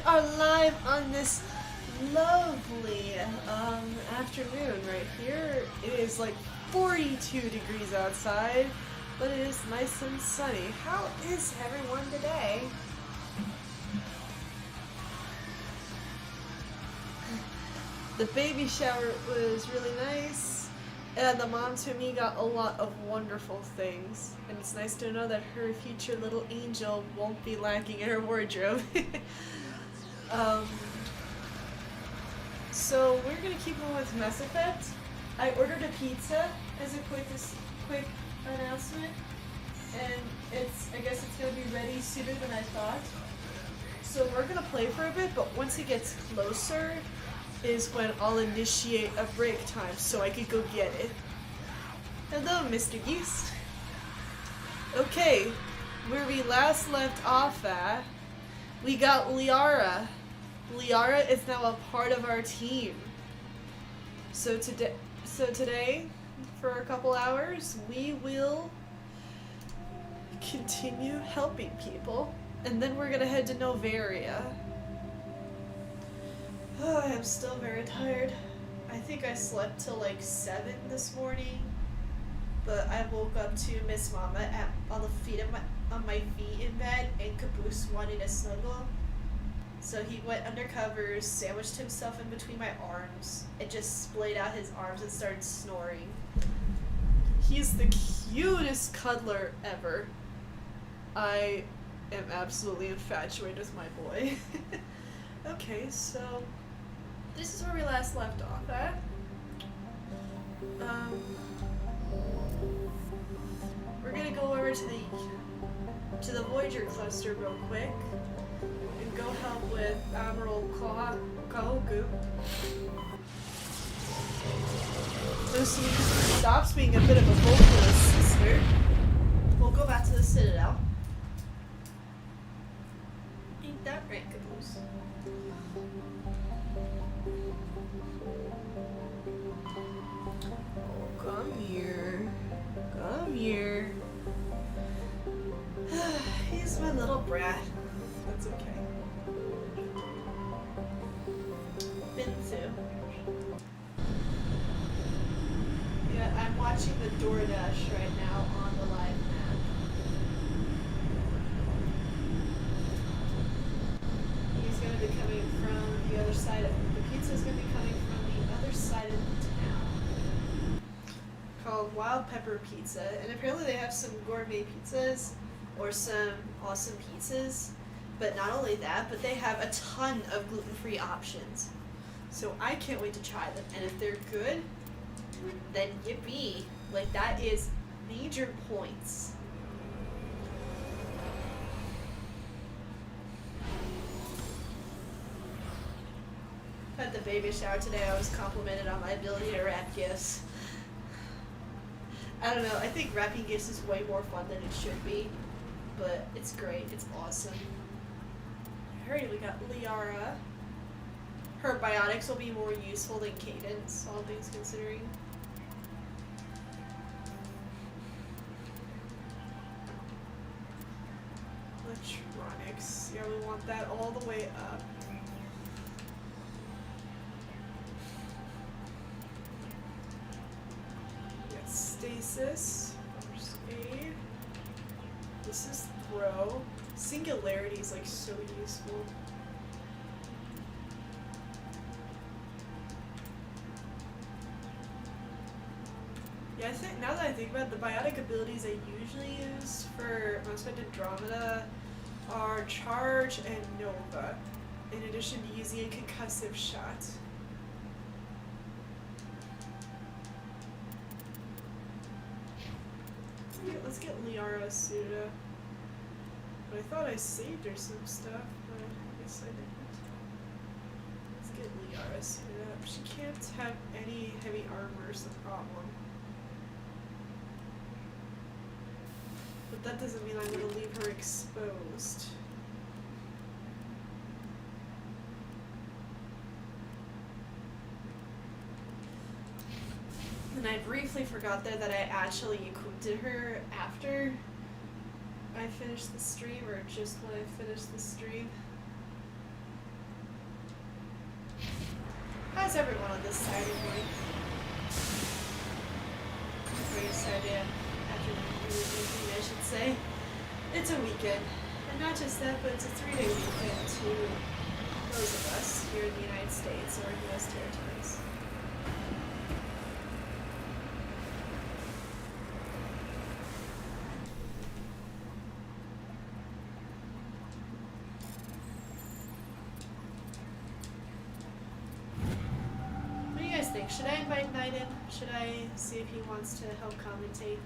are live on this lovely afternoon right here. It is like 42 degrees outside, but it is nice and sunny. How is everyone today? The baby shower was really nice, and the mom to me got a lot of wonderful things, and it's nice to know that her future little angel won't be lacking in her wardrobe. So we're gonna keep on with Mass Effect. I ordered a pizza as a quick announcement, and I guess it's gonna be ready sooner than I thought. So we're gonna play for a bit, but once it gets closer is when I'll initiate a break time so I could go get it. Hello, Mr. Geese. Okay, where we last left off at, we got Liara. Liara is now a part of our team. So today, for a couple hours, we will continue helping people, and then we're gonna head to Novaria. Oh, I am still very tired. I think I slept till like 7 this morning, but I woke up to Miss Mama on my feet in bed, and Caboose wanted a snuggle. So he went under covers, sandwiched himself in between my arms, and just splayed out his arms and started snoring. He's the cutest cuddler ever. I am absolutely infatuated with my boy. Okay, so this is where we last left off at. We're gonna go over to the Voyager cluster real quick and go help with Admiral Kahoku. So he stops being a bit of a vocalist sister. We'll go back to the Citadel. Ain't that right, Caboose? Oh, come here. Come here. He's my little brat. That's okay. Binzu. Yeah, I'm watching the DoorDash right now on the live map. He's going to be coming from the other side of the pizza's going to be coming from the other side of the town. Called Wild Pepper Pizza, and apparently they have some gourmet pizzas or some awesome pizzas. But not only that, but they have a ton of gluten-free options. So I can't wait to try them. And if they're good, then yippee. Like, that is major points. At the baby shower today, I was complimented on my ability to wrap gifts. I don't know, I think wrapping gifts is way more fun than it should be. But it's great, it's awesome. Alright, we got Liara. Her biotics will be more useful than Cadence, all things considering. Electronics. Yeah, we want that all the way up. We got stasis. First aid. This is throw. Singularity is like so useful. Yeah, I think now that I think about it, the biotic abilities I usually use for Mass Effect Andromeda are Charge and Nova, in addition to using a concussive shot. Let's get Liara suited up. But I thought I saved her some stuff, but I guess I didn't. Let's get Liara suited up. She can't have any heavy armor is the problem. But that doesn't mean I'm going to leave her exposed. And I briefly forgot there that I actually equipped her after I finished the stream, or just when I finished the stream. How's everyone on this Saturday morning? Great Saturday afternoon, evening, I should say. It's a weekend. And not just that, but it's a 3-day weekend to those of us here in the United States or U.S. territories. What do you guys think? Should I invite Knight in? Should I see if he wants to help commentate?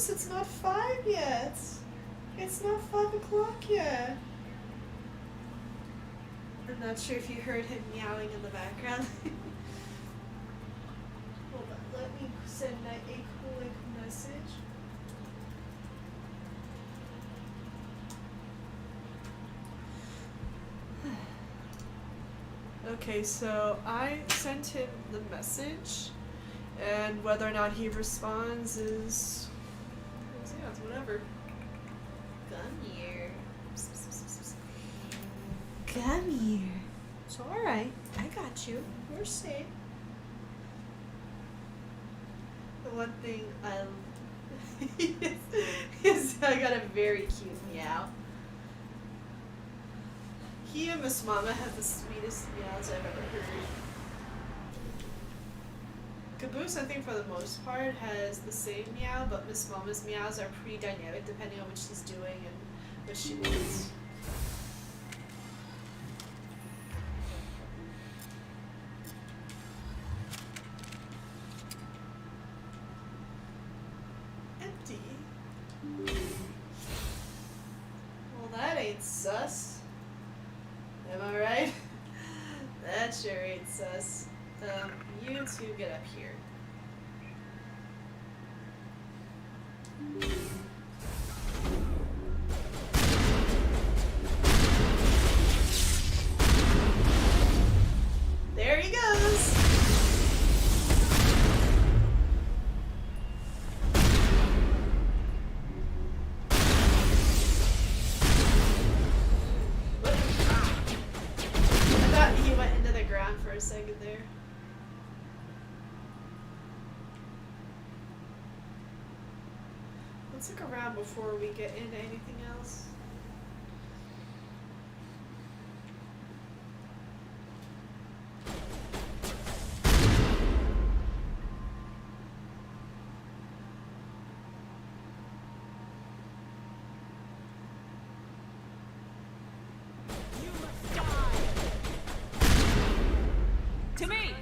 It's not 5 yet. It's not 5 o'clock yet. I'm not sure if you heard him meowing in the background. Hold on, let me send a quick message. Okay, so I sent him the message, and whether or not he responds is whatever. Come here. Come here. It's alright. I got you. You're safe. The one thing is I got a very cute meow. He and Miss Mama have the sweetest meows I've ever heard. Caboose, I think for the most part, has the same meow, but Miss Mama's meows are pretty dynamic depending on what she's doing and what she needs. Empty? Well, that ain't sus. Am I right? That sure ain't sus. You two get up here. There he goes. I thought he went into the ground for a second there. Let's look around before we get into anything else. You must die. To me!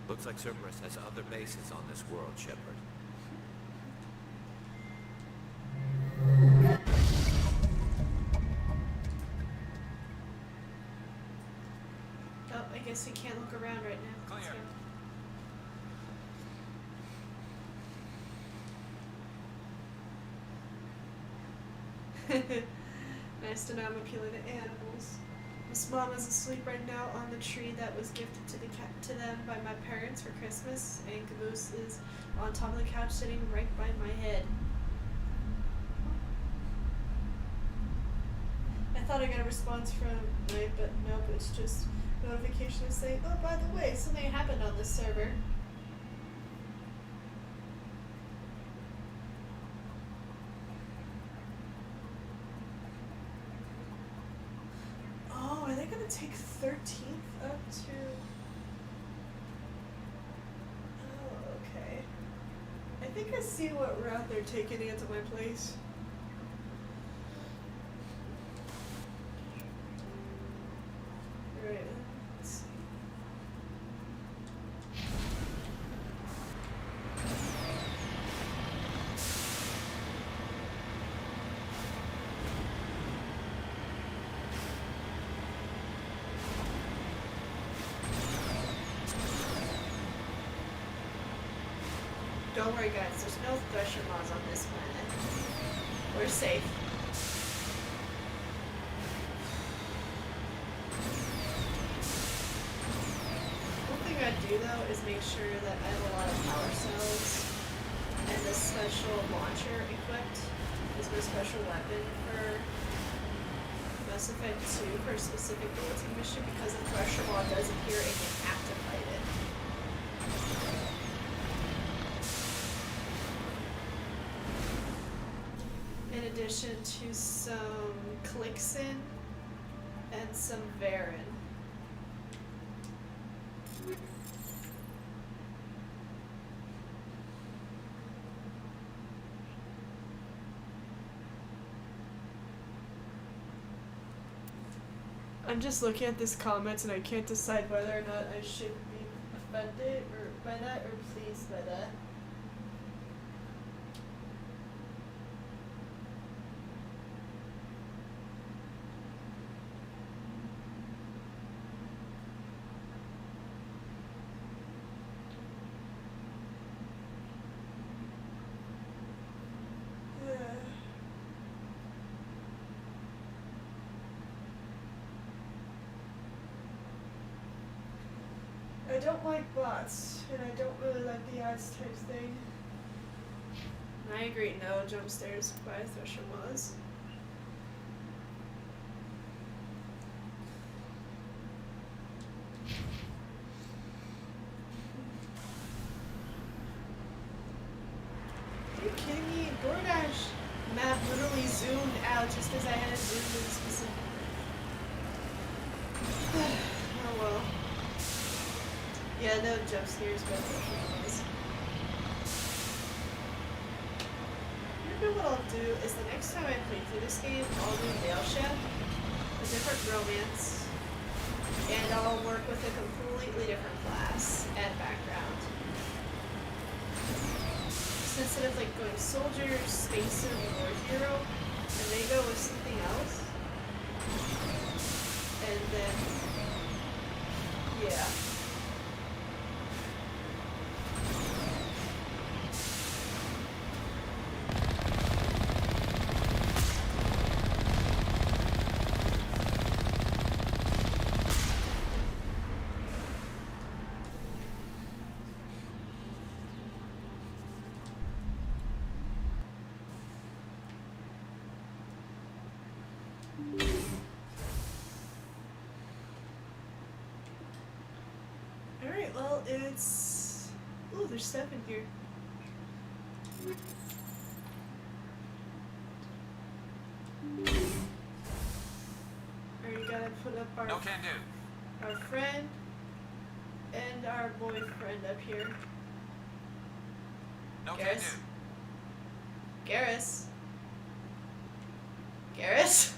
Looks like Cerberus has other bases on this world, Shepard. I guess we can't look around right now. Nice to know I'm appealing to animals. Miss Mama's asleep right now on the tree that was gifted to them by my parents for Christmas, and Caboose is on top of the couch sitting right by my head. I thought I got a response from Knight, but nope, it's just notification is saying, oh, by the way, something happened on this server. Oh, are they gonna take 13th up to... Oh, okay. I think I see what route they're taking to get to my place. Right. Let's see. Don't worry, guys. There's no Thresher Maws on this planet. We're safe. One thing I do though is make sure that I have a lot of power cells and the special launcher equipped is my special weapon for Mass Effect 2 for a specific bulletin mission because the Thresher Maw does appear and you have to fight it. In addition to some Clixin and some Varen. I'm just looking at this comments and I can't decide whether or not I should be offended or by that or pleased by that. I don't like bots, and I don't really like the ads type thing. I agree, no jump stairs by Thresher Maws. Are you kidding me? DoorDash map literally zoomed out just because I had it zoomed in specific. Oh well. Yeah, no jump scares, but anyways. Maybe what I'll do is the next time I play through this game, I'll do Veil Chef, a different romance, and I'll work with a completely different class and background. So instead of like going soldier, spacer, or hero, I may go with something else. And then, yeah. Alright, well, it's... Ooh, there's stuff in here. Alright, gotta put up our... No can do. Our friend and our boyfriend up here. No can Garrus? do. Garrus? Garrus?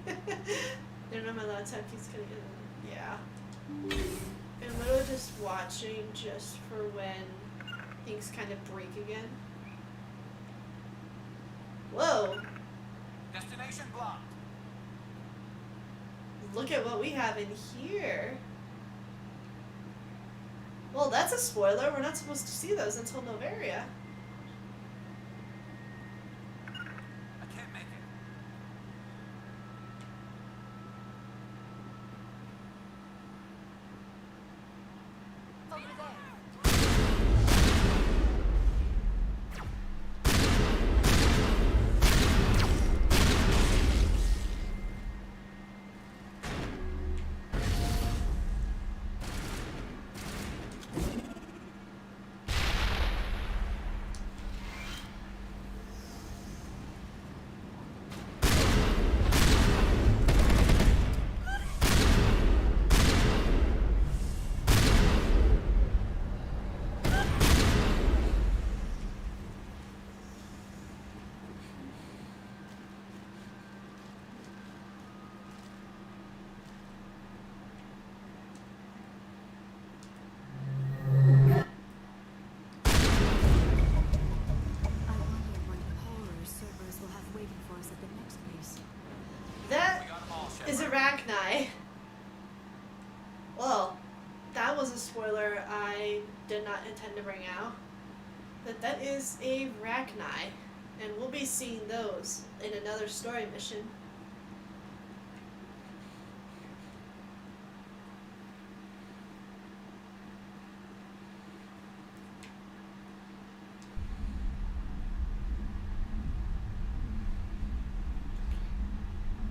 I don't know, my laptop keeps getting in. Yeah. I'm literally just watching just for when things kind of break again. Whoa! Destination blocked. Look at what we have in here. Well, that's a spoiler. We're not supposed to see those until Noveria. I can't make it. Over there. is Arachni. Well, that was a spoiler I did not intend to bring out. But that is a Arachni, and we'll be seeing those in another story mission.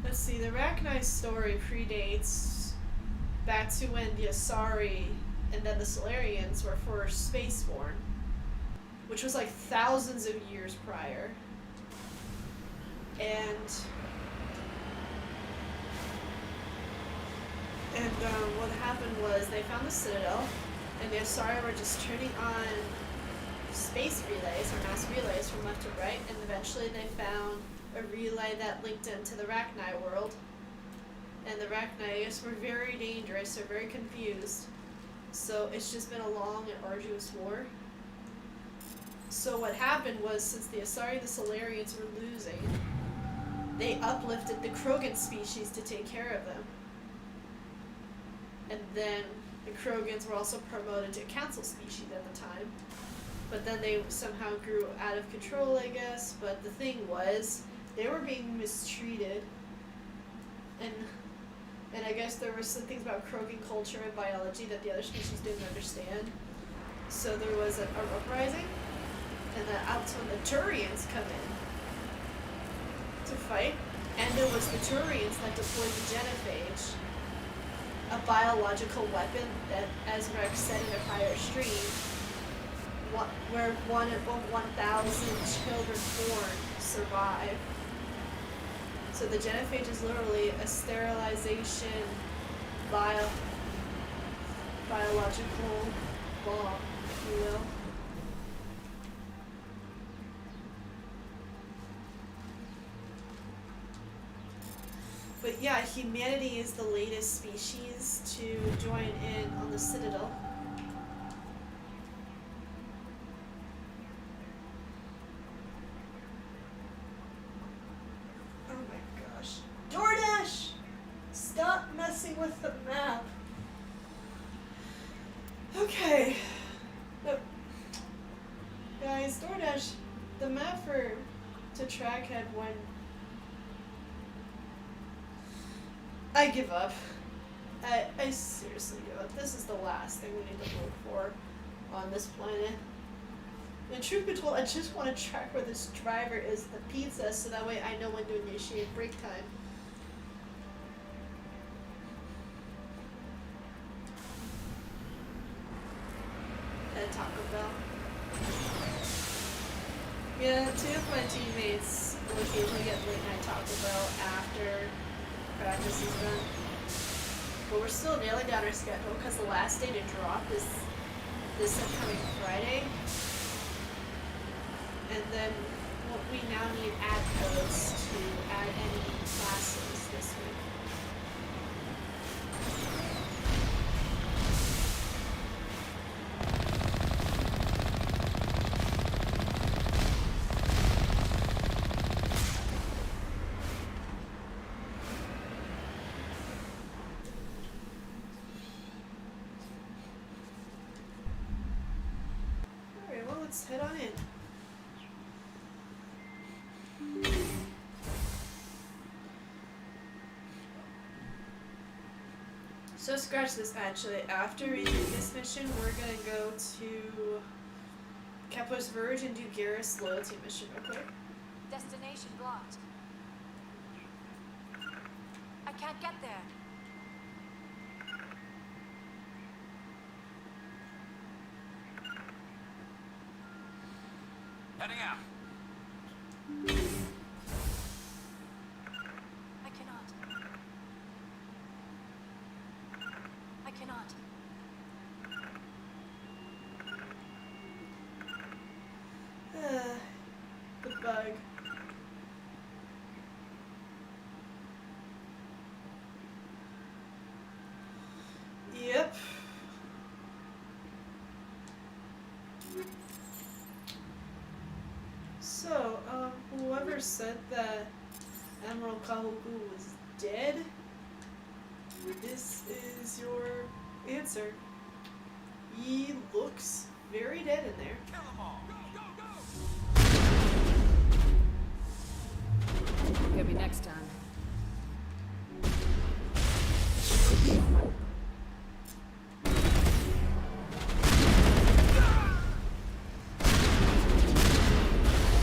Let's see, the Arachni story predates back to when the Asari and then the Solarians were first spaceborn, which was like thousands of years prior. And what happened was they found the Citadel, and the Asari were just turning on space relays or mass relays from left to right, and eventually they found a relay that linked into the Arachni world. And the Arachni were very dangerous, they're very confused. So it's just been a long and arduous war. So what happened was, since the Asari and the Solarians were losing, they uplifted the Krogan species to take care of them. And then the Krogans were also promoted to council species at the time. But then they somehow grew out of control, I guess. But the thing was, they were being mistreated. And I guess there were some things about Krogan culture and biology that the other species didn't understand. So there was an uprising, and that's when the Turians come in to fight. And it was the Turians that deployed the Genophage, a biological weapon that, as Rex said in a prior stream, where 1 in 1,000 children born survive. So the Genophage is literally a sterilization biological bomb, if you will. But yeah, humanity is the latest species to join in on the Citadel. DoorDash! Stop messing with the map. Okay. No. Guys, DoorDash, the map to Trackhead when... I give up. I seriously give up. This is the last thing we need to look for on this planet. And truth be told, I just want to track where this driver is the pizza so that way I know when to initiate break time. Taco Bell. Yeah, 2 of my teammates will occasionally get late night Taco Bell after practice is done. But we're still nailing down our schedule because the last day to drop is this upcoming Friday. And then we now need ad codes to add any classes this week. Alright, well, let's head on in. So scratch this actually. After we do this mission, we're gonna go to Kepler's Verge and do Garrus' loyalty mission real quick. Destination blocked. I can't get there. Heading out. I cannot. I cannot. The bug. Yep. So, whoever said that Admiral Kahuku was dead this is your answer. He looks very dead in there. Kill them all! Could be next time.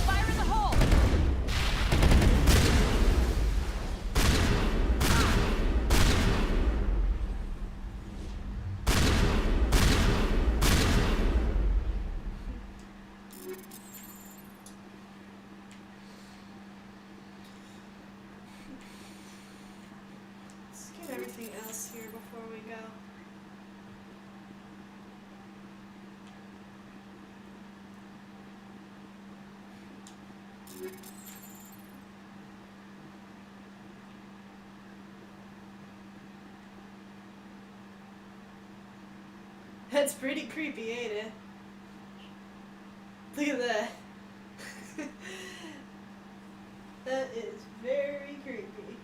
Fire in the hole! Let's get everything else here before we go. That's pretty creepy, ain't it? Look at that. That is very creepy.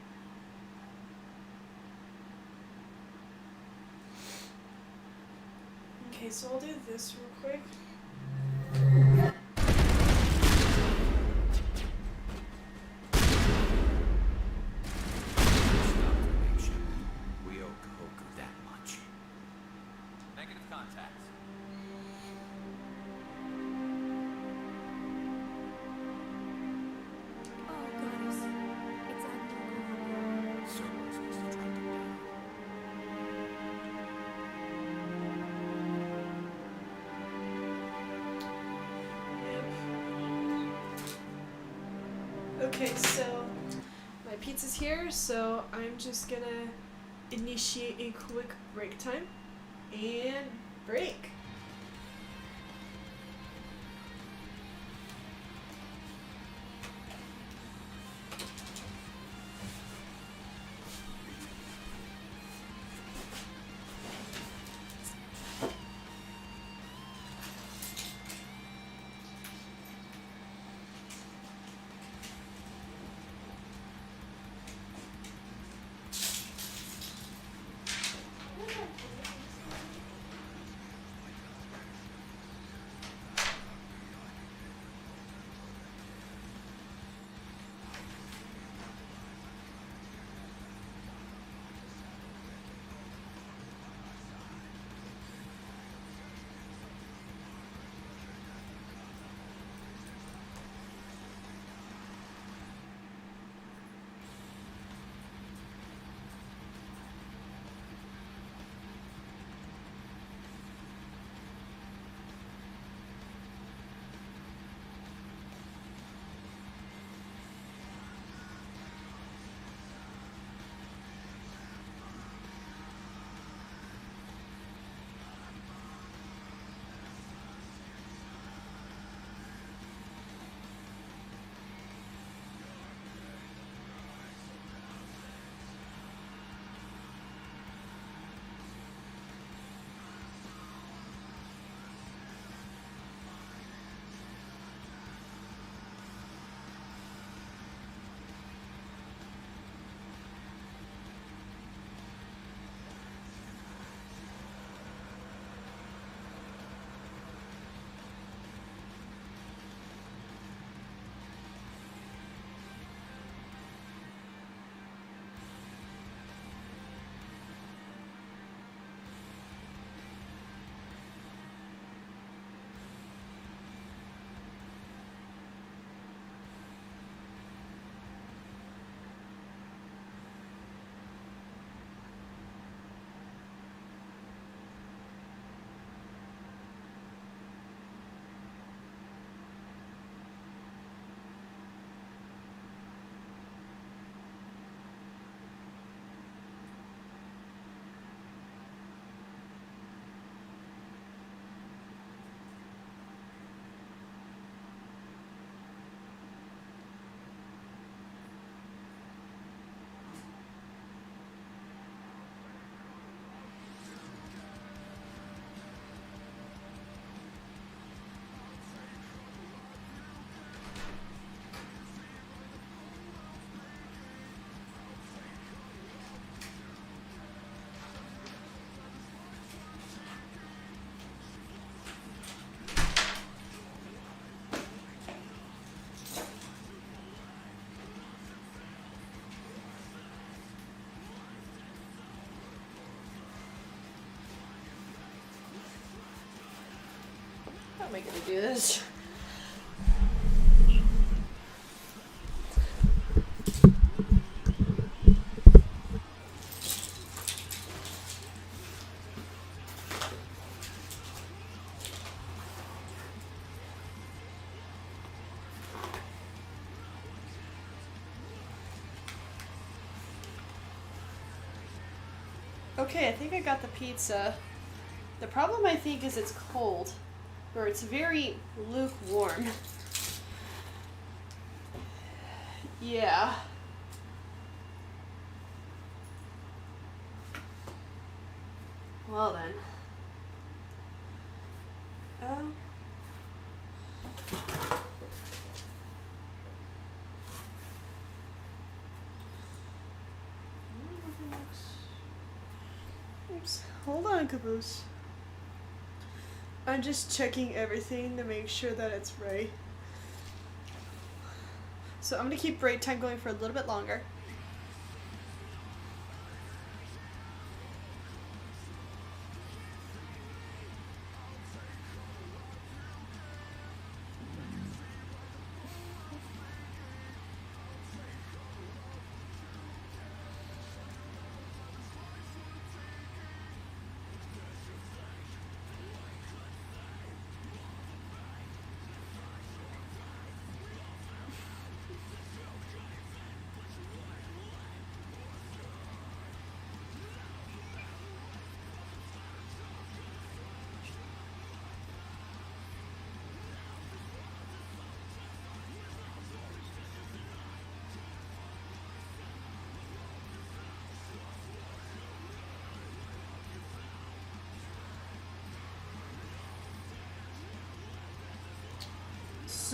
Okay, so I'll do this real quick. Stop the big ship. We owe Hoku that much. Negative contact. Oh, goddess. It's Admiral. Cerberus must have tracked him down. Yep. Okay, so my pizza's here, so I'm just gonna initiate a quick break time and break. am I gonna do this? Okay, I think I got the pizza. The problem, I think, is it's cold. Or it's very lukewarm. Yeah. Well then. Oops. Hold on, Caboose. I'm just checking everything to make sure that it's right. So I'm gonna keep break time going for a little bit longer.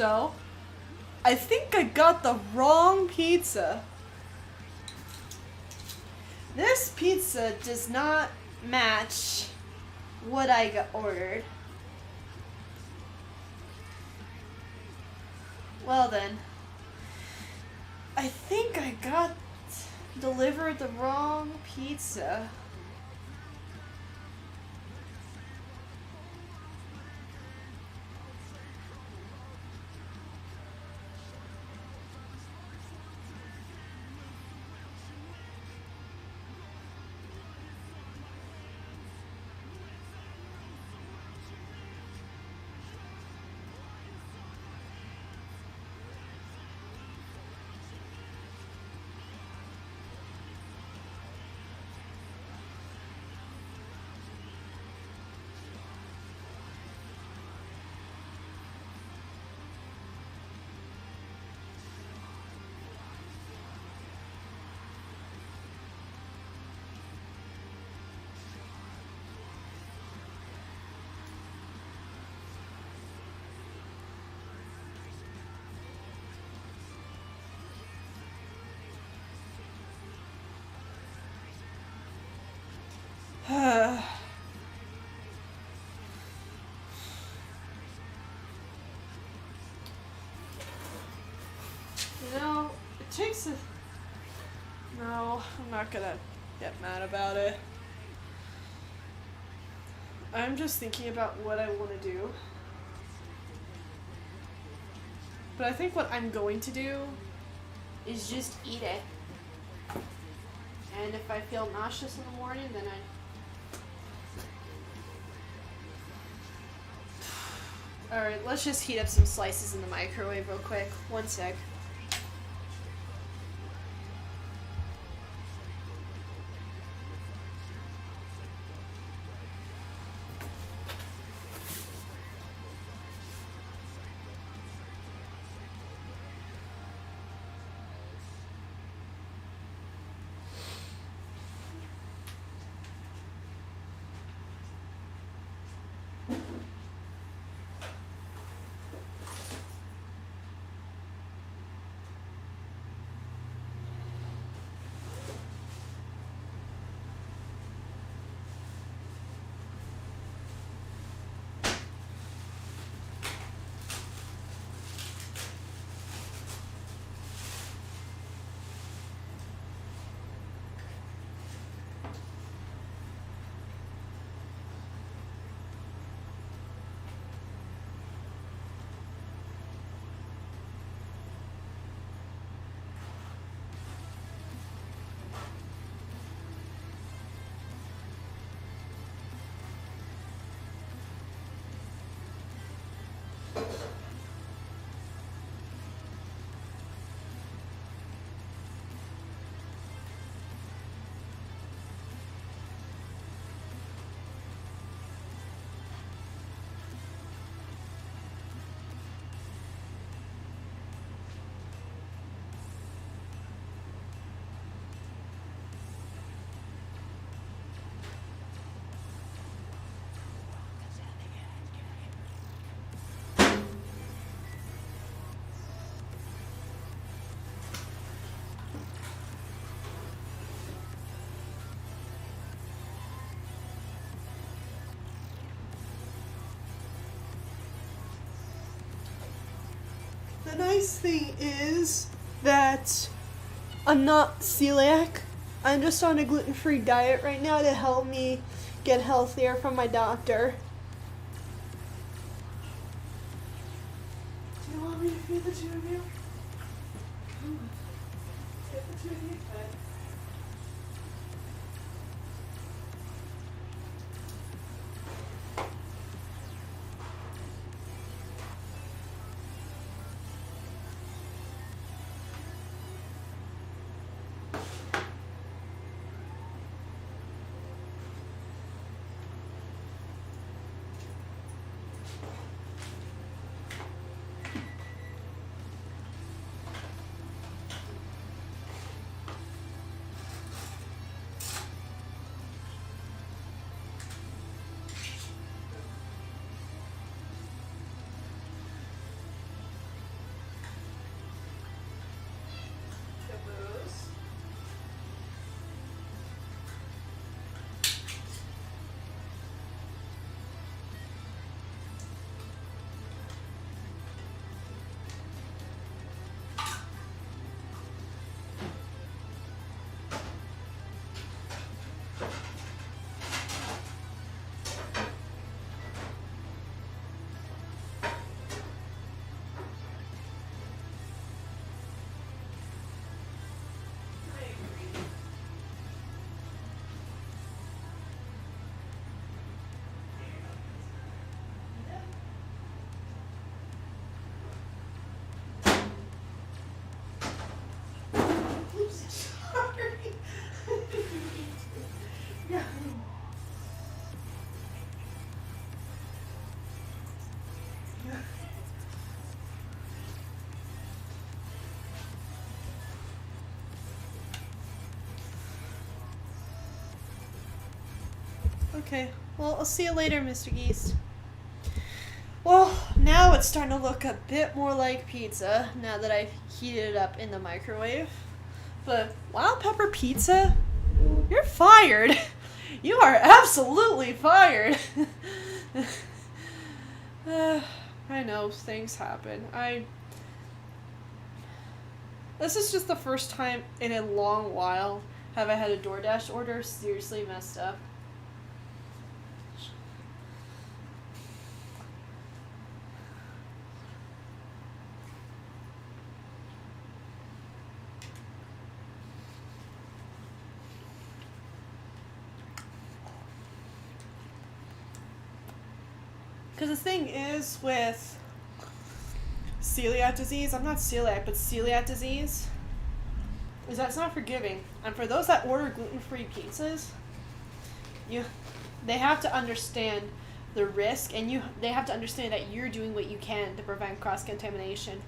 So, I think I got the wrong pizza. This pizza does not match what I got ordered. Well then, I think I got delivered the wrong pizza. You know, it takes a... No, I'm not gonna get mad about it. I'm just thinking about what I want to do. But I think what I'm going to do is just eat it. And if I feel nauseous in the morning, then Alright, let's just heat up some slices in the microwave real quick. One sec. nice thing is that I'm not celiac. I'm just on a gluten-free diet right now to help me get healthier from my doctor. Do you want me to feed the two of you? Get the two of you fed. Okay, well, I'll see you later, Mr. Geese. Well, now it's starting to look a bit more like pizza now that I've heated it up in the microwave. But Wild Pepper Pizza, you're fired. You are absolutely fired. I know, things happen. This is just the first time in a long while have I had a DoorDash order seriously messed up. Because the thing is with celiac disease, I'm not celiac, but celiac disease, is that it's not forgiving. And for those that order gluten-free pizzas, they have to understand the risk, and they have to understand that you're doing what you can to prevent cross-contamination.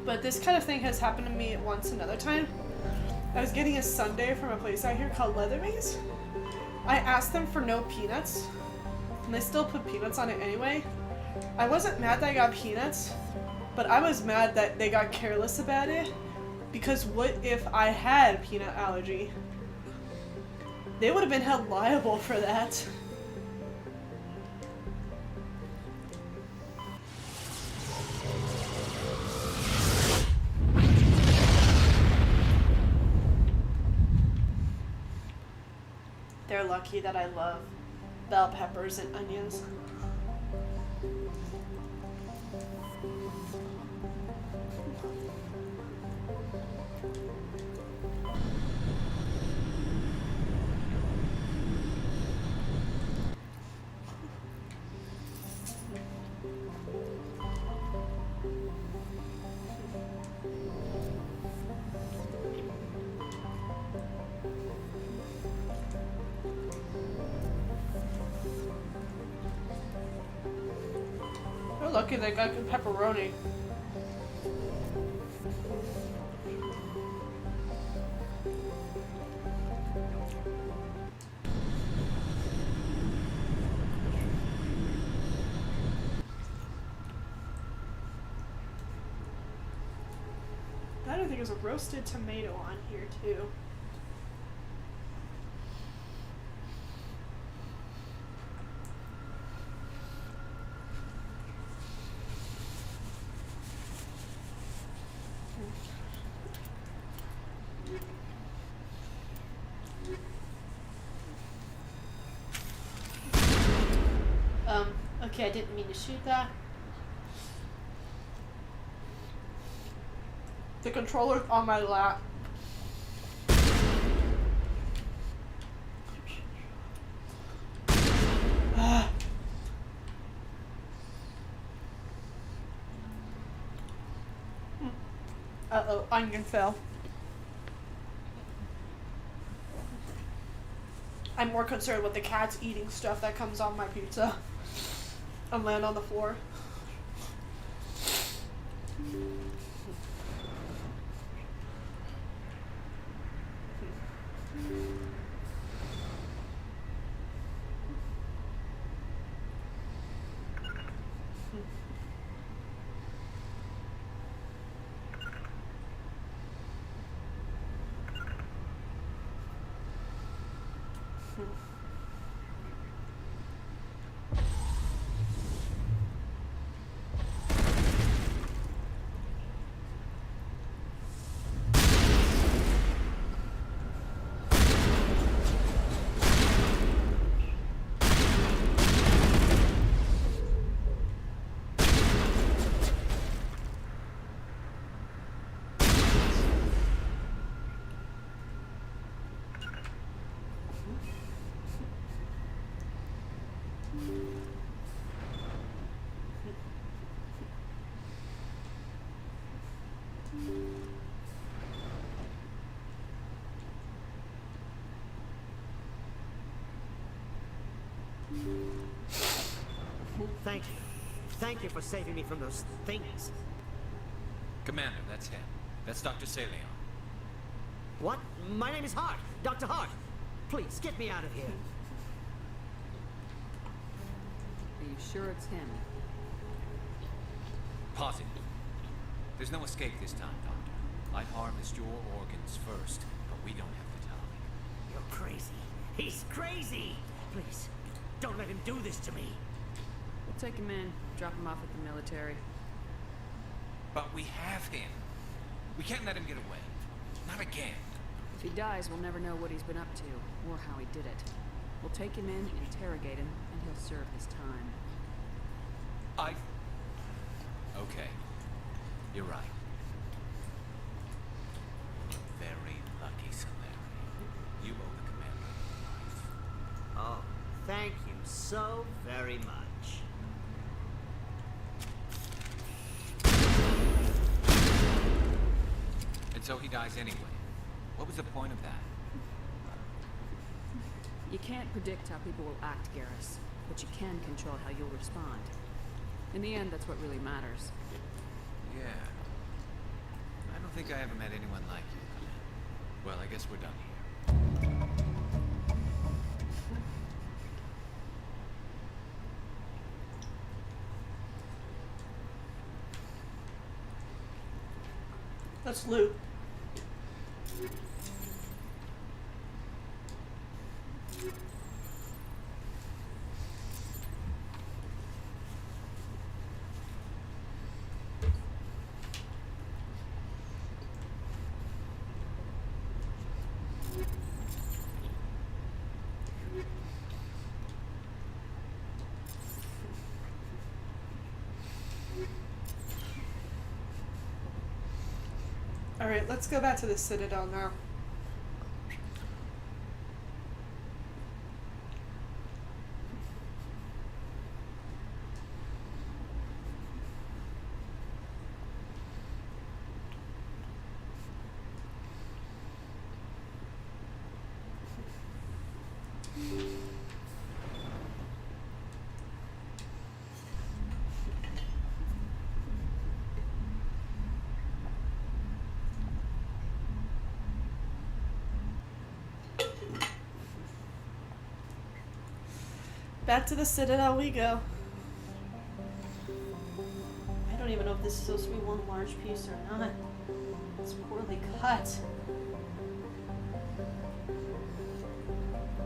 But this kind of thing has happened to me once another time. I was getting a sundae from a place out here called Leatherby's. I asked them for no peanuts, and they still put peanuts on it anyway. I wasn't mad that I got peanuts, but I was mad that they got careless about it, because what if I had peanut allergy? They would have been held liable for that. They're lucky that I love bell peppers and onions. They're lucky they got good pepperoni. I think there's a roasted tomato on here too. Okay, I didn't mean to shoot that. The controller's on my lap. Uh-oh, onion fell. I'm more concerned with the cats eating stuff that comes on my pizza and land on the floor. Thank you. Thank you for saving me from those things. Commander, that's him. That's Dr. Saleon. What? My name is Hart. Dr. Hart. Please, get me out of here. Are you sure it's him? Positive. There's no escape this time, Doctor. I harvest your organs first, but we don't have the time. You're crazy. He's crazy. Please, don't let him do this to me. We'll take him in, drop him off at the military. But we have him. We can't let him get away. Not again. If he dies, we'll never know what he's been up to, or how he did it. We'll take him in, interrogate him, and he'll serve his time. Okay. You're right. Very lucky, Solari. You owe the commander a life. Oh, thank you so very much. And so he dies anyway. What was the point of that? You can't predict how people will act, Garrus, but you can control how you'll respond. In the end, that's what really matters. Yeah. I don't think I ever met anyone like you, Commander. Well, I guess we're done here. Let's loot. Alright, let's go back to the Citadel now. Back to the Citadel we go. I don't even know if this is supposed to be one large piece or not. It's poorly cut.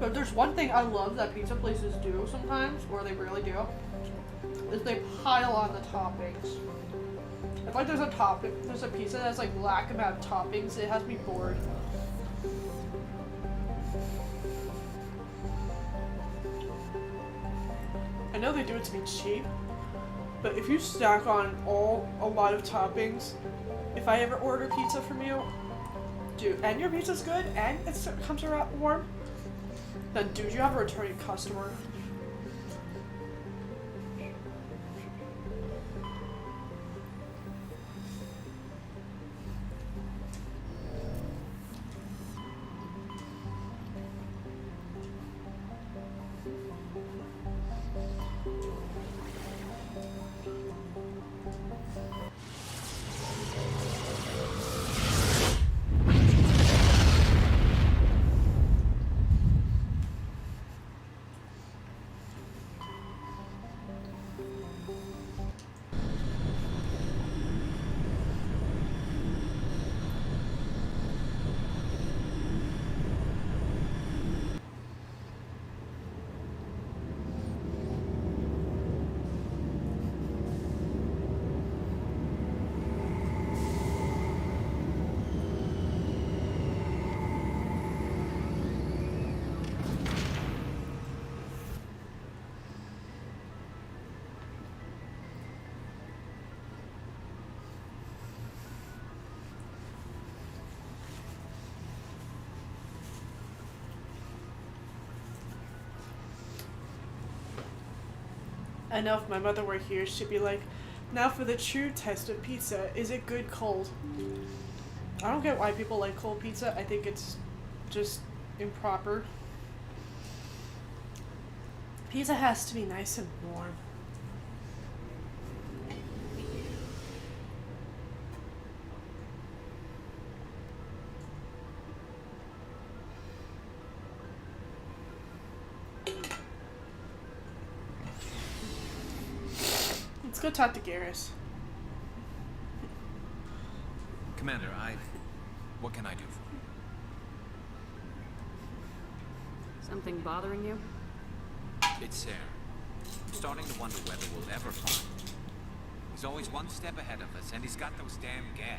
But there's one thing I love that pizza places do sometimes, or they rarely do, is they pile on the toppings. If like there's a pizza that has like lack amount of toppings, it has me bored. I know they do it to be cheap, but if you stack on a lot of toppings, if I ever order pizza from you, dude, and your pizza's good and it comes around warm, then dude, you have a returning customer. I know if my mother were here, she'd be like, now for the true test of pizza, is it good cold? I don't get why people like cold pizza. I think it's just improper. Pizza has to be nice and warm. Let's go talk to Garrus. Commander, what can I do for you? Something bothering you? It's Saren. I'm starting to wonder whether we'll ever find him. He's always one step ahead of us, and he's got those damn Geth.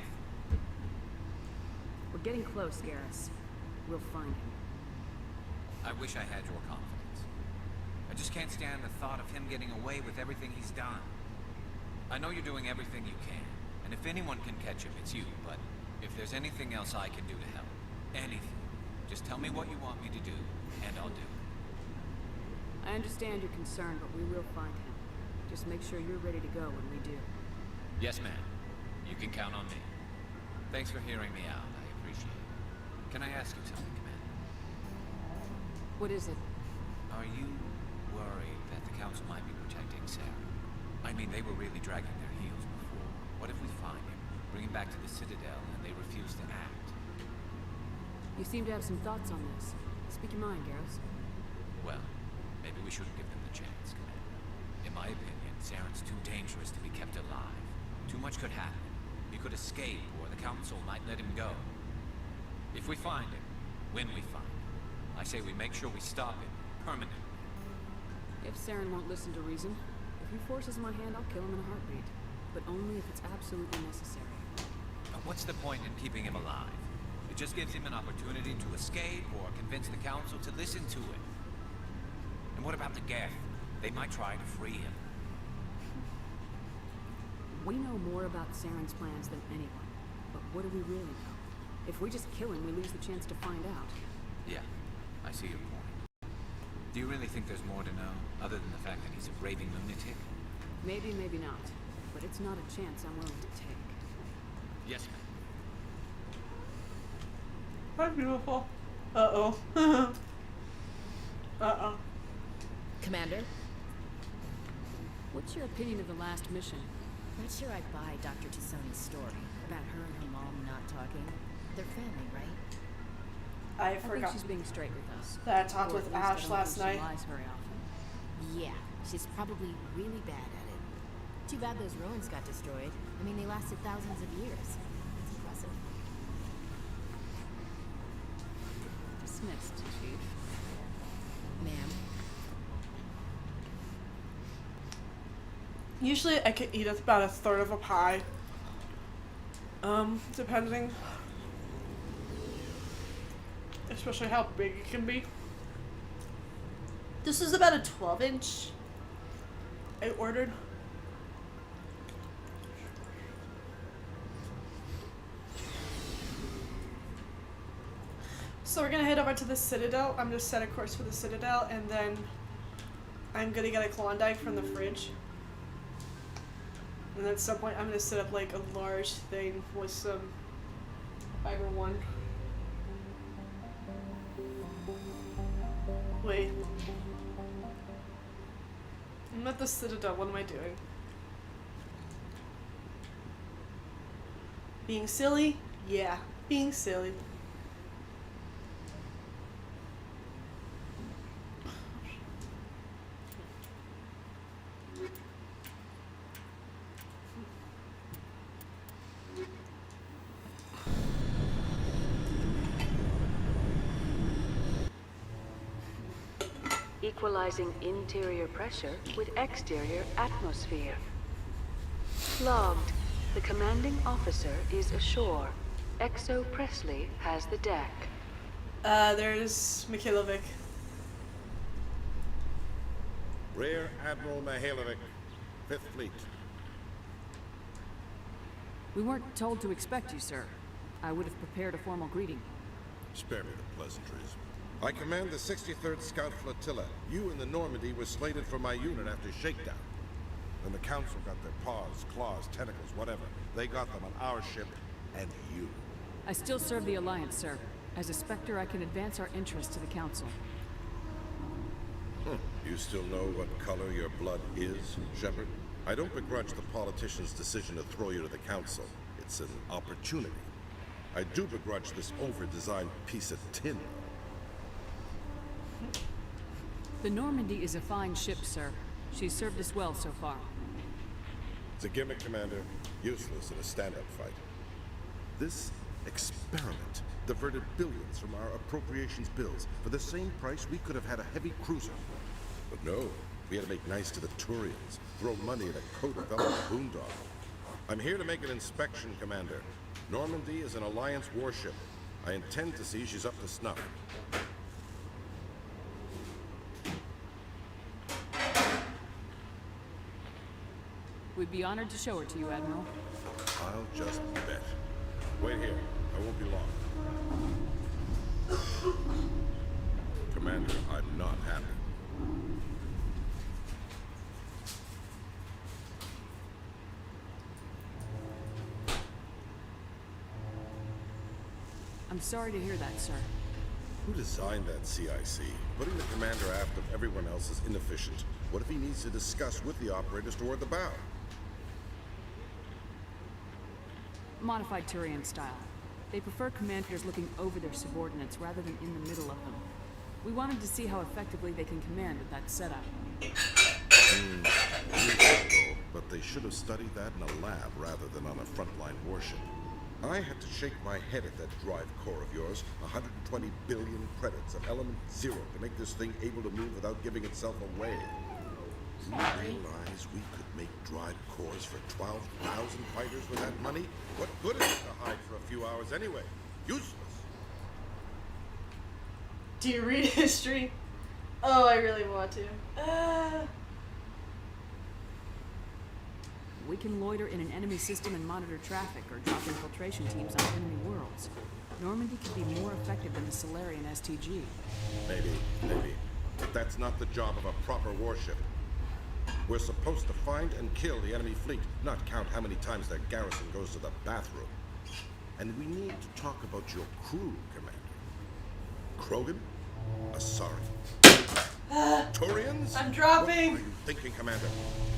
We're getting close, Garrus. We'll find him. I wish I had your confidence. I just can't stand the thought of him getting away with everything he's done. I know you're doing everything you can, and if anyone can catch him, it's you, but if there's anything else I can do to help, anything, just tell me what you want me to do, and I'll do it. I understand your concern, but we will find him. Just make sure you're ready to go when we do. Yes, ma'am. You can count on me. Thanks for hearing me out. I appreciate it. Can I ask you something, Commander? What is it? Are you worried that the Council might be protecting Sarah? I mean, they were really dragging their heels before. What if we find him, bring him back to the Citadel, and they refuse to act? You seem to have some thoughts on this. Speak your mind, Garrus. Well, maybe we shouldn't give them the chance, Commander. In my opinion, Saren's too dangerous to be kept alive. Too much could happen. He could escape, or the Council might let him go. If we find him, when we find him, I say we make sure we stop him, permanently. If Saren won't listen to reason, if he forces my hand, I'll kill him in a heartbeat. But only if it's absolutely necessary. But what's the point in keeping him alive? It just gives him an opportunity to escape, or convince the Council to listen to him. And what about the Geth? They might try to free him. We know more about Saren's plans than anyone. But what do we really know? If we just kill him, we lose the chance to find out. Yeah, I see your point. Do you really think there's more to know, other than the fact that he's a raving lunatic? Maybe, maybe not. But it's not a chance I'm willing to take. Yes, ma'am. That's beautiful. Uh-oh. Uh-oh. Commander? What's your opinion of the last mission? Not sure I buy Dr. T'Soni's story about her and her mom not talking. They're family, right? I I think forgot she's being straight with us. that I talked Or with at least I Ash don't last think she night. lies very often. Yeah, she's probably really bad at it. Too bad those ruins got destroyed. I mean, they lasted thousands of years. It's impressive. dismissed, Chief. Ma'am. Usually I could eat about a third of a pie. Depending. Especially how big it can be. This is about a 12-inch I ordered. So we're gonna head over to the Citadel. I'm gonna set a course for the Citadel, and then I'm gonna get a Klondike from the fridge. And at some point I'm gonna set up like a large thing with some Fiber One. Wait. I'm at the Citadel, what am I doing? Being silly? Yeah, being silly. Equalizing interior pressure with exterior atmosphere. Logged. The commanding officer is ashore. Exo Presley has the deck. There's Mikhailovic. Rear Admiral Mihailovic, 5th Fleet. We weren't told to expect you, sir. I would have prepared a formal greeting. Spare me the pleasantries. I command the 63rd Scout Flotilla. You and the Normandy were slated for my unit after shakedown. Then the Council got their paws, claws, tentacles, whatever. They got them on our ship, and you. I still serve the Alliance, sir. As a Spectre, I can advance our interests to the Council. You still know what color your blood is, Shepard? I don't begrudge the politician's decision to throw you to the Council. It's an opportunity. I do begrudge this over-designed piece of tin. The Normandy is a fine ship, sir. She's served us well so far. It's a gimmick, Commander. Useless in a stand-up fight. This experiment diverted billions from our appropriations bills. For the same price, we could have had a heavy cruiser. But no, we had to make nice to the Turians, throw money at a co-developed boondoggle. I'm here to make an inspection, Commander. Normandy is an Alliance warship. I intend to see she's up to snuff. We'd be honored to show her to you, Admiral. I'll just bet. Wait here. I won't be long. Commander, I'm not happy. I'm sorry to hear that, sir. Who designed that CIC? Putting the commander aft of everyone else is inefficient. What if he needs to discuss with the operators toward the bow? Modified Turian style. They prefer commanders looking over their subordinates rather than in the middle of them. We wanted to see how effectively they can command with that setup. Useful, but they should have studied that in a lab rather than on a frontline warship. I had to shake my head at that drive core of yours. 120 billion credits of element 0 to make this thing able to move without giving itself away. You realize we could make drive cores for 12,000 fighters with that money? What good is it to hide for a few hours anyway? Useless. Do you read history? Oh, I really want to. We can loiter in an enemy system and monitor traffic, or drop infiltration teams on enemy worlds. Normandy could be more effective than the Solarian STG. Maybe. But that's not the job of a proper warship. We're supposed to find and kill the enemy fleet, not count how many times their garrison goes to the bathroom. And we need to talk about your crew, Commander. Krogan? Asari. Turians? I'm dropping! What are you thinking, Commander?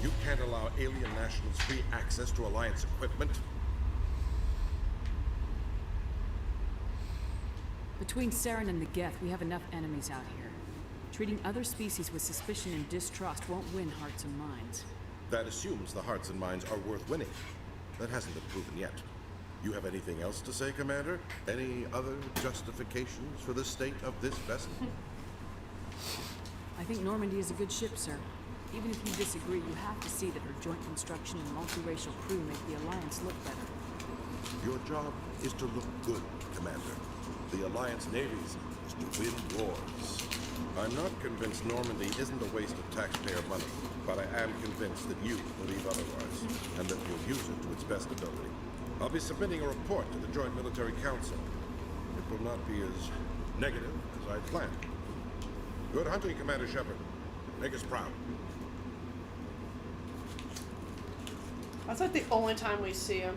You can't allow alien nationals free access to Alliance equipment? Between Saren and the Geth, we have enough enemies out here. Treating other species with suspicion and distrust won't win hearts and minds. That assumes the hearts and minds are worth winning. That hasn't been proven yet. You have anything else to say, Commander? Any other justifications for the state of this vessel? I think Normandy is a good ship, sir. Even if you disagree, you have to see that her joint construction and multiracial crew make the Alliance look better. Your job is to look good, Commander. The Alliance navies is to win wars. I'm not convinced Normandy isn't a waste of taxpayer money, but I am convinced that you believe otherwise, and that you'll use it to its best ability. I'll be submitting a report to the Joint Military Council. It will not be as negative as I planned. Good hunting, Commander Shepard. Make us proud. That's like the only time we see him.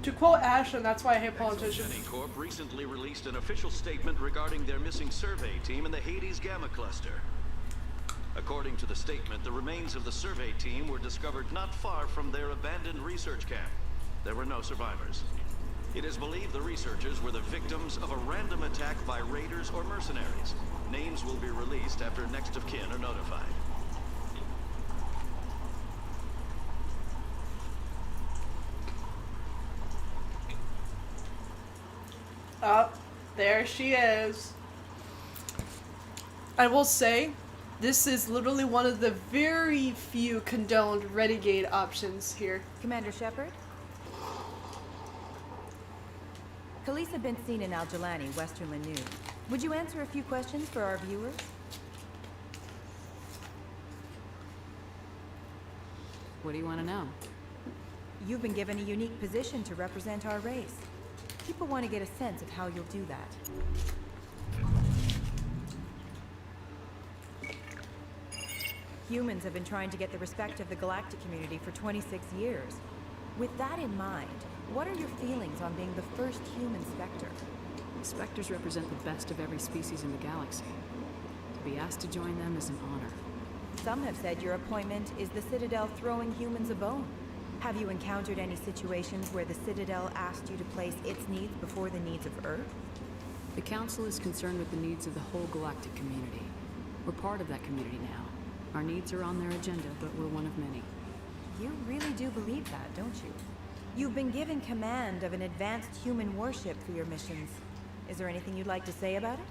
To quote Ashton, that's why I hate politicians. Corp recently released an official statement regarding their missing survey team in the Hades Gamma Cluster. According to the statement, the remains of the survey team were discovered not far from their abandoned research camp. There were no survivors. It is believed the researchers were the victims of a random attack by raiders or mercenaries. Names will be released after next of kin are notified. Oh, there she is. I will say, this is literally one of the very few condoned renegade options here. Commander Shepard? Khaleesa been seen in Al-Jalani, Western Lanoo. Would you answer a few questions for our viewers? What do you want to know? You've been given a unique position to represent our race. People want to get a sense of how you'll do that. Humans have been trying to get the respect of the galactic community for 26 years. With that in mind, what are your feelings on being the first human Spectre? Spectres represent the best of every species in the galaxy. To be asked to join them is an honor. Some have said your appointment is the Citadel throwing humans a bone. Have you encountered any situations where the Citadel asked you to place its needs before the needs of Earth? The Council is concerned with the needs of the whole galactic community. We're part of that community now. Our needs are on their agenda, but we're one of many. You really do believe that, don't you? You've been given command of an advanced human warship for your missions. Is there anything you'd like to say about it?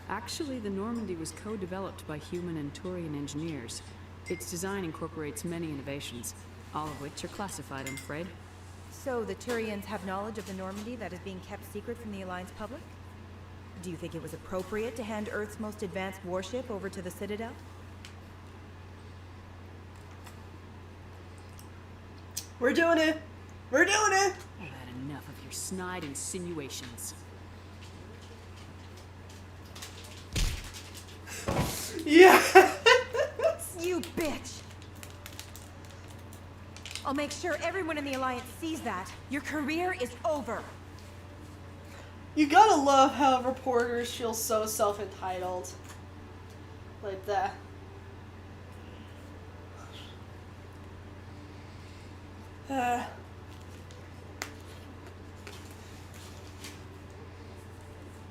Actually, the Normandy was co-developed by human and Turian engineers. Its design incorporates many innovations, all of which are classified, I'm afraid. So the Turians have knowledge of the Normandy that is being kept secret from the Alliance public? Do you think it was appropriate to hand Earth's most advanced warship over to the Citadel? We're doing it! We're doing it! I've had enough of your snide insinuations. Yeah! You bitch! I'll make sure everyone in the Alliance sees that. Your career is over. You gotta love how reporters feel so self-entitled. Like that.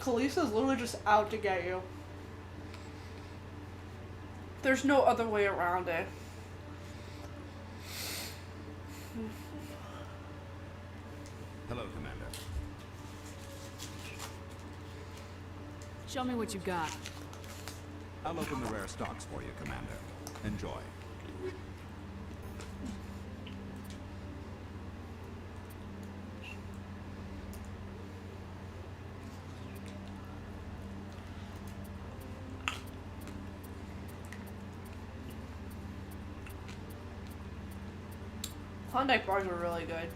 Khaleesa's literally just out to get you. There's no other way around it. Hello, Commander. Show me what you got. I'll open the rare stocks for you, Commander. Enjoy. Klondike bars were really good.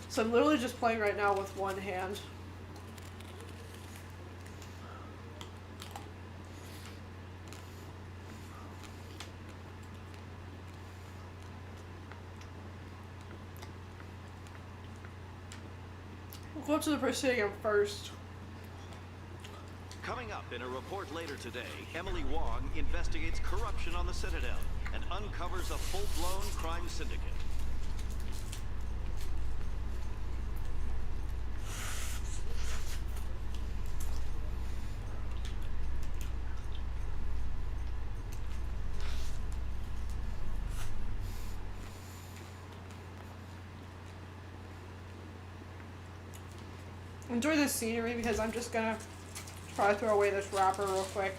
So I'm literally just playing right now with one hand. We'll go up to the Presidium first. Coming up in a report later today, Emily Wong investigates corruption on the Citadel and uncovers a full-blown crime syndicate. Enjoy this scenery because I'm just gonna try to throw away this wrapper real quick.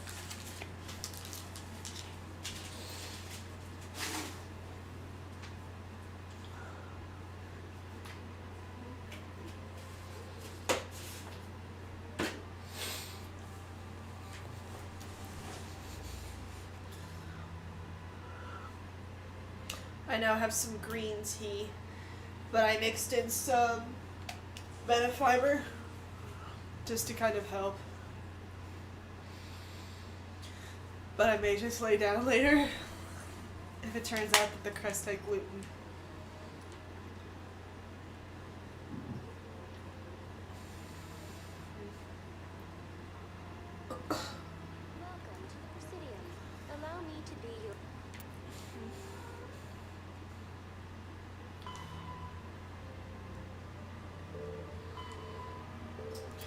I now have some green tea, but I mixed in some Benefiber just to kind of help. But I may just lay down later if it turns out that the crust had gluten. Welcome to the Presidium. Allow me to be your...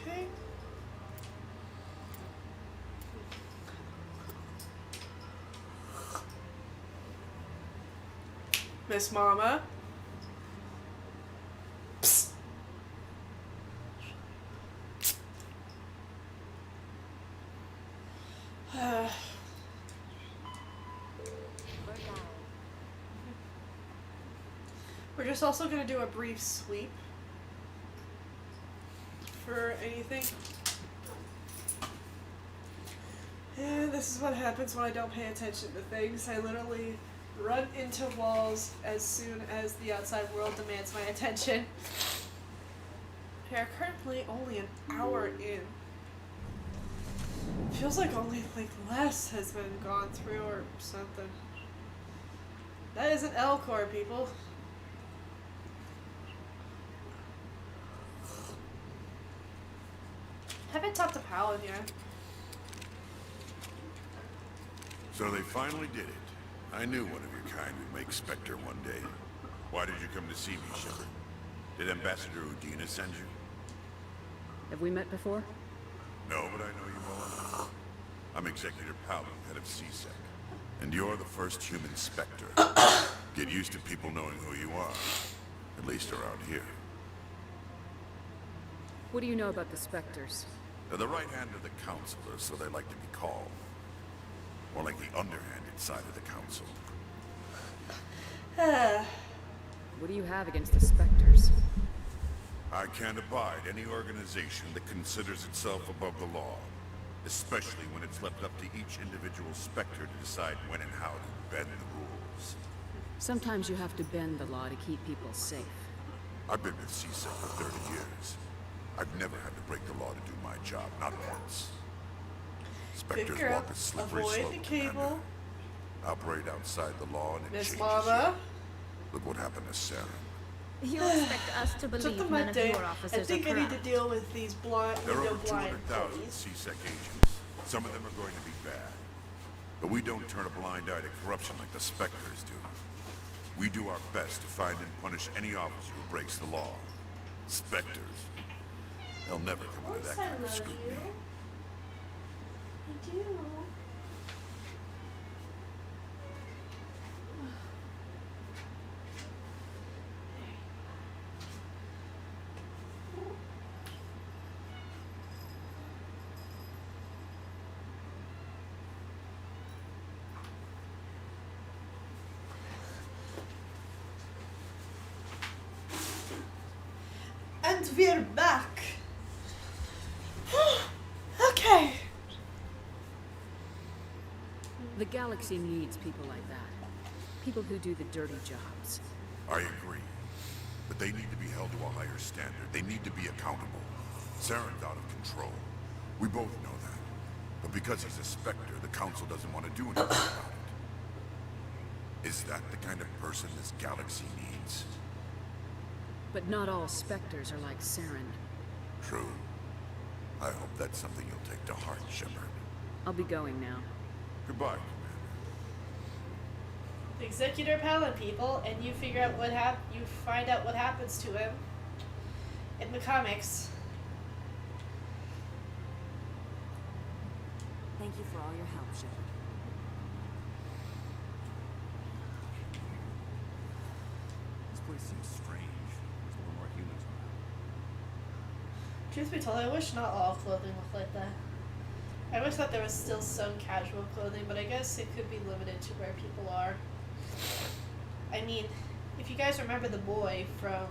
Okay. Miss Mama. Psst. We're just also going to do a brief sweep for anything. And this is what happens when I don't pay attention to things. I literally run into walls as soon as the outside world demands my attention. We are currently only an hour in. Feels like only less has been gone through or something. That isn't Elcor, people. Haven't talked to Palin yet. So they finally did it. I knew one of your kind would make Spectre one day. Why did you come to see me, Shepard? Did Ambassador Udina send you? Have we met before? No, but I know you well enough. I'm Executor Palin, head of CSEC. And you're the first human Spectre. Get used to people knowing who you are. At least around here. What do you know about the Spectres? They're the right hand of the Council, or so they like to be called. More like the underhanded side of the Council. What do you have against the Spectres? I can't abide any organization that considers itself above the law. Especially when it's left up to each individual Spectre to decide when and how to bend the rules. Sometimes you have to bend the law to keep people safe. I've been with CSEC for 30 years. I've never had to break the law to do my job, not once. Spectres Good girl. walk a slippery Avoid slope, the cable. Commander. Operate outside the law and it Miss changes Mama. you. Look what happened to Sarah. You expect us to believe Something none like of that. your I officers think are I need to corrupt. deal with these blind, There are window over blind 200,000 police. CSEC agents. Some of them are going to be bad. But we don't turn a blind eye to corruption like the Spectres do. We do our best to find and punish any officer who breaks the law. Spectres. They'll never come under that kind of scrutiny. I do. And we're back. Okay. The galaxy needs people like that. People who do the dirty jobs. I agree. But they need to be held to a higher standard. They need to be accountable. Saren's out of control. We both know that. But because he's a Spectre, the Council doesn't want to do anything about it. Is that the kind of person this galaxy needs? But not all Spectres are like Saren. True. I hope that's something you'll take to heart, Shepard. I'll be going now. Goodbye, Executor Palin, people, and you figure out you find out what happens to him in the comics. Thank you for all your help, Shepard. This place seems strange. There's a little more humans around. Truth be told, I wish not all clothing looked like that. I wish that there was still some casual clothing, but I guess it could be limited to where people are. I mean, if you guys remember the boy from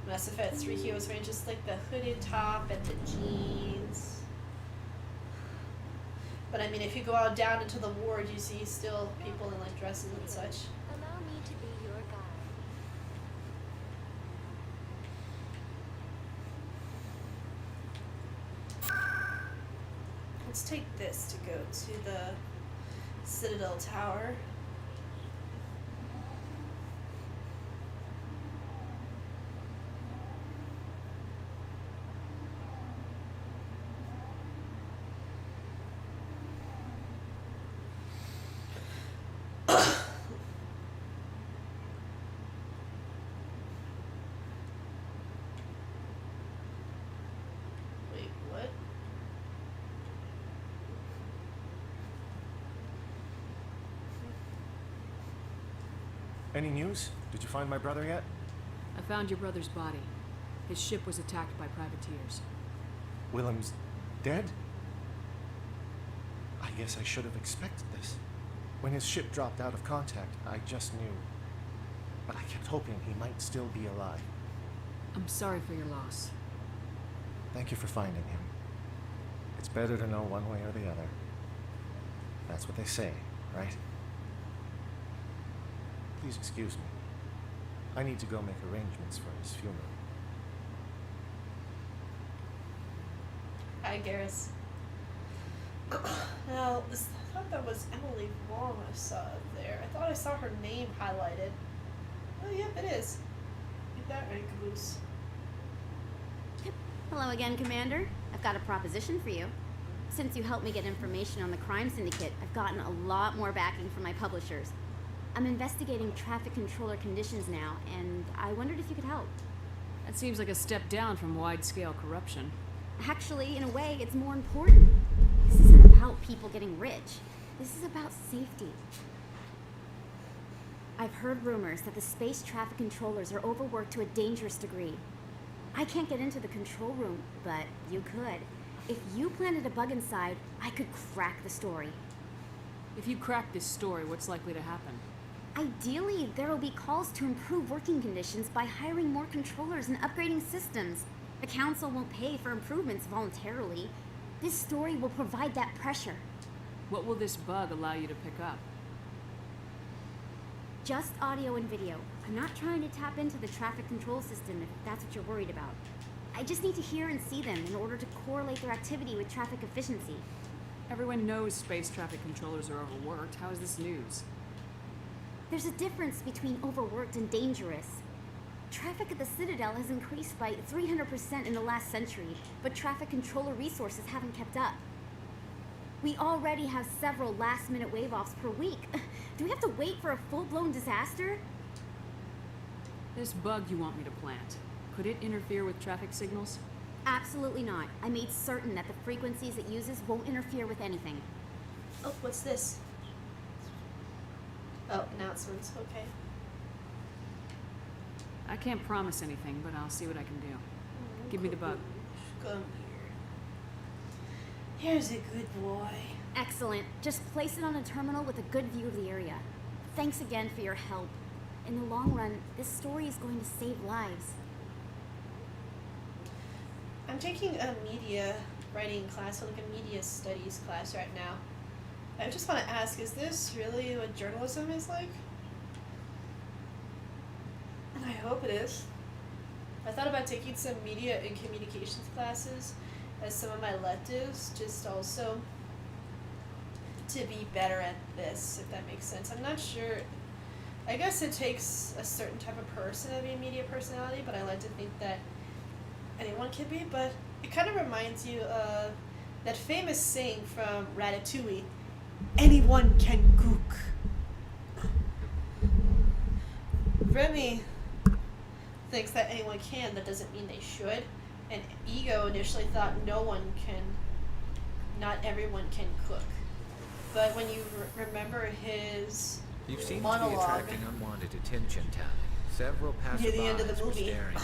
Mass Effect 3, he was wearing just like the hooded top and the jeans. But I mean, if you go out down into the ward, you see still people in like dresses and such. Allow me to be your guide. Let's take this to go to the Citadel Tower. Wait, what? Any news? Did you find my brother yet? I found your brother's body. His ship was attacked by privateers. Willem's dead? I guess I should have expected this. When his ship dropped out of contact, I just knew. But I kept hoping he might still be alive. I'm sorry for your loss. Thank you for finding him. It's better to know one way or the other. That's what they say, right? Please excuse me. I need to go make arrangements for his funeral. Hi, Garrus. Now, I thought that was Emily Wong I saw there. I thought I saw her name highlighted. Oh, yep, it is. Get that right, Caboose. Hello again, Commander. I've got a proposition for you. Since you helped me get information on the crime syndicate, I've gotten a lot more backing from my publishers. I'm investigating traffic controller conditions now, and I wondered if you could help. That seems like a step down from wide-scale corruption. Actually, in a way, it's more important. This isn't about people getting rich. This is about safety. I've heard rumors that the space traffic controllers are overworked to a dangerous degree. I can't get into the control room, but you could. If you planted a bug inside, I could crack the story. If you crack this story, what's likely to happen? Ideally, there will be calls to improve working conditions by hiring more controllers and upgrading systems. The council won't pay for improvements voluntarily. This story will provide that pressure. What will this bug allow you to pick up? Just audio and video. I'm not trying to tap into the traffic control system if that's what you're worried about. I just need to hear and see them in order to correlate their activity with traffic efficiency. Everyone knows space traffic controllers are overworked. How is this news? There's a difference between overworked and dangerous. Traffic at the Citadel has increased by 300% in the last century, but traffic controller resources haven't kept up. We already have several last-minute wave-offs per week. Do we have to wait for a full-blown disaster? This bug you want me to plant, could it interfere with traffic signals? Absolutely not. I made certain that the frequencies it uses won't interfere with anything. Oh, what's this? Oh, announcements. Okay. I can't promise anything, but I'll see what I can do. Give me the bug. Come here. Here's a good boy. Excellent. Just place it on a terminal with a good view of the area. Thanks again for your help. In the long run, this story is going to save lives. I'm taking a media writing class, so like a media studies class right now. I just want to ask, is this really what journalism is like? And I hope it is. I thought about taking some media and communications classes as some of my electives, just also to be better at this, if that makes sense. I'm not sure. I guess it takes a certain type of person to be a media personality, but I like to think that anyone can be, but it kind of reminds you of that famous saying from Ratatouille, anyone can cook. Remy thinks that anyone can, that doesn't mean they should. And Ego initially thought not everyone can cook. But when you remember his You seem to be monologue attracting unwanted attention, Tally. Several near passersby the end of the were movie, staring.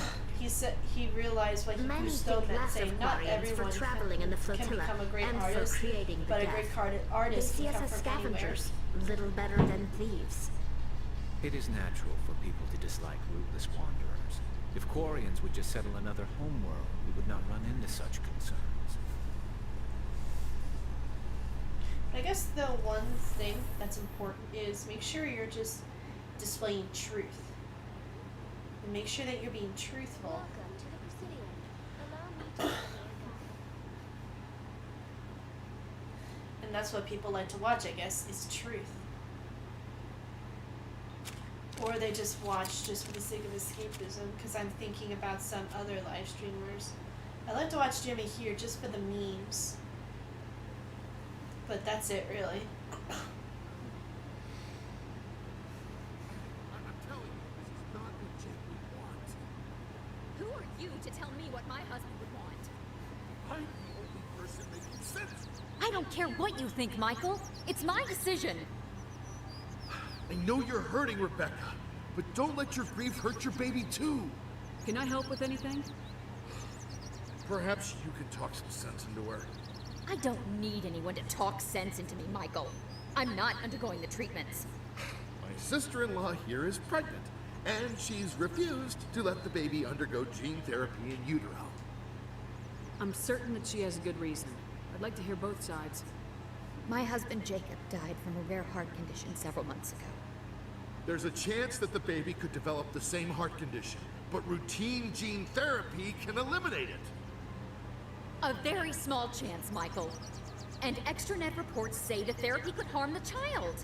he realized what Many Cousteau think meant, less saying of not Quarians everyone for traveling in the can flotilla become a great and artist, for creating the but a death. great They artist see can us come as from anywhere. scavengers, little better than thieves. It is natural for people to dislike rootless wanderers. If Quarians would just settle another homeworld, we would not run into such concerns. I guess the one thing that's important is make sure you're just displaying truth. And make sure that you're being truthful. Welcome to the Presidium. Allow me to be your guide. And that's what people like to watch, I guess, is truth. Or they just watch just for the sake of escapism, because I'm thinking about some other live streamers. I like to watch Jimmy here just for the memes. But that's it, really. Who are you to tell me what my husband would want? I'm the only person making sense. I don't care what you think, Michael. It's my decision. I know you're hurting, Rebecca, but don't let your grief hurt your baby too. Can I help with anything? Perhaps you can talk some sense into her. I don't need anyone to talk sense into me, Michael. I'm not undergoing the treatments. My sister-in-law here is pregnant, and she's refused to let the baby undergo gene therapy in utero. I'm certain that she has a good reason. I'd like to hear both sides. My husband Jacob died from a rare heart condition several months ago. There's a chance that the baby could develop the same heart condition, but routine gene therapy can eliminate it. A very small chance, Michael. And extranet reports say the therapy could harm the child.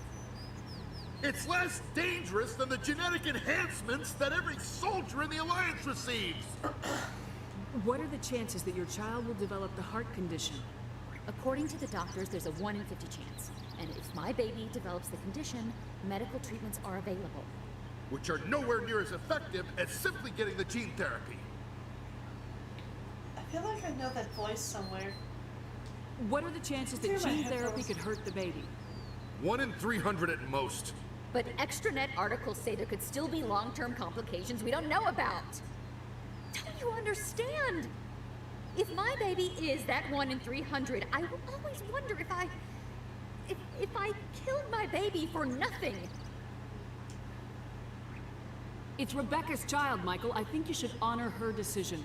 It's less dangerous than the genetic enhancements that every soldier in the Alliance receives. What are the chances that your child will develop the heart condition? According to the doctors, there's a 1 in 50 chance. And if my baby develops the condition, medical treatments are available. Which are nowhere near as effective as simply getting the gene therapy. I feel like I know that voice somewhere. What are the chances that Through my gene therapy headphones. could hurt the baby? 1 in 300 at most. But extranet articles say there could still be long-term complications we don't know about. Don't you understand? If my baby is that 1 in 300, I will always wonder if I killed my baby for nothing. It's Rebecca's child, Michael. I think you should honor her decision.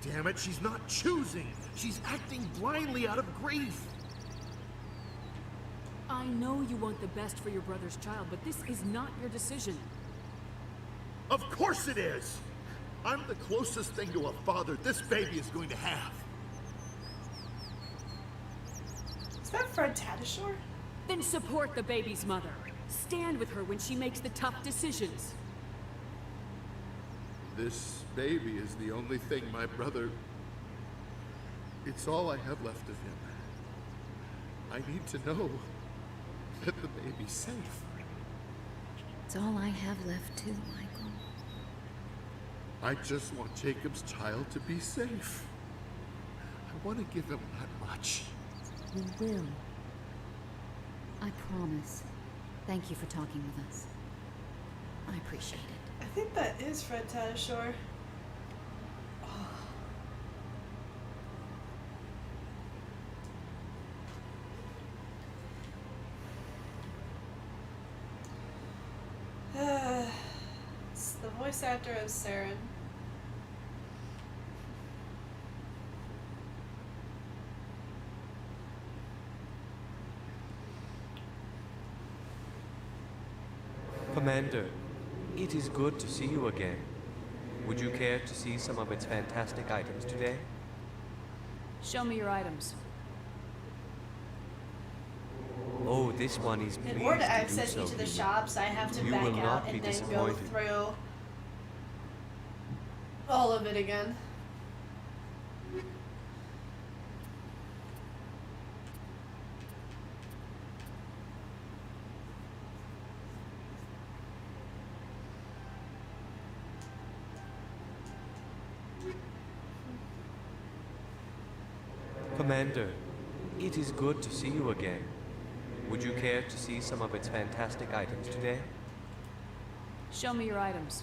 Damn it, she's not choosing. She's acting blindly out of grief. I know you want the best for your brother's child, but this is not your decision. Of course it is. I'm the closest thing to a father this baby is going to have. Is that Fred Tatasciore? Then support the baby's mother. Stand with her when she makes the tough decisions. This baby is the only thing my brother... It's all I have left of him. I need to know that the baby's safe. It's all I have left too, Michael. I just want Jacob's child to be safe. I want to give him that much. You will. I promise. Thank you for talking with us. I appreciate it. I think that is Fred Tatasciore. It's the voice actor of Saren. Commander, it is good to see you again. Would you care to see some of its fantastic items today? Show me your items. Oh, this one is pleased In order to to do access so, each of the Hina. shops, I have to You back will out not be and then go disappointed. through all of it again. Commander, it is good to see you again. Would you care to see some of its fantastic items today? Show me your items.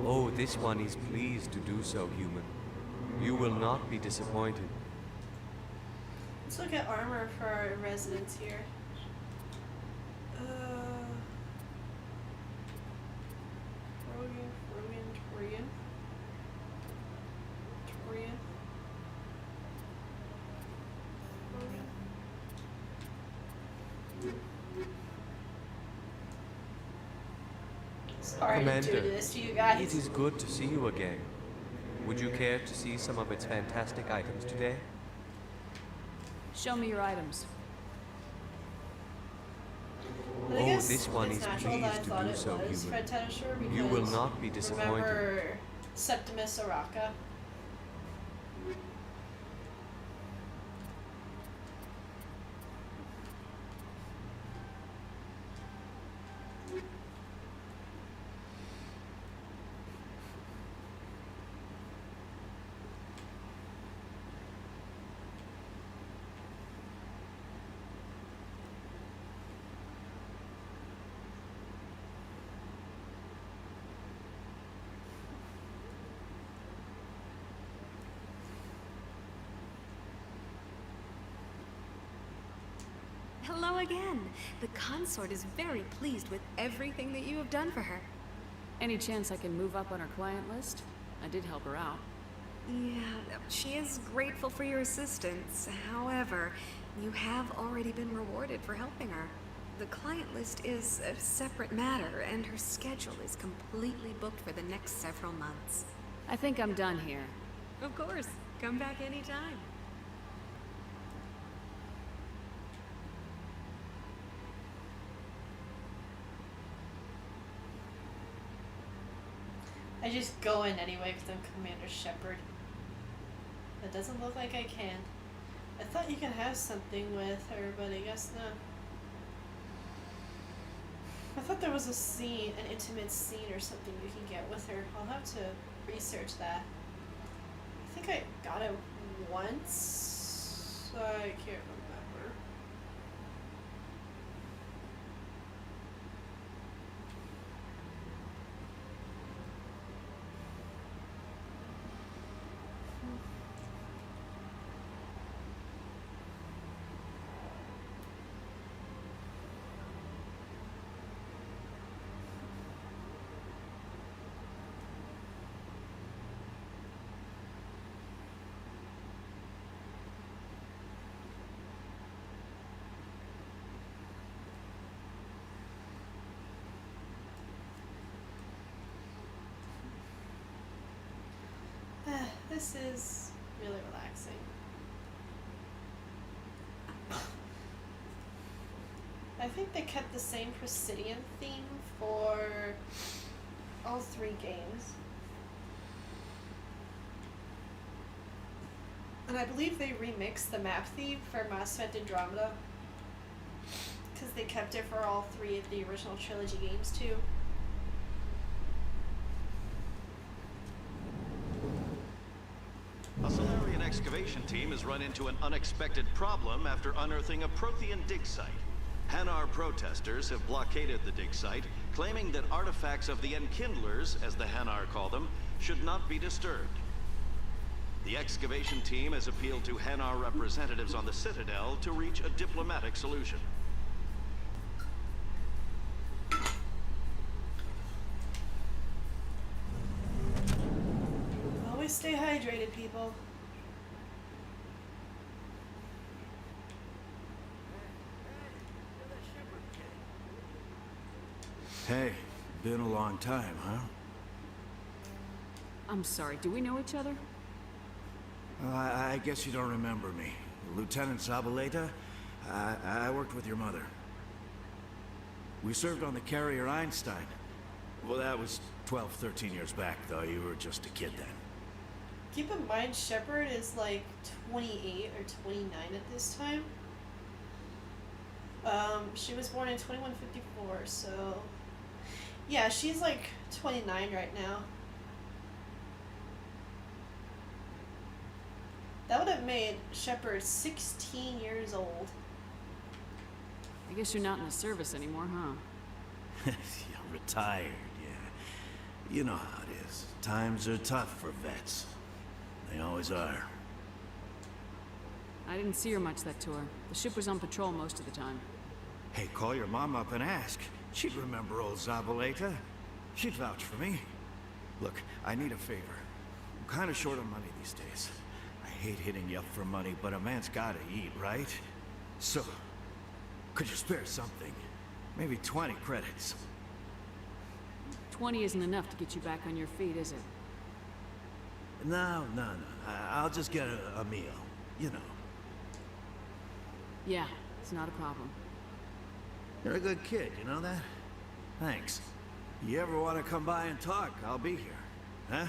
Oh, this one is pleased to do so, human. You will not be disappointed. Let's look at armor for our residents here. Torian. Sorry Commander, to do this to you guys. it is good to see you again. Would you care to see some of its fantastic items today? Show me your items. But I Oh, guess this one it's is natural that I pleased to thought do it so, was human. Fred Tatasciore You will because not be disappointed. remember Septimus Araka? Hello again. The consort is very pleased with everything that you have done for her. Any chance I can move up on her client list? I did help her out. Yeah, she is grateful for your assistance. However, you have already been rewarded for helping her. The client list is a separate matter, and her schedule is completely booked for the next several months. I think I'm done here. Of course. Come back anytime. I just go in anyway because I'm Commander Shepard. It doesn't look like I can. I thought you could have something with her, but I guess not. I thought there was a scene, an intimate scene or something you can get with her. I'll have to research that. I think I got it once. I can't remember. This is really relaxing. I think they kept the same Presidium theme for all three games. And I believe they remixed the map theme for Mass Effect Andromeda. Because they kept it for all three of the original trilogy games too. A Solarian excavation team has run into an unexpected problem after unearthing a Prothean dig site. Hanar protesters have blockaded the dig site, claiming that artifacts of the Enkindlers, as the Hanar call them, should not be disturbed. The excavation team has appealed to Hanar representatives on the Citadel to reach a diplomatic solution. Always stay hydrated, people. Hey, been a long time, huh? I'm sorry, do we know each other? I guess you don't remember me. Lieutenant Zabaleta? I worked with your mother. We served on the carrier Einstein. Well, that was 12, 13 years back, though. You were just a kid then. Keep in mind, Shepard is like 28 or 29 at this time. She was born in 2154, so... Yeah, she's like 29 right now. That would have made Shepard 16 years old. I guess you're not in the service anymore, huh? Yeah, retired, yeah. You know how it is. Times are tough for vets. They always are. I didn't see her much that tour. The ship was on patrol most of the time. Hey, call your mom up and ask. She'd remember old Zabaleta. She'd vouch for me. Look, I need a favor. I'm kind of short on money these days. I hate hitting you up for money, but a man's gotta eat, right? So, could you spare something? Maybe 20 credits. 20 isn't enough to get you back on your feet, is it? No. I'll just get a meal. You know. Yeah, it's not a problem. You're a good kid, you know that? Thanks. You ever want to come by and talk, I'll be here. Huh?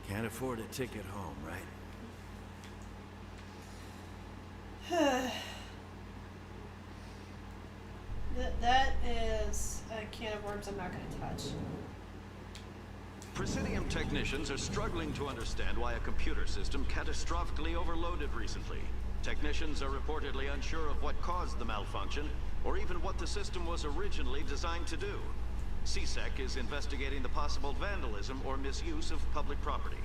Can't afford a ticket home, right? That is a can of worms I'm not going to touch. Presidium technicians are struggling to understand why a computer system catastrophically overloaded recently. Technicians are reportedly unsure of what caused the malfunction, or even what the system was originally designed to do. CSEC is investigating the possible vandalism or misuse of public property.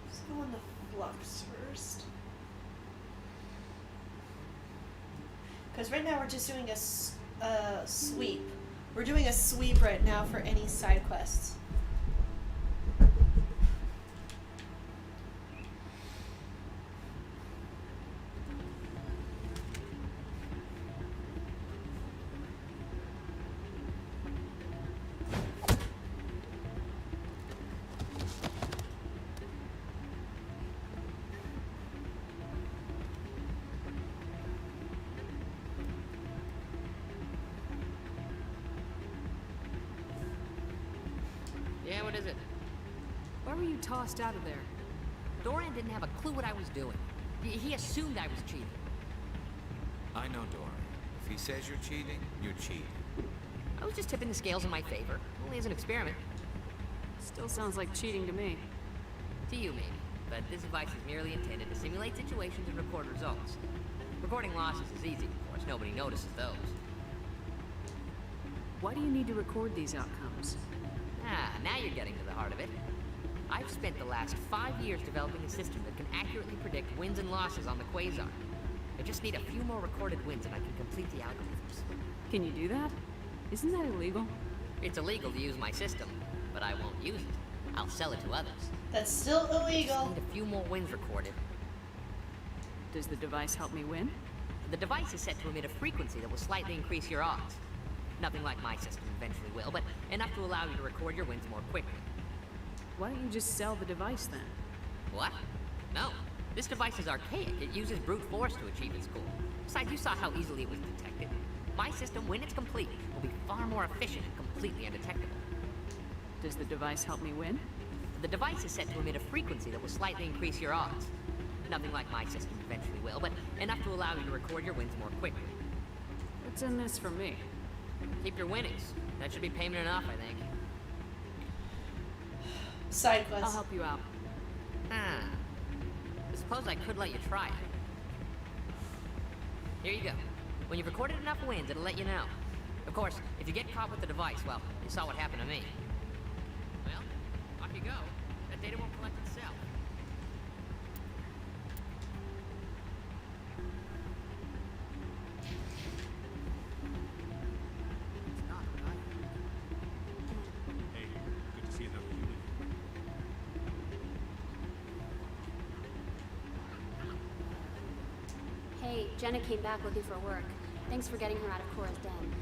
Let's go on the flux first. Because right now we're just doing a sweep. We're doing a sweep right now for any side quests. Yeah, what is it? Why were you tossed out of there? Doran didn't have a clue what I was doing. He assumed I was cheating. I know Doran. If he says you're cheating, you're cheating. I was just tipping the scales in my favor, only as an experiment. Still sounds like cheating to me. To you, maybe. But this device is merely intended to simulate situations and record results. Recording losses is easy, of course. Nobody notices those. Why do you need to record these outcomes? Ah, now you're getting to the heart of it. I've spent the last 5 years developing a system that can accurately predict wins and losses on the Quasar. I just need a few more recorded wins and I can complete the algorithms. Can you do that? Isn't that illegal? It's illegal to use my system, but I won't use it. I'll sell it to others. That's still illegal. I just need a few more wins recorded. Does the device help me win? The device is set to emit a frequency that will slightly increase your odds. Nothing like my system eventually will, but enough to allow you to record your wins more quickly. Why don't you just sell the device then? What? No. This device is archaic. It uses brute force to achieve its goal. Besides, you saw how easily it was detected. My system, when it's complete, will be far more efficient and completely undetectable. Does the device help me win? The device is set to emit a frequency that will slightly increase your odds. Nothing like my system eventually will, but enough to allow you to record your wins more quickly. What's in this for me? Keep your winnings. That should be payment enough, I think. Side quest. I'll help you out. Ah. I suppose I could let you try it. Here you go. When you've recorded enough wins, it'll let you know. Of course, if you get caught with the device, well, you saw what happened to me. Well, off you go. That data won't collect itself. It's not what I Hey, good to see another human. Hey, Jenna came back looking for work. Thanks for getting her out of Cora's den.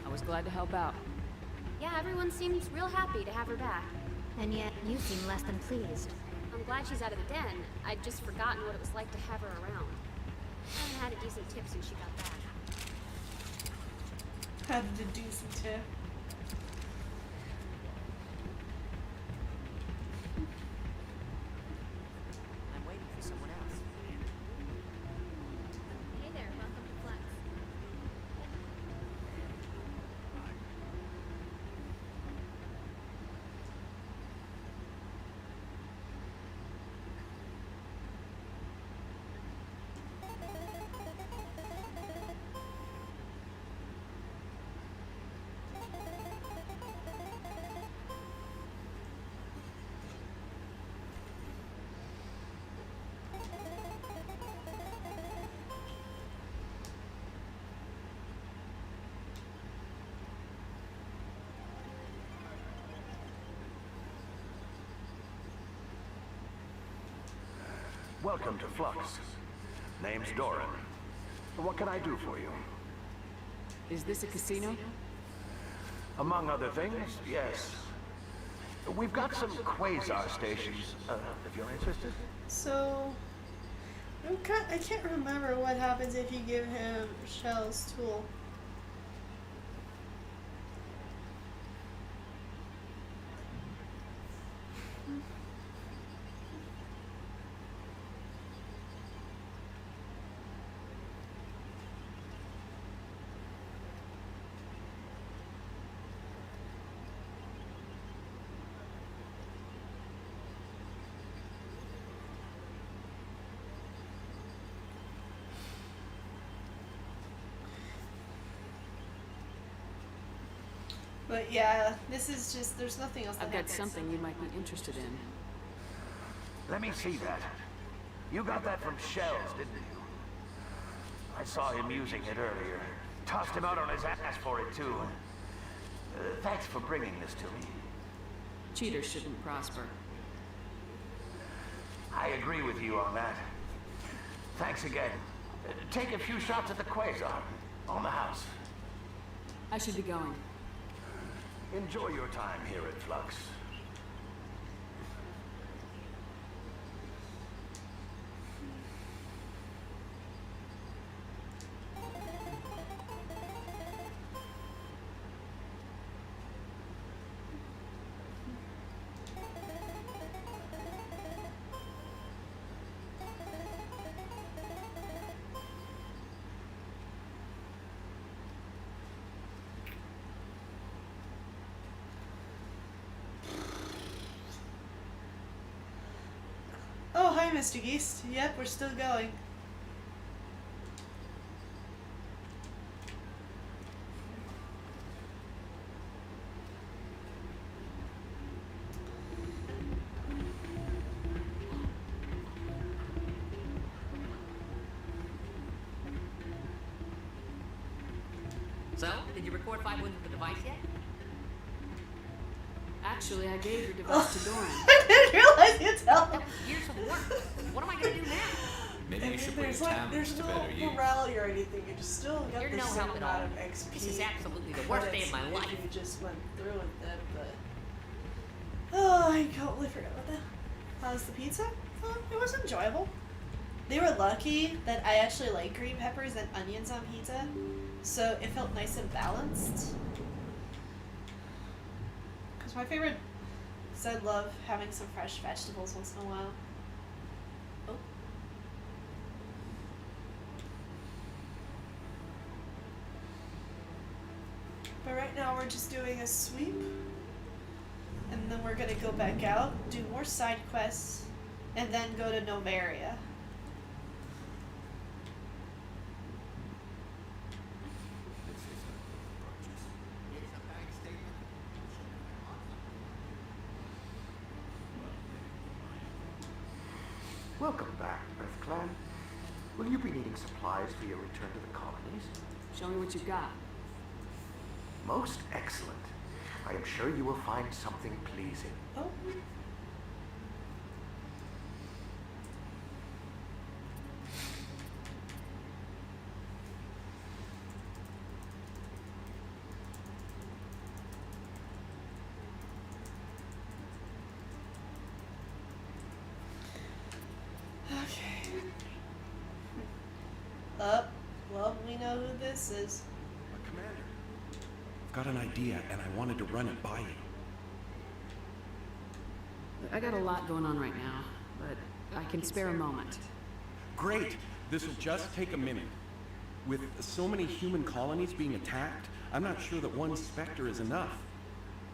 I was glad to help out. Yeah, everyone seems real happy to have her back. And yet, you seem less than pleased. I'm glad she's out of the den. I'd just forgotten what it was like to have her around. I haven't had a decent tip since she got back. Had to do some tip. I'm waiting for someone else. Hey there, welcome to Flux. Welcome to Flux. Name's Doran. What can I do for you? Is this a casino? Among other things, yes. We've got some quasar stations, if you're interested. So, I can't remember what happens if you give him Shell's tool. But yeah, this is just, there's nothing else that I've got happens. something you might be interested in. Let me see that. You got that from Shells, didn't you? I saw him using it earlier. Tossed him out on his ass for it, too. Thanks for bringing this to me. Cheaters shouldn't prosper. I agree with you on that. Thanks again. Take a few shots at the quasar. On the house. I should be going. Enjoy your time here at Flux. Oh, hi, Mr. Geist. Yep, we're still going. So, did you record 5 wins with the device yet? Actually, I gave your device to Doran. I didn't realize you tell him. Years of work. What am I gonna do now? Maybe you should put your There's like, talents there's to no better use. morality or anything. You just still got You're the no same help at amount all. of XP. This is absolutely the worst day of my credits life. if you just went through with it, but oh, I totally forgot about that. How's the pizza? It was enjoyable. They were lucky that I actually like green peppers and onions on pizza, so it felt nice and balanced. Because my favorite, because I love having some fresh vegetables once in a while. Oh. But right now we're just doing a sweep. And then we're gonna go back out, do more side quests, and then go to Novaria. Welcome back, Earth Clan. Will you be needing supplies for your return to the colonies? Show me what you've got. Most excellent. I am sure you will find something pleasing. Oh. Okay. Well, we know who this is. Commander, got an idea, and I wanted to run it by you. I got a lot going on right now, but I can spare a moment. Great! This'll just take a minute. With so many human colonies being attacked, I'm not sure that one Spectre is enough.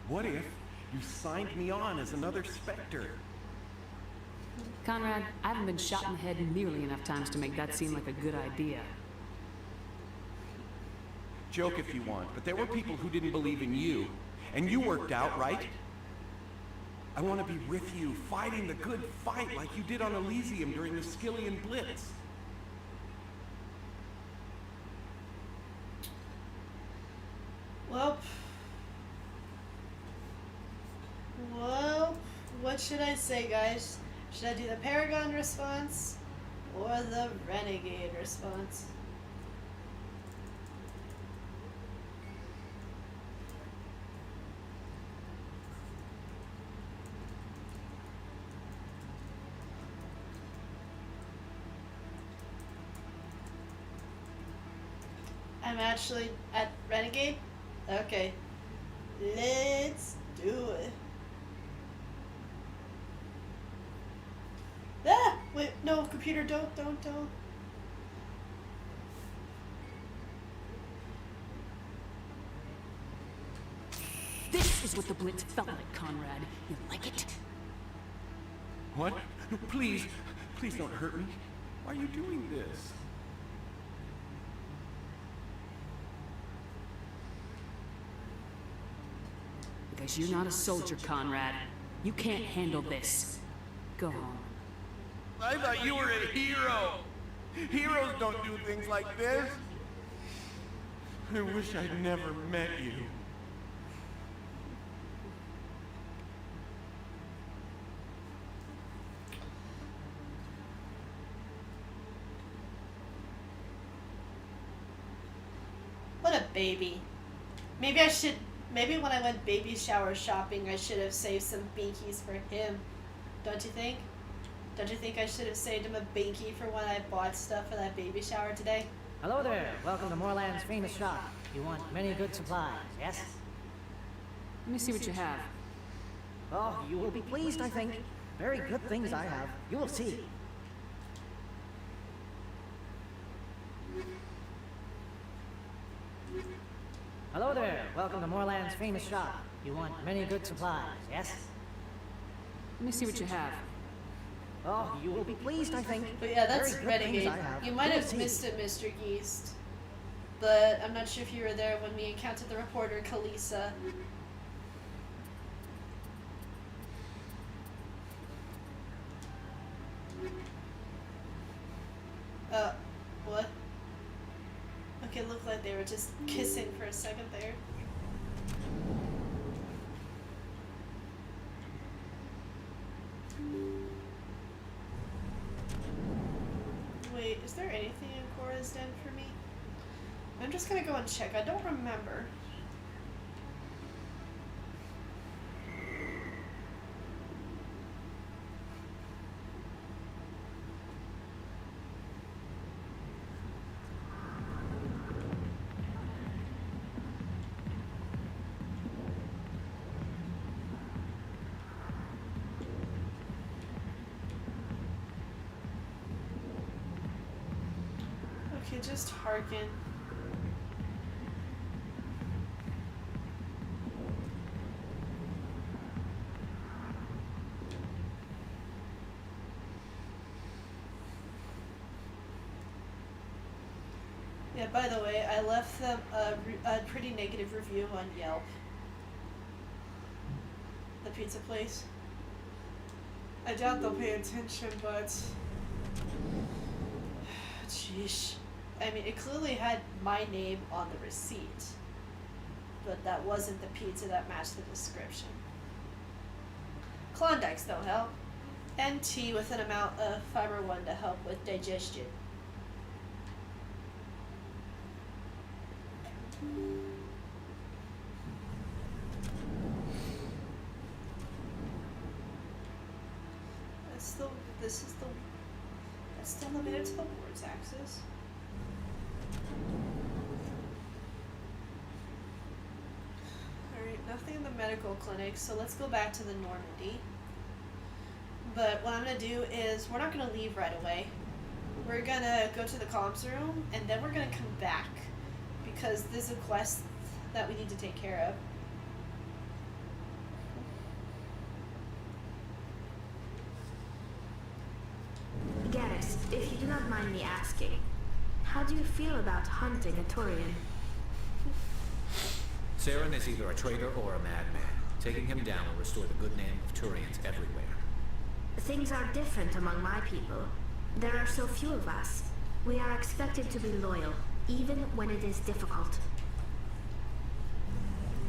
What if you signed me on as another Spectre? Conrad, I haven't been shot in the head nearly enough times to make that seem like a good idea. Joke if you want, but there were people who didn't believe in you. And you worked out, right? I want to be with you, fighting the good fight like you did on Elysium during the Skillian Blitz. Well, what should I say, guys? Should I do the Paragon response or the Renegade response? I'm actually at Renegade? Okay. Let's do it. Ah! Wait, no, computer, don't. This is what the Blitz felt like, Conrad. You like it? What? No, please don't hurt me. Why are you doing this? Because you're not a soldier, Conrad. You can't handle this. Go home. I thought you were a hero. Heroes don't do things like this. I wish I'd never met you. What a baby. Maybe when I went baby shower shopping, I should have saved some binkies for him. Don't you think? Don't you think I should have saved him a binky for when I bought stuff for that baby shower today? Hello there. Welcome to Moorland's famous shop. You want many good supplies, yes? Let me see what you have. Oh, you will be pleased, I think. Very good things I have. You will see. Hello there. Welcome to Moorland's famous shop. You want many good supplies, yes? Let me see what you have. Oh, you will be pleased, I think. But yeah, that's Very good things Renegade. I have. You might You'll have see. missed it, Mr. Geist. But I'm not sure if you were there when we encountered the reporter, Kalisa. What? Okay, it looked like they were just kissing for a second there. Wait, is there anything in Cora's Den for me? I'm just gonna go and check. I don't remember. Okay, just hearken. Yeah, by the way, I left them a pretty negative review on Yelp. The pizza place. I doubt they'll pay attention, but... Sheesh. I mean, it clearly had my name on the receipt. But that wasn't the pizza that matched the description. Klondikes, though, help. And tea with an amount of fiber 1 to help with digestion. That's still limited to the wards axis. nothing in the medical clinic, so let's go back to the Normandy. But what I'm gonna do is we're not gonna leave right away. We're gonna go to the comms room, and then we're gonna come back because there's a quest that we need to take care of. Garrus, if you do not mind me asking, how do you feel about hunting a Turian? Saren is either a traitor or a madman. Taking him down will restore the good name of Turians everywhere. Things are different among my people. There are so few of us. We are expected to be loyal, even when it is difficult.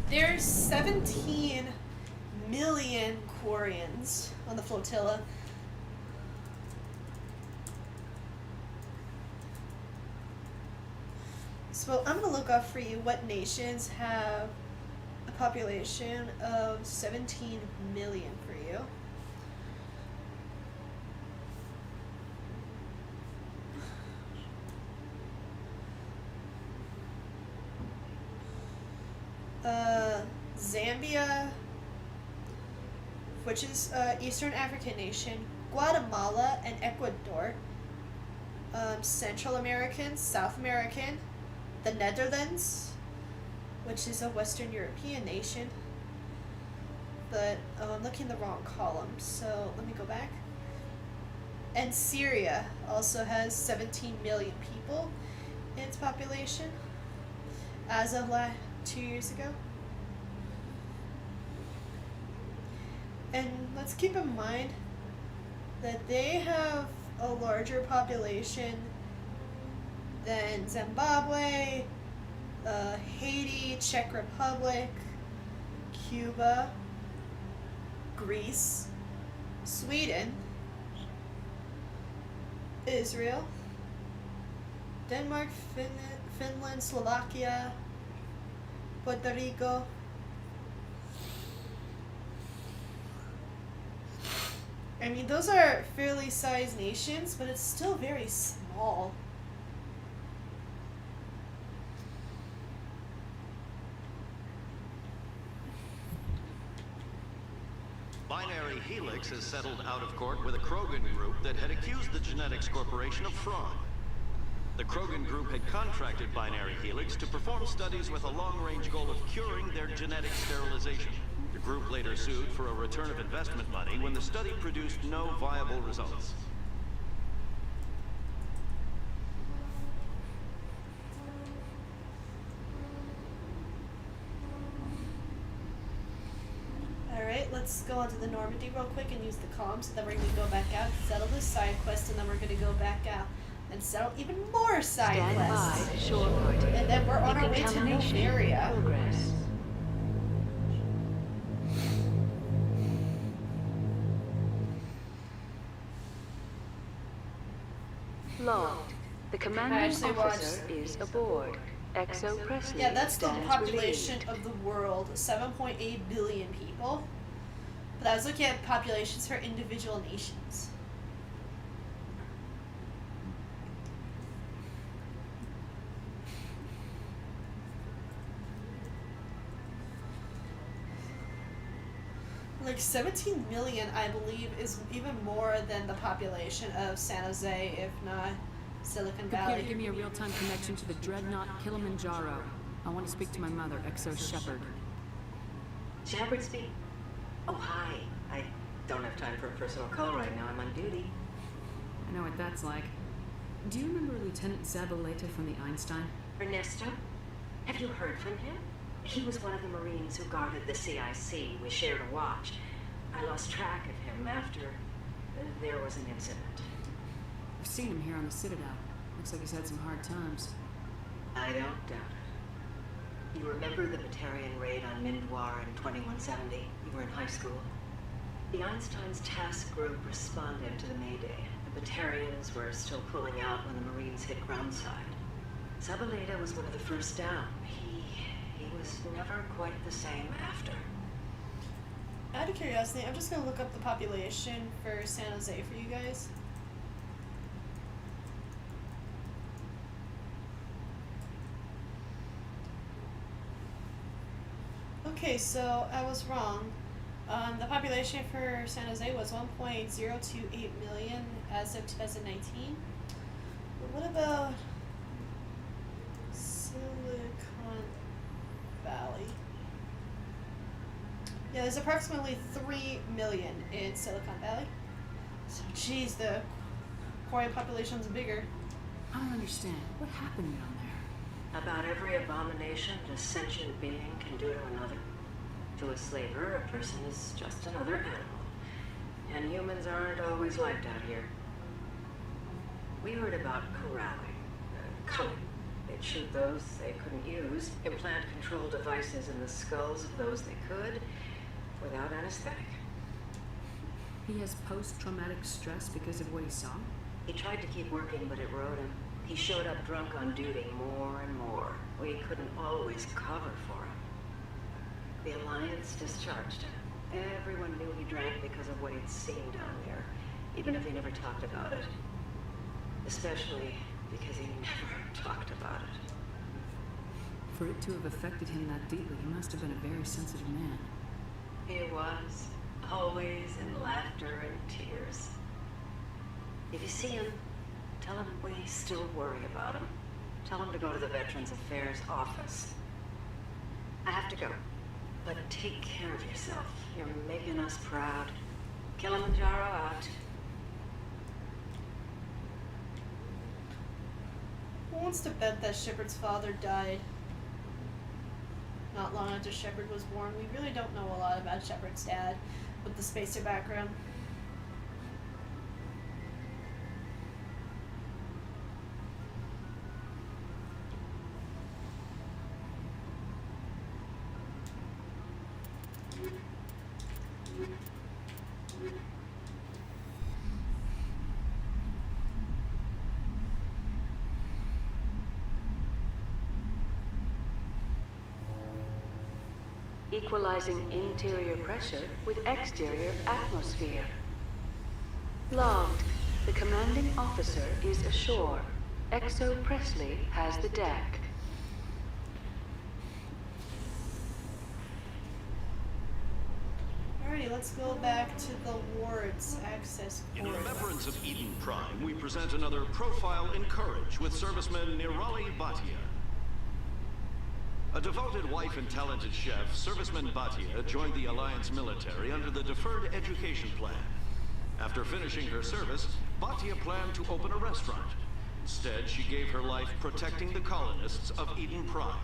There's 17 million Quarians on the flotilla. So I'm gonna look up for you what nations have a population of 17 million for you. Zambia, which is Eastern African nation, Guatemala and Ecuador, Central American, South American, the Netherlands, which is a Western European nation, but I'm looking in the wrong column, so let me go back. And Syria also has 17 million people in its population as of 2 years ago. And let's keep in mind that they have a larger population than Zimbabwe, Haiti, Czech Republic, Cuba, Greece, Sweden, Israel, Denmark, Finland, Slovakia, Puerto Rico, I mean, those are fairly sized nations, but it's still very small. Binary Helix has settled out of court with a Krogan group that had accused the Genetics Corporation of fraud. The Krogan group had contracted Binary Helix to perform studies with a long-range goal of curing their genetic sterilization. The group later sued for a return of investment money when the study produced no viable results. Alright, let's go on to the Normandy real quick and use the comms, and then we're going to go back out, settle this side quest, and then we're going to go back out and settle even more side quests. And then we're on our way to Noveria. Progress. Logged. The commanding officer is aboard. Exo Presley. Yeah, that's the stands population relieved. of the world, 7.8 billion people. But I was looking at populations for individual nations. Like 17 million, I believe, is even more than the population of San Jose, if not Silicon Valley. Computer, give me a real-time connection to the Dreadnought Kilimanjaro. I want to speak to my mother, Exo Shepard. Shepard speak. Oh, hi. I don't have time for a personal call right now. I'm on duty. I know what that's like. Do you remember Lieutenant Zabaleta from the Einstein? Ernesto? Have you heard from him? He was one of the Marines who guarded the CIC. We shared a watch. I lost track of him after there was an incident. I've seen him here on the Citadel. Looks like he's had some hard times. I don't doubt it. You remember the Batarian raid on Mindwar in 2170? You were in high school. The Einstein's task group responded to the Mayday. The Batarians were still pulling out when the Marines hit groundside. Zabaleta was one of the first down. He was never quite the same after. Out of curiosity, I'm just going to look up the population for San Jose for you guys. Okay, so I was wrong. The population for San Jose was 1.028 million as of 2019. But what about Silicon Valley? Yeah, there's approximately 3 million in Silicon Valley. So, geez, the Korean population's bigger. I don't understand. What happened down there? About every abomination a sentient being can do to another. To a slaver, a person is just another animal. And humans aren't always liked out here. We heard about corralling, culling. They'd shoot those they couldn't use, implant control devices in the skulls of those they could, without anesthetic. He has post-traumatic stress because of what he saw? He tried to keep working, but it rode him. He showed up drunk on duty more and more. We couldn't always cover for him. The Alliance discharged him. Everyone knew he drank because of what he'd seen down there, even if he never talked about it. Especially because he never talked about it. For it to have affected him that deeply, he must have been a very sensitive man. He was, always in laughter and tears. If you see him, tell him we still worry about him. Tell him to go to the Veterans Affairs office. I have to go, but take care of yourself. You're making us proud. Kilimanjaro out. Who wants to bet that Shepard's father died not long after Shepard was born? We really don't know a lot about Shepard's dad with the spacer background. Equalizing interior pressure with exterior atmosphere. Logged. The commanding officer is ashore. Exo Presley has the deck. Alrighty, let's go back to the ward's access In port. remembrance of Eden Prime, we present another profile in courage with serviceman Nirali Bhatia. A devoted wife and talented chef, Serviceman Bhatia joined the Alliance military under the Deferred Education Plan. After finishing her service, Bhatia planned to open a restaurant. Instead, she gave her life protecting the colonists of Eden Prime.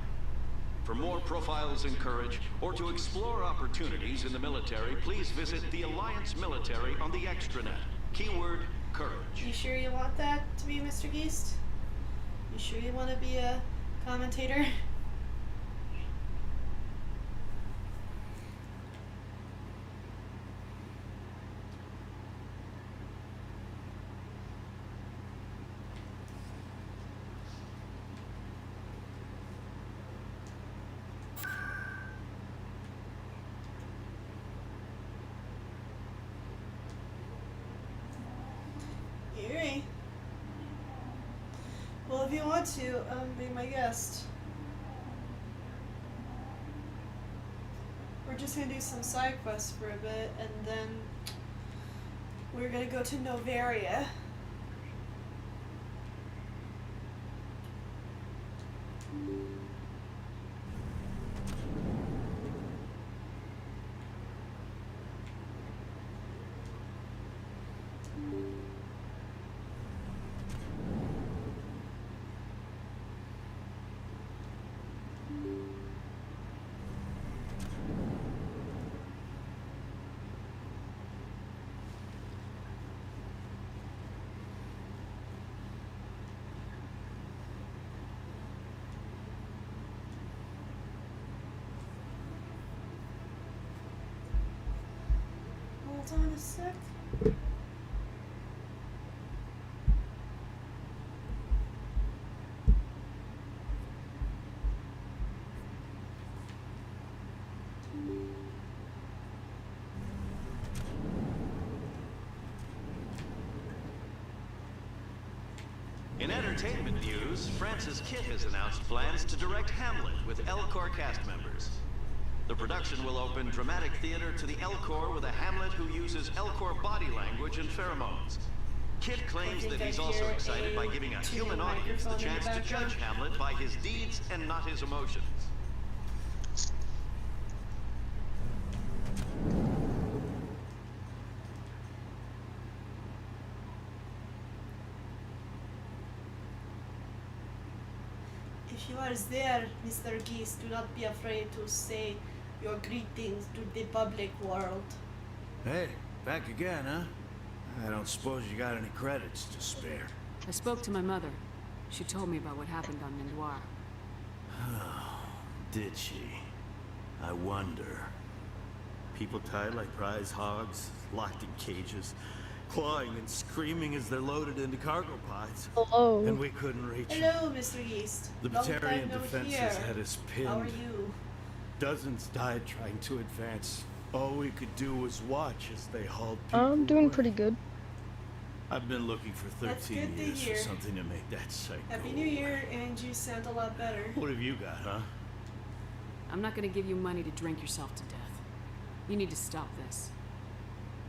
For more profiles in courage, or to explore opportunities in the military, please visit the Alliance military on the extranet. Keyword, courage. You sure you want that to be Mr. Geist? You sure you want to be a commentator? Yuri. Well, if you want to, be my guest. We're just gonna do some side quests for a bit, and then we're gonna go to Novaria. Hold on a sec. In entertainment news, Francis Kidd has announced plans to direct Hamlet with Elcor cast members. The production will open dramatic theater to the Elcor with a Hamlet who uses Elcor body language and pheromones. Kit claims that he's also excited by giving a human audience the chance to judge Hamlet by his deeds and not his emotions. If you are there, Mr. Geese, do not be afraid to say your greetings to the public world. Hey, back again, huh? I don't suppose you got any credits to spare. I spoke to my mother. She told me about what happened on Mindoir. Oh, did she? I wonder. People tied like prize hogs, locked in cages, clawing and screaming as they're loaded into cargo pods. Hello. And we couldn't reach them. Hello, Mr. East. The Long Batarian time no defenses hear. had us pinned. How are you? Dozens died trying to advance. All we could do was watch as they hauled people. I'm doing pretty good. I've been looking for That's 13 good to years for hear. something to make that sight Happy go New away. Year, and you sound a lot better. What have you got, huh? I'm not gonna give you money to drink yourself to death. You need to stop this.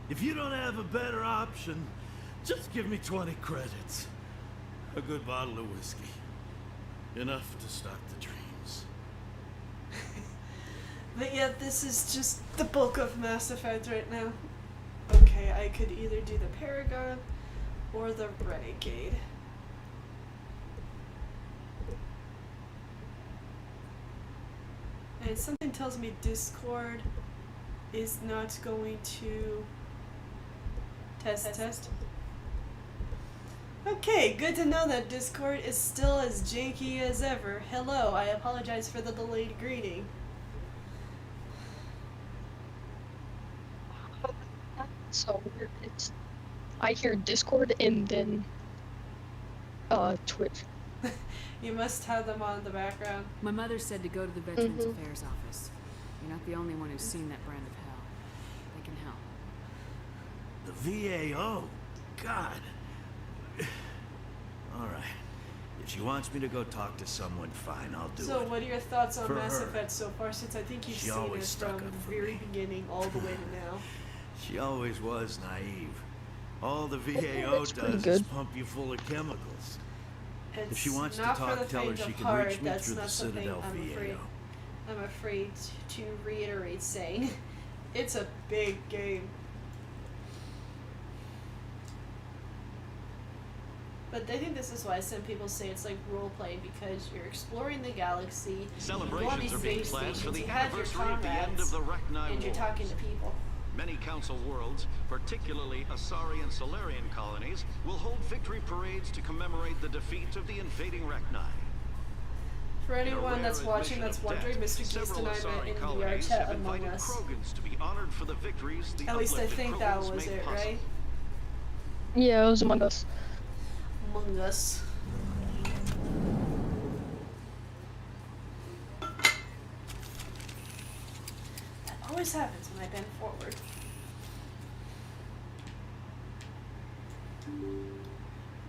If you don't have a better option, just give me 20 credits. A good bottle of whiskey. Enough to start the dreams. But yet, this is just the bulk of Mass Effect right now. Okay, I could either do the Paragon or the Renegade. And something tells me Discord is not going to test. Okay, good to know that Discord is still as janky as ever. Hello, I apologize for the delayed greeting. So weird. I hear Discord and then Twitch. You must have them on in the background. My mother said to go to the Veterans Mhm. Affairs office. You're not the only one who's seen that brand of hell. They can help. The VAO? God. Alright. If she wants me to go talk to someone, fine, I'll do So it. what are your thoughts on For Mass her. Effect so far, since I think you've She seen always it stuck from up the for very beginning all the way to now? She always was naive. All the VAO That's pretty does is good. pump you full of chemicals. It's If she wants to not for talk, the tell her faint she of can heart. reach me That's through the not something Citadel I'm afraid to reiterate saying. It's a big game. But I think this is why some people say it's like role-play, because you're exploring the galaxy, you go on Celebrations these are being space planned for stations, the you have your anniversary of the end comrades, of the Rachni and you're Wars. talking to people. Many Council worlds, particularly Asari and Solarian colonies, will hold victory parades to commemorate the defeat of the invading Rachni. For In a anyone rare that's watching admission that's of wondering, death, Mr. Geese several and I met Asari in the VR colonies chat have Among invited Us. Krogans to be honored for the victories the At least I uplifted think that Krogans was made it, possible. right? Yeah, it was Among Us. Among Us. That always happens when I bend forward.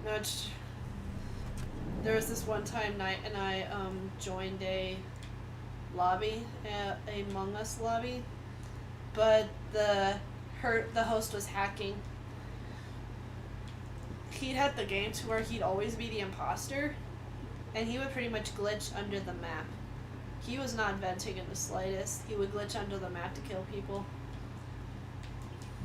No, there was this one time Knight and I joined a lobby, a Among Us lobby, but the host was hacking. He'd had the game to where he'd always be the imposter, and he would pretty much glitch under the map. He was not venting in the slightest. He would glitch under the map to kill people.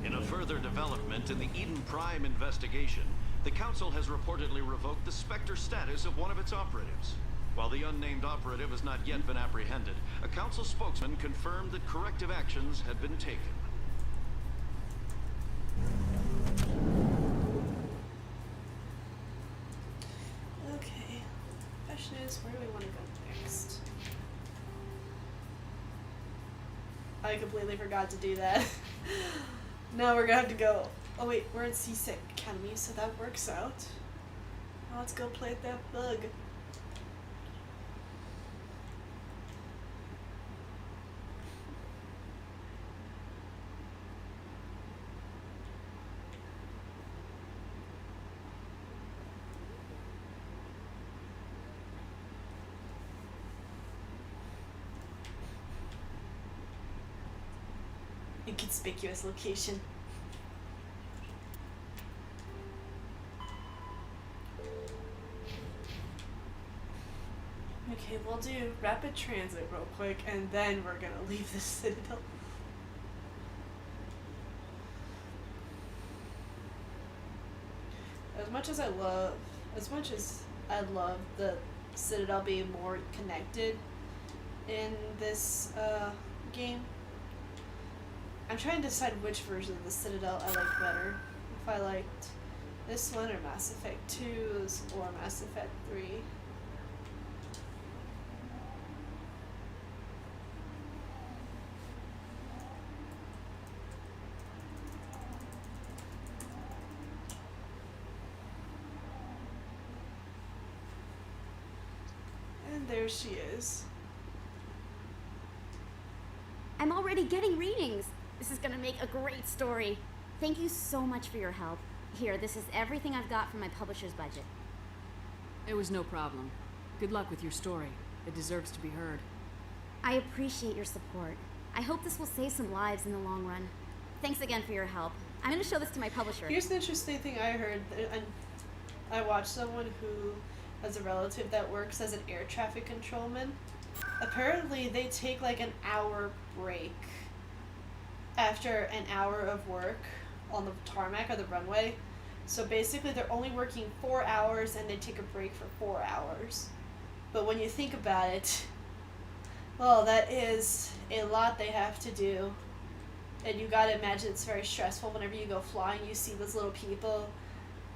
In a further development in the Eden Prime investigation, the Council has reportedly revoked the Spectre status of one of its operatives. While the unnamed operative has not yet been apprehended, a Council spokesman confirmed that corrective actions had been taken. Okay. Question is, where do we want to go next? I completely forgot to do that. Now we're gonna have to go. Oh wait, we're in C-Sec Academy, so that works out. Now let's go play that bug. inconspicuous location. Okay, we'll do rapid transit real quick, and then we're gonna leave the Citadel. As much as I love the Citadel being more connected in this game, I'm trying to decide which version of the Citadel I like better. If I liked this one or Mass Effect 2's or Mass Effect 3. And there she is. I'm already getting readings. This is gonna make a great story. Thank you so much for your help. Here, this is everything I've got from my publisher's budget. It was no problem. Good luck with your story. It deserves to be heard. I appreciate your support. I hope this will save some lives in the long run. Thanks again for your help. I'm gonna show this to my publisher. Here's an interesting thing I heard. I watched someone who has a relative that works as an air traffic controlman. Apparently, they take like an hour break after an hour of work on the tarmac or the runway. So basically, they're only working 4 hours and they take a break for 4 hours. But when you think about it, well, that is a lot they have to do. And you gotta imagine it's very stressful whenever you go flying. You see those little people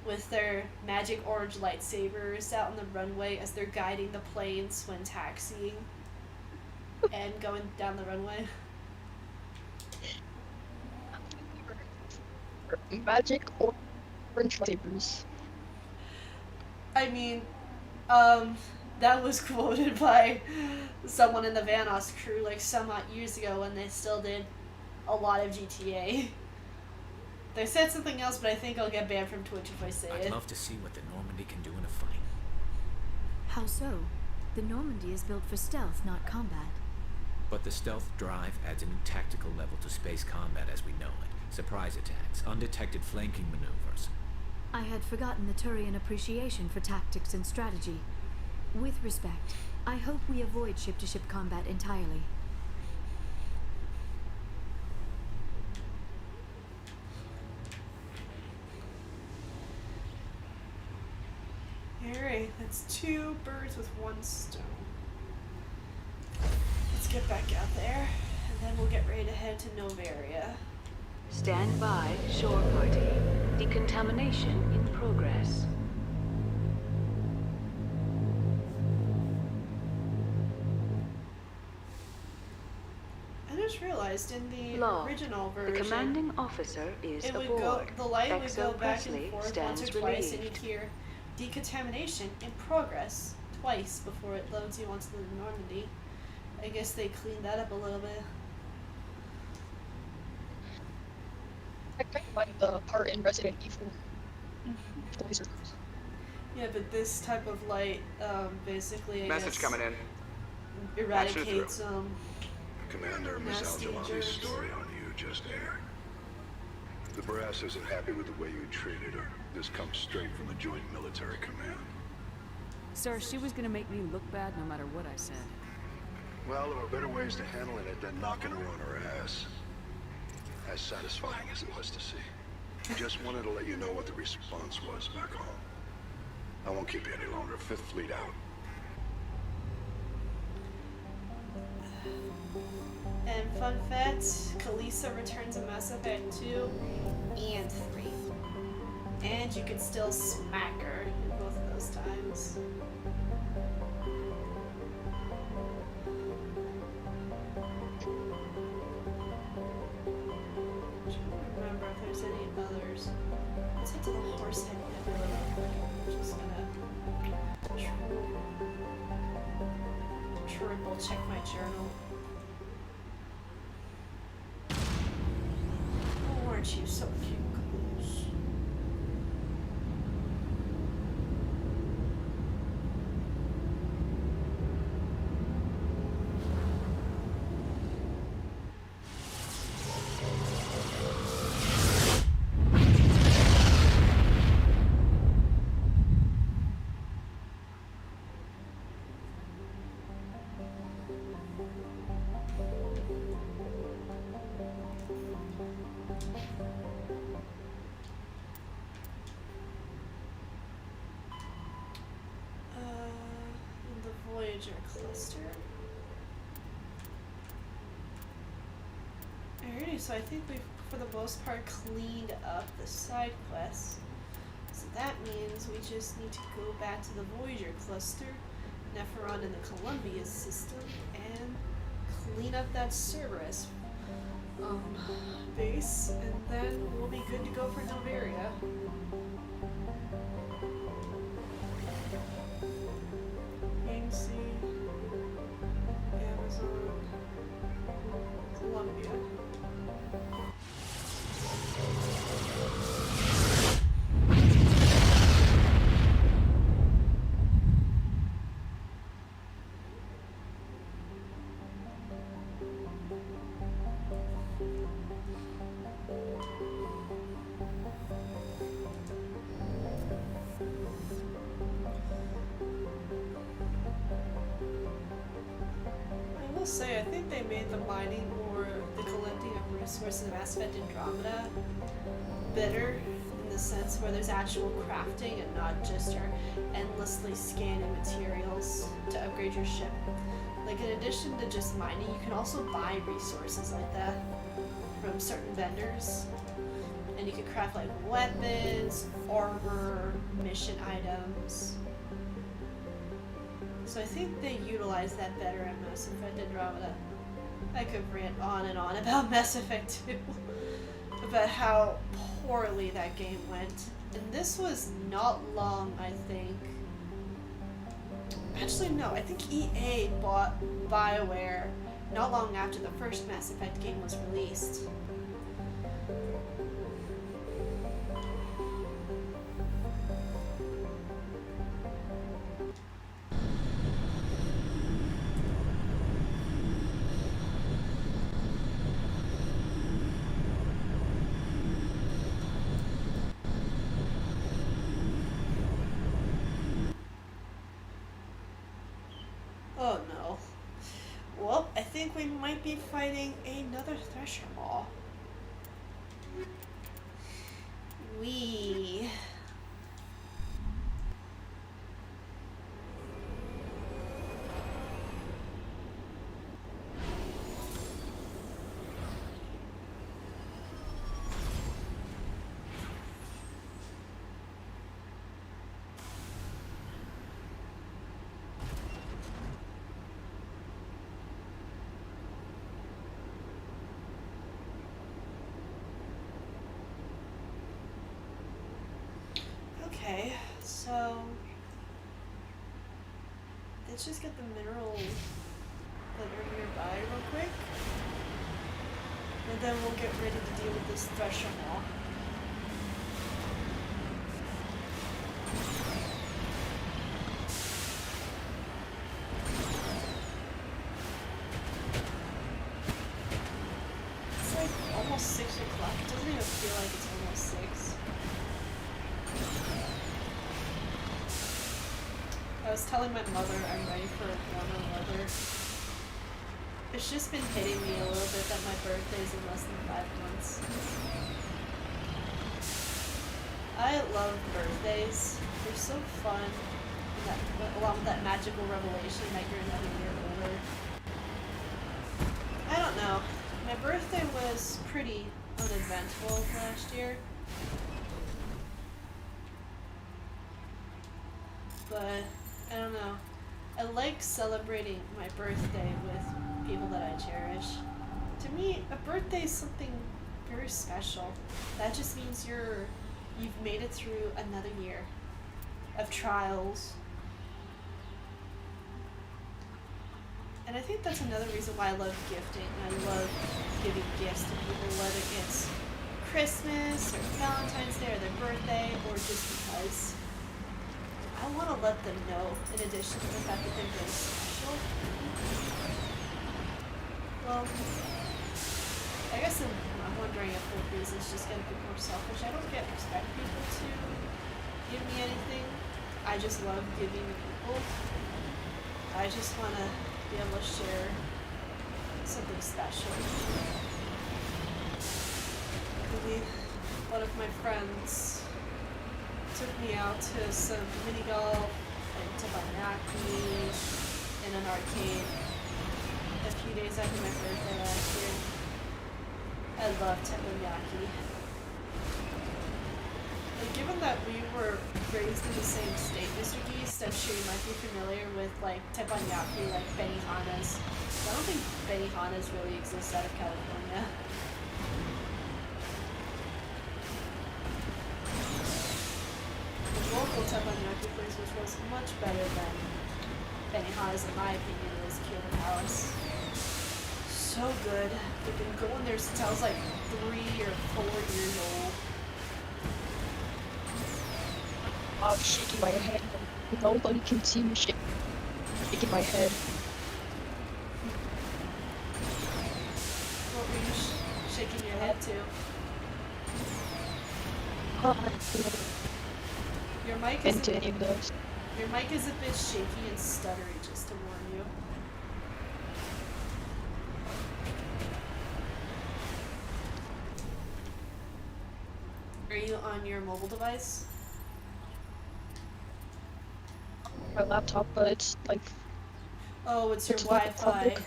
with their magic orange lightsabers out on the runway as they're guiding the planes when taxiing and going down the runway. Magic orange lightsabers. I mean, that was quoted by someone in the Vanoss crew like some odd years ago when they still did a lot of GTA. They said something else, but I think I'll get banned from Twitch if I say it. I'd love to see what the Normandy can do in a fight. How so? The Normandy is built for stealth, not combat. But the stealth drive adds a new tactical level to space combat as we know it. Surprise attacks, undetected flanking maneuvers. I had forgotten the Turian appreciation for tactics and strategy. With respect, I hope we avoid ship-to-ship combat entirely. Alright, that's 2 birds with 1 stone. Let's get back out there, and then we'll get ready to head to Novaria. Stand by, shore party. Decontamination in progress. I just realized in the Log. original The version, commanding officer is it would aboard. go, the light would Exo go back Presley and forth stands once or twice, and relieved. you'd hear decontamination in progress twice before it loads you onto the Normandy. I guess they cleaned that up a little bit. I kind of like the part in Resident Evil. The lasers. Yeah, but this type of light, basically, I Message guess, coming in. eradicates Commander, Miss nasty Al-Jalali's germs. story on you just aired. The brass isn't happy with the way you treated her. This comes straight from the Joint Military Command. Sir, she was gonna make me look bad no matter what I said. Well, there were better ways to handling it than knocking her on her ass. As satisfying as it was to see. Just wanted to let you know what the response was back home. I won't keep you any longer. Fifth Fleet out. And fun fact, Kalisa returns in Mass Effect 2 and 3. And you can still smack her in both of those times. I'm trying to remember if there's any others. Let's head to the Horsehead Nebula. I'm just gonna triple check my journal. Oh, aren't you so cute, Caboose? Voyager cluster. Alrighty, so I think we've, for the most part, cleaned up the side quests. So that means we just need to go back to the Voyager cluster, Neferon in the Columbia system, and clean up that Cerberus base, and then we'll be good to go for Noveria. ANC, Amazon, Columbia. Say, I think they made the mining or the collecting of resources of Mass Effect Andromeda better in the sense where there's actual crafting and not just your endlessly scanning materials to upgrade your ship. Like, in addition to just mining, you can also buy resources like that from certain vendors, and you can craft like weapons, armor, mission items. So I think they utilize that better in Mass Effect Andromeda. I could rant on and on about Mass Effect 2, about how poorly that game went. And this was not long, I think. Actually, no, I think EA bought BioWare not long after the first Mass Effect game was released. Oh no. Well, I think we might be fighting another Thresher Maw. We... Okay, so let's just get the mineral that are nearby real quick, and then we'll get ready to deal with this Thresher Maw. It's like almost 6 o'clock. It doesn't even feel like it's almost 6. I was telling my mother I'm ready for warmer weather. It's just been hitting me a little bit that my birthday's in less than 5 months. I love birthdays. They're so fun. And that, along with that magical revelation that you're another year older. I don't know. My birthday was pretty uneventful last year. But I don't know. I like celebrating my birthday with people that I cherish. To me, a birthday is something very special. That just means you've made it through another year of trials. And I think that's another reason why I love gifting. I love giving gifts to people, whether it's Christmas or Valentine's Day or their birthday, or just because I want to let them know, in addition to the fact that they're very special. Well, I guess I'm wondering if the reason's just going to be more selfish. I don't expect people to give me anything. I just love giving to people. I just want to be able to share something special. Maybe one of my friends took me out to some mini golf and teppanyaki and in an arcade a few days after my birthday last year. I love teppanyaki. Like, given that we were raised in the same state, Mr. Geese, I'm sure you might be familiar with like teppanyaki, like Benihanas. I don't think Benihanas really exist out of California. The local teppanyaki place, which was much better than Benihanas, in my opinion, is Kyoto Palace. So good. We've been going there since I was like 3 or 4 years old. I'm shaking my head. Nobody can see me shaking my head. What were you shaking your head to? Your mic is Into any of those. Your mic is a bit shaky and stuttery, just to warn you. Are you on your mobile device? My laptop, but it's like. Oh, it's your it's like a Wi-Fi. public.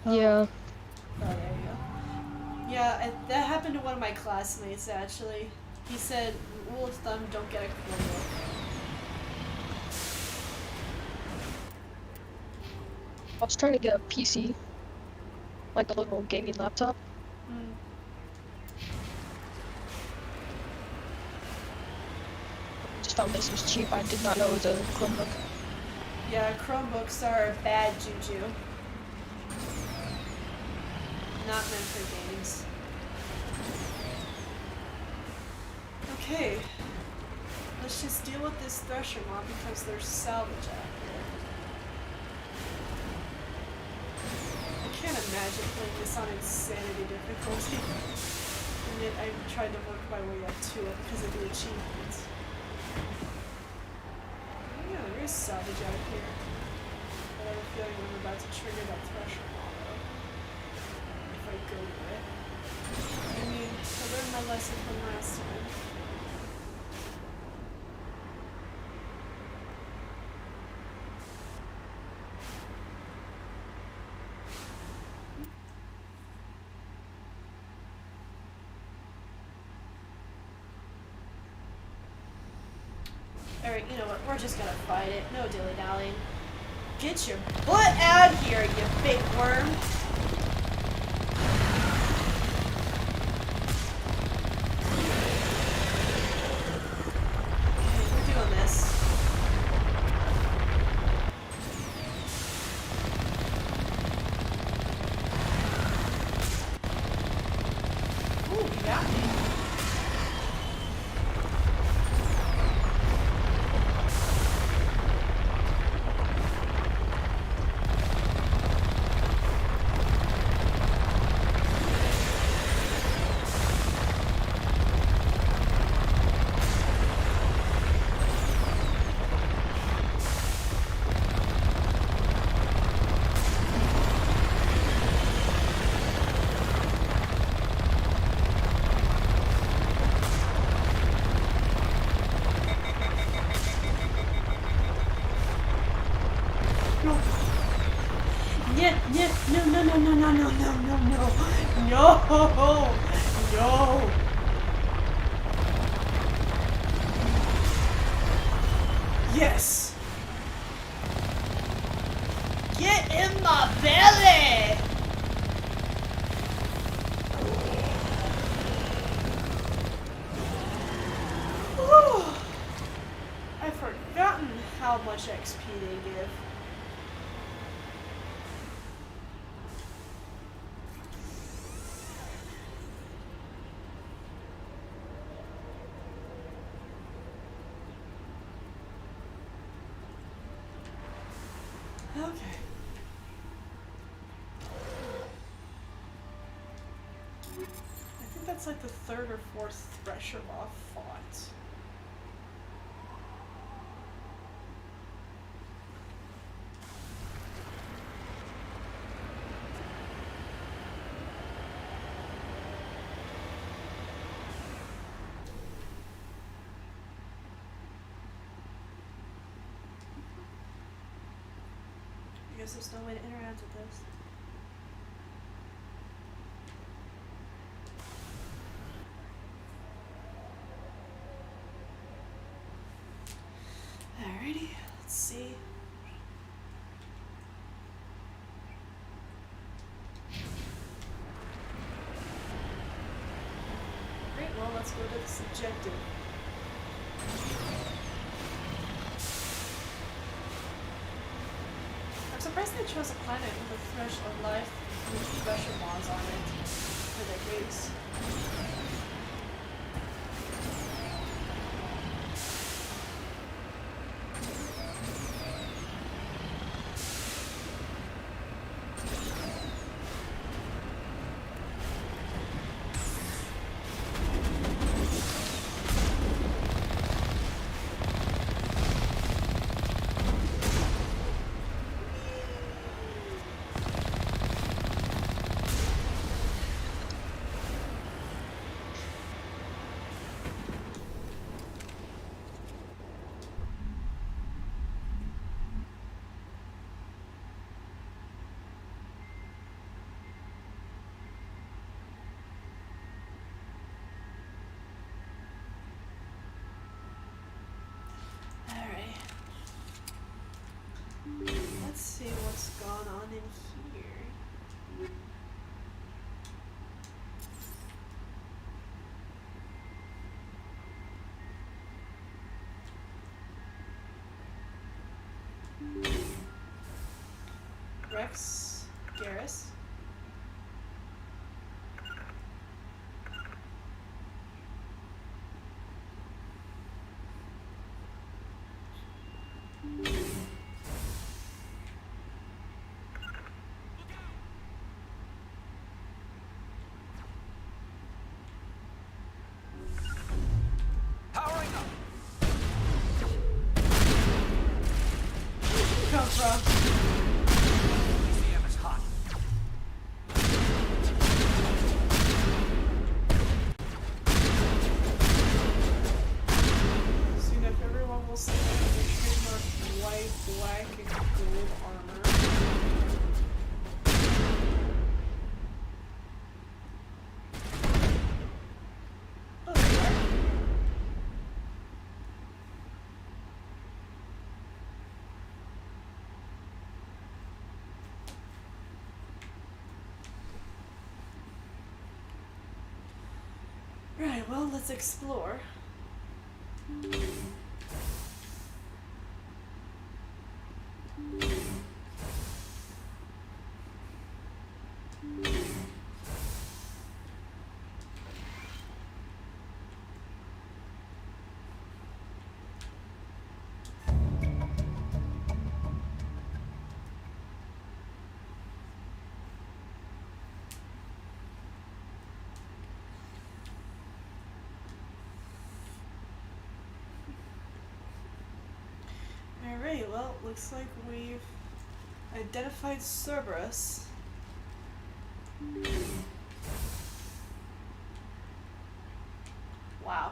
Yeah. Oh, there you go. Yeah, that happened to one of my classmates, actually. He said, rule of thumb, don't get a Chromebook. I was trying to get a PC. Like a little gaming laptop. Mm. Just found this was cheap. I did not know it was a Chromebook. Yeah, Chromebooks are bad juju. Not meant for games. Okay. Let's just deal with this Thresher mob because there's salvage out here. I can't imagine playing this on insanity difficulty. And yet I tried to work my way up to it because of the achievements. Yeah, there is salvage out here. But I have a feeling I'm about to trigger that Thresher mob though. If I go to it. I mean, I learned my lesson from last time. Alright, you know what? We're just gonna fight it. No dilly-dallying. Get your butt out here, you big worm! Okay, we're doing this. Ooh, you got me. No! Yes! Get in my belly! Whew. I've forgotten how much XP they give. Okay. I think that's like the 3rd or 4th Thresher mob fought. I guess there's no way to interact with this. Alrighty, let's see. Great, well, let's go to this objective. I'm surprised they chose a planet with a thresh of life with pressure bonds on it for their base. Let's see what's gone on in here. Rex Garrus. Powering up. Come from. ECM is hot. Soon if everyone will see their trademark white, black, and gold armor. Oh, there you are. Right, well, let's explore. Alright, well, looks like we've identified Cerberus. Wow.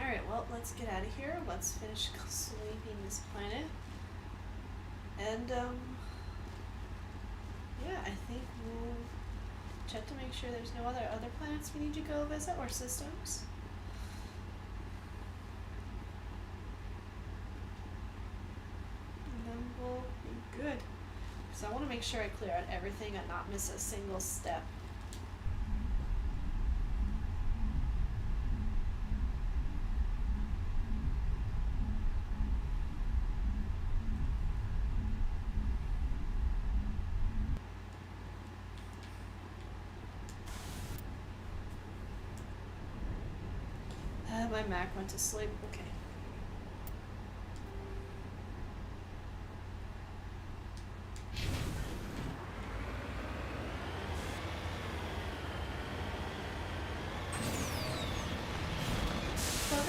Alright, well, let's get out of here. Let's finish sweeping this planet. And, yeah, I think we'll check to make sure there's no other planets we need to go visit or systems. And then we'll be good. So I want to make sure I clear out everything and not miss a single step. My Mac went to sleep. Okay.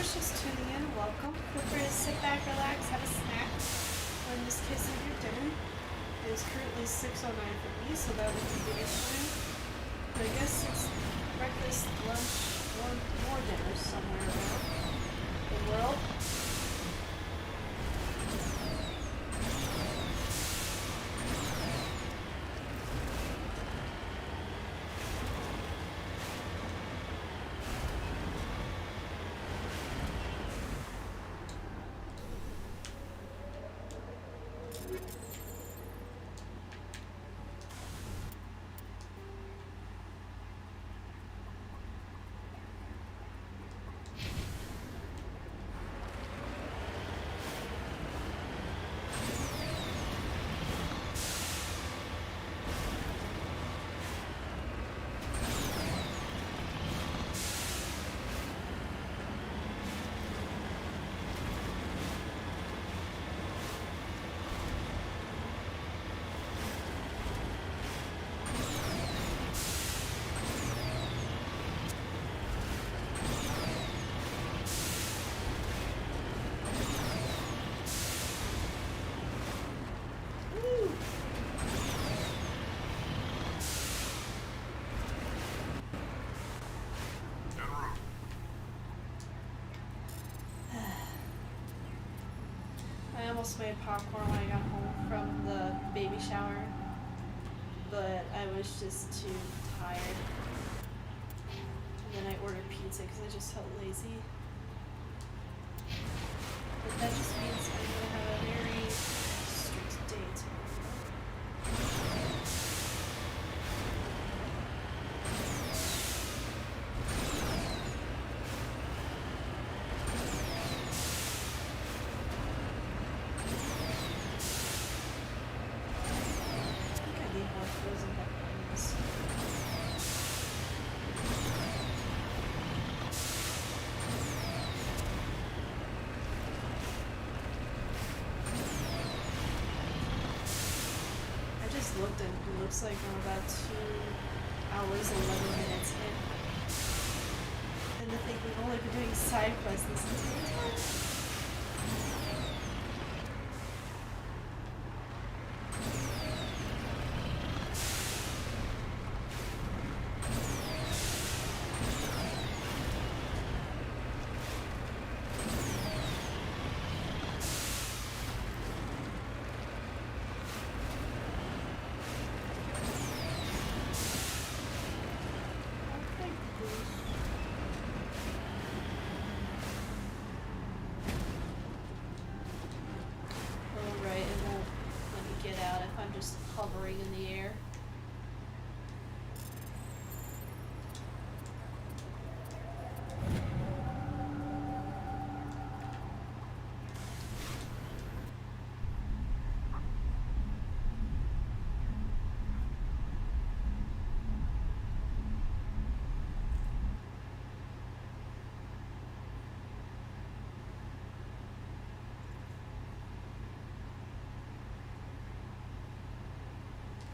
whoever's just tuning in, welcome. Feel free to sit back, relax, have a snack, or in this case, have your dinner. It is currently 6:09 for me, so that would be dinner time. But I guess it's breakfast, lunch, or more dinner somewhere around the world. I almost made popcorn when I got home from the baby shower, but I was just too tired. And then I ordered pizza because I just felt lazy. But that just means I'm going to have a very strict day tomorrow. Looked and it looks like I'm about 2 hours 11 minutes in. And to think we've only been doing side quests this entire time. Hovering in the air.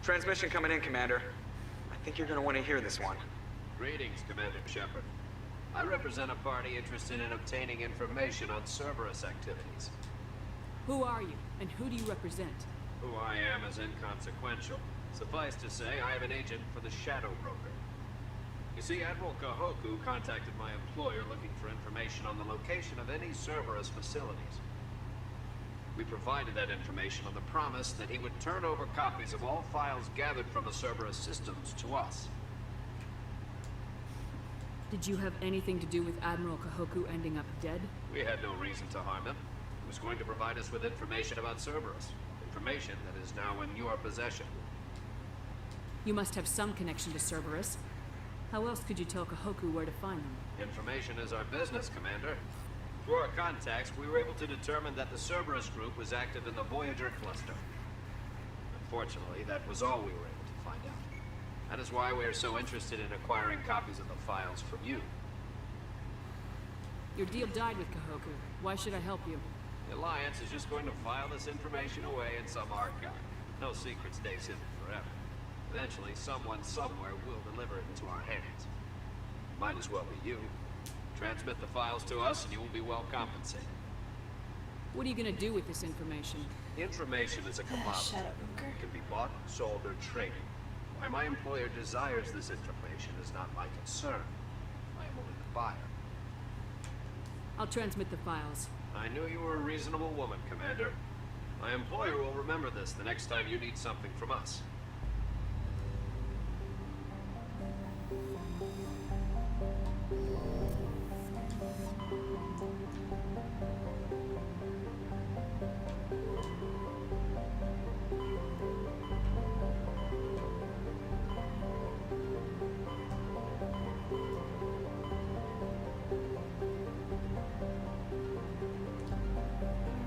Transmission coming in, Commander. I think you're gonna want to hear this one. Greetings, Commander Shepard. I represent a party interested in obtaining information on Cerberus activities. Who are you, and who do you represent? Who I am is inconsequential. Suffice to say, I am an agent for the Shadow Broker. You see, Admiral Kahoku contacted my employer looking for information on the location of any Cerberus facilities. We provided that information on the promise that he would turn over copies of all files gathered from the Cerberus systems to us. Did you have anything to do with Admiral Kahoku ending up dead? We had no reason to harm him. He was going to provide us with information about Cerberus. Information that is now in your possession. You must have some connection to Cerberus. How else could you tell Kahoku where to find them? Information is our business, Commander. Through our contacts, we were able to determine that the Cerberus group was active in the Voyager cluster. Unfortunately, that was all we were able to find out. That is why we are so interested in acquiring copies of the files from you. Your deal died with Kahoku. Why should I help you? The Alliance is just going to file this information away in some archive. No secret stays hidden forever. Eventually, someone somewhere will deliver it into our hands. Might as well be you. Transmit the files to us and you will be well compensated. What are you gonna do with this information? Information is a commodity. It can be bought, sold, or traded. Why my employer desires this information is not my concern. I am only the buyer. I'll transmit the files. I knew you were a reasonable woman, Commander. My employer will remember this the next time you need something from us.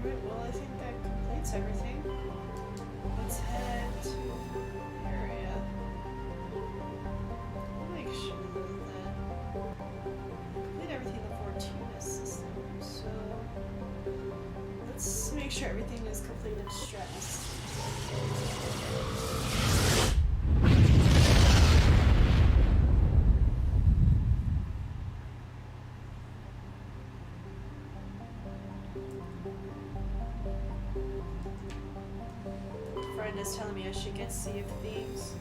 Alright, well I think that completes everything. Let's head to the area. Make sure that complete everything before Tuna system. So let's make sure everything is completed in Stratus. Friend is telling me I should get Sea of Thieves.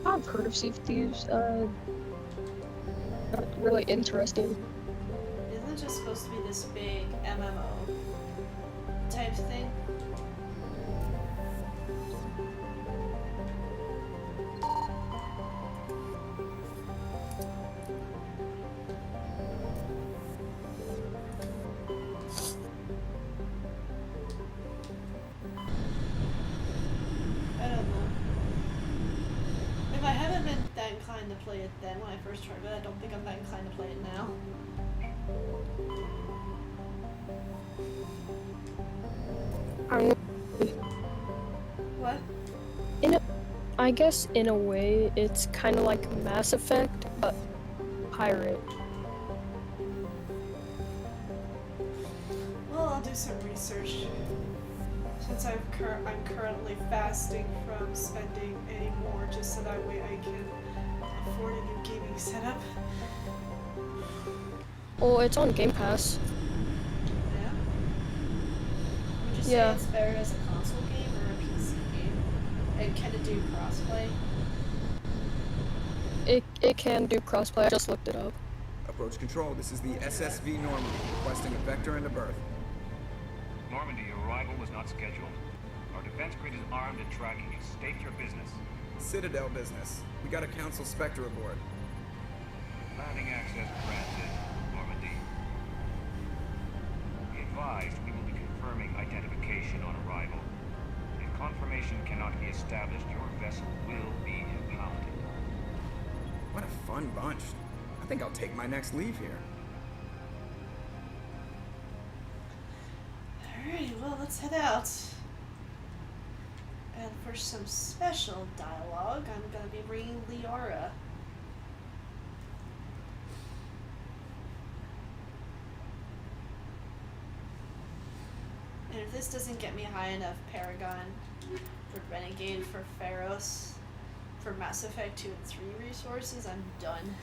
I've heard of Sea of Thieves. Not really interesting. Isn't it just supposed to be this big MMO type thing? I don't know. If I haven't been that inclined to play it then when I first heard it, I don't think I'm that inclined to play it now. What? I guess in a way it's kind of like Mass Effect, but pirate. Well, I'll do some research. Since I'm currently fasting from spending any more, just so that way I can afford a new gaming setup. Oh, it's on Game Pass. Yeah? Would you say Yeah. it's better as a console game or a PC game? And can it do crossplay? It can do crossplay. I just looked it up. Approach control. This is the SSV Normandy, requesting a vector and a berth. Normandy, your arrival was not scheduled. Our defense grid is armed and tracking you. State your business. Citadel business. We got a Council Spectre aboard. Landing access granted, Normandy. Be advised, we will be confirming identification on arrival. If confirmation cannot be established, your vessel will be impounded. What a fun bunch. I think I'll take my next leave here. Alrighty, well, let's head out. And for some special dialogue, I'm gonna be bringing Liara. And if this doesn't get me high enough, Paragon, for Renegade, for Pharos, for Mass Effect 2 and 3 resources, I'm done.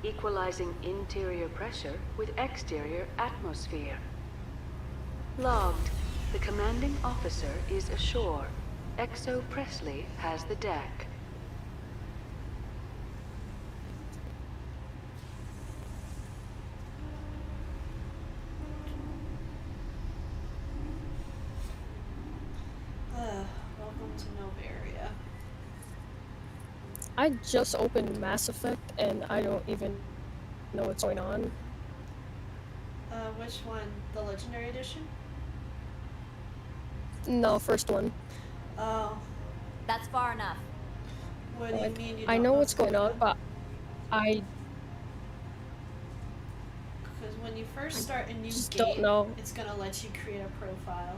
Equalizing interior pressure with exterior atmosphere. Logged. The commanding officer is ashore. Exo Presley has the deck. Welcome to Novaria. I just opened Mass Effect and I don't even know what's going on. Which one? The Legendary Edition? No, first one. Oh. That's far enough. What do you mean you I don't know what's going on, but I Because when you first start a new just game, don't know. it's gonna let you create a profile.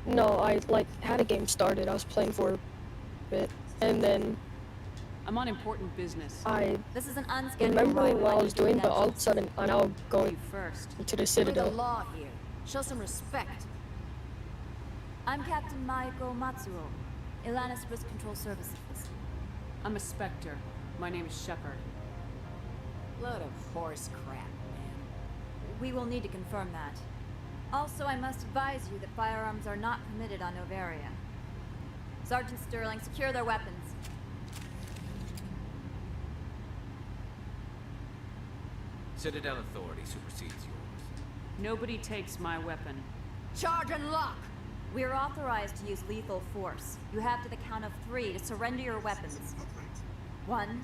No, I like had a game started. I was playing for a bit, and then I'm on important business. This is an remember what I was doing, but all of a sudden I'm now going first into the Citadel. law here. Show some respect. I'm Captain Maiko Matsuo, Ilanis Risk Control Services. I'm a Spectre. My name is Shepard. Load of horse crap, man. We will need to confirm that. Also, I must advise you that firearms are not permitted on Novaria. Sergeant Sterling, secure their weapons. Citadel authority supersedes yours. Nobody takes my weapon. Charge and lock! We are authorized to use lethal force. You have to the count of 3 to surrender your weapons. 1,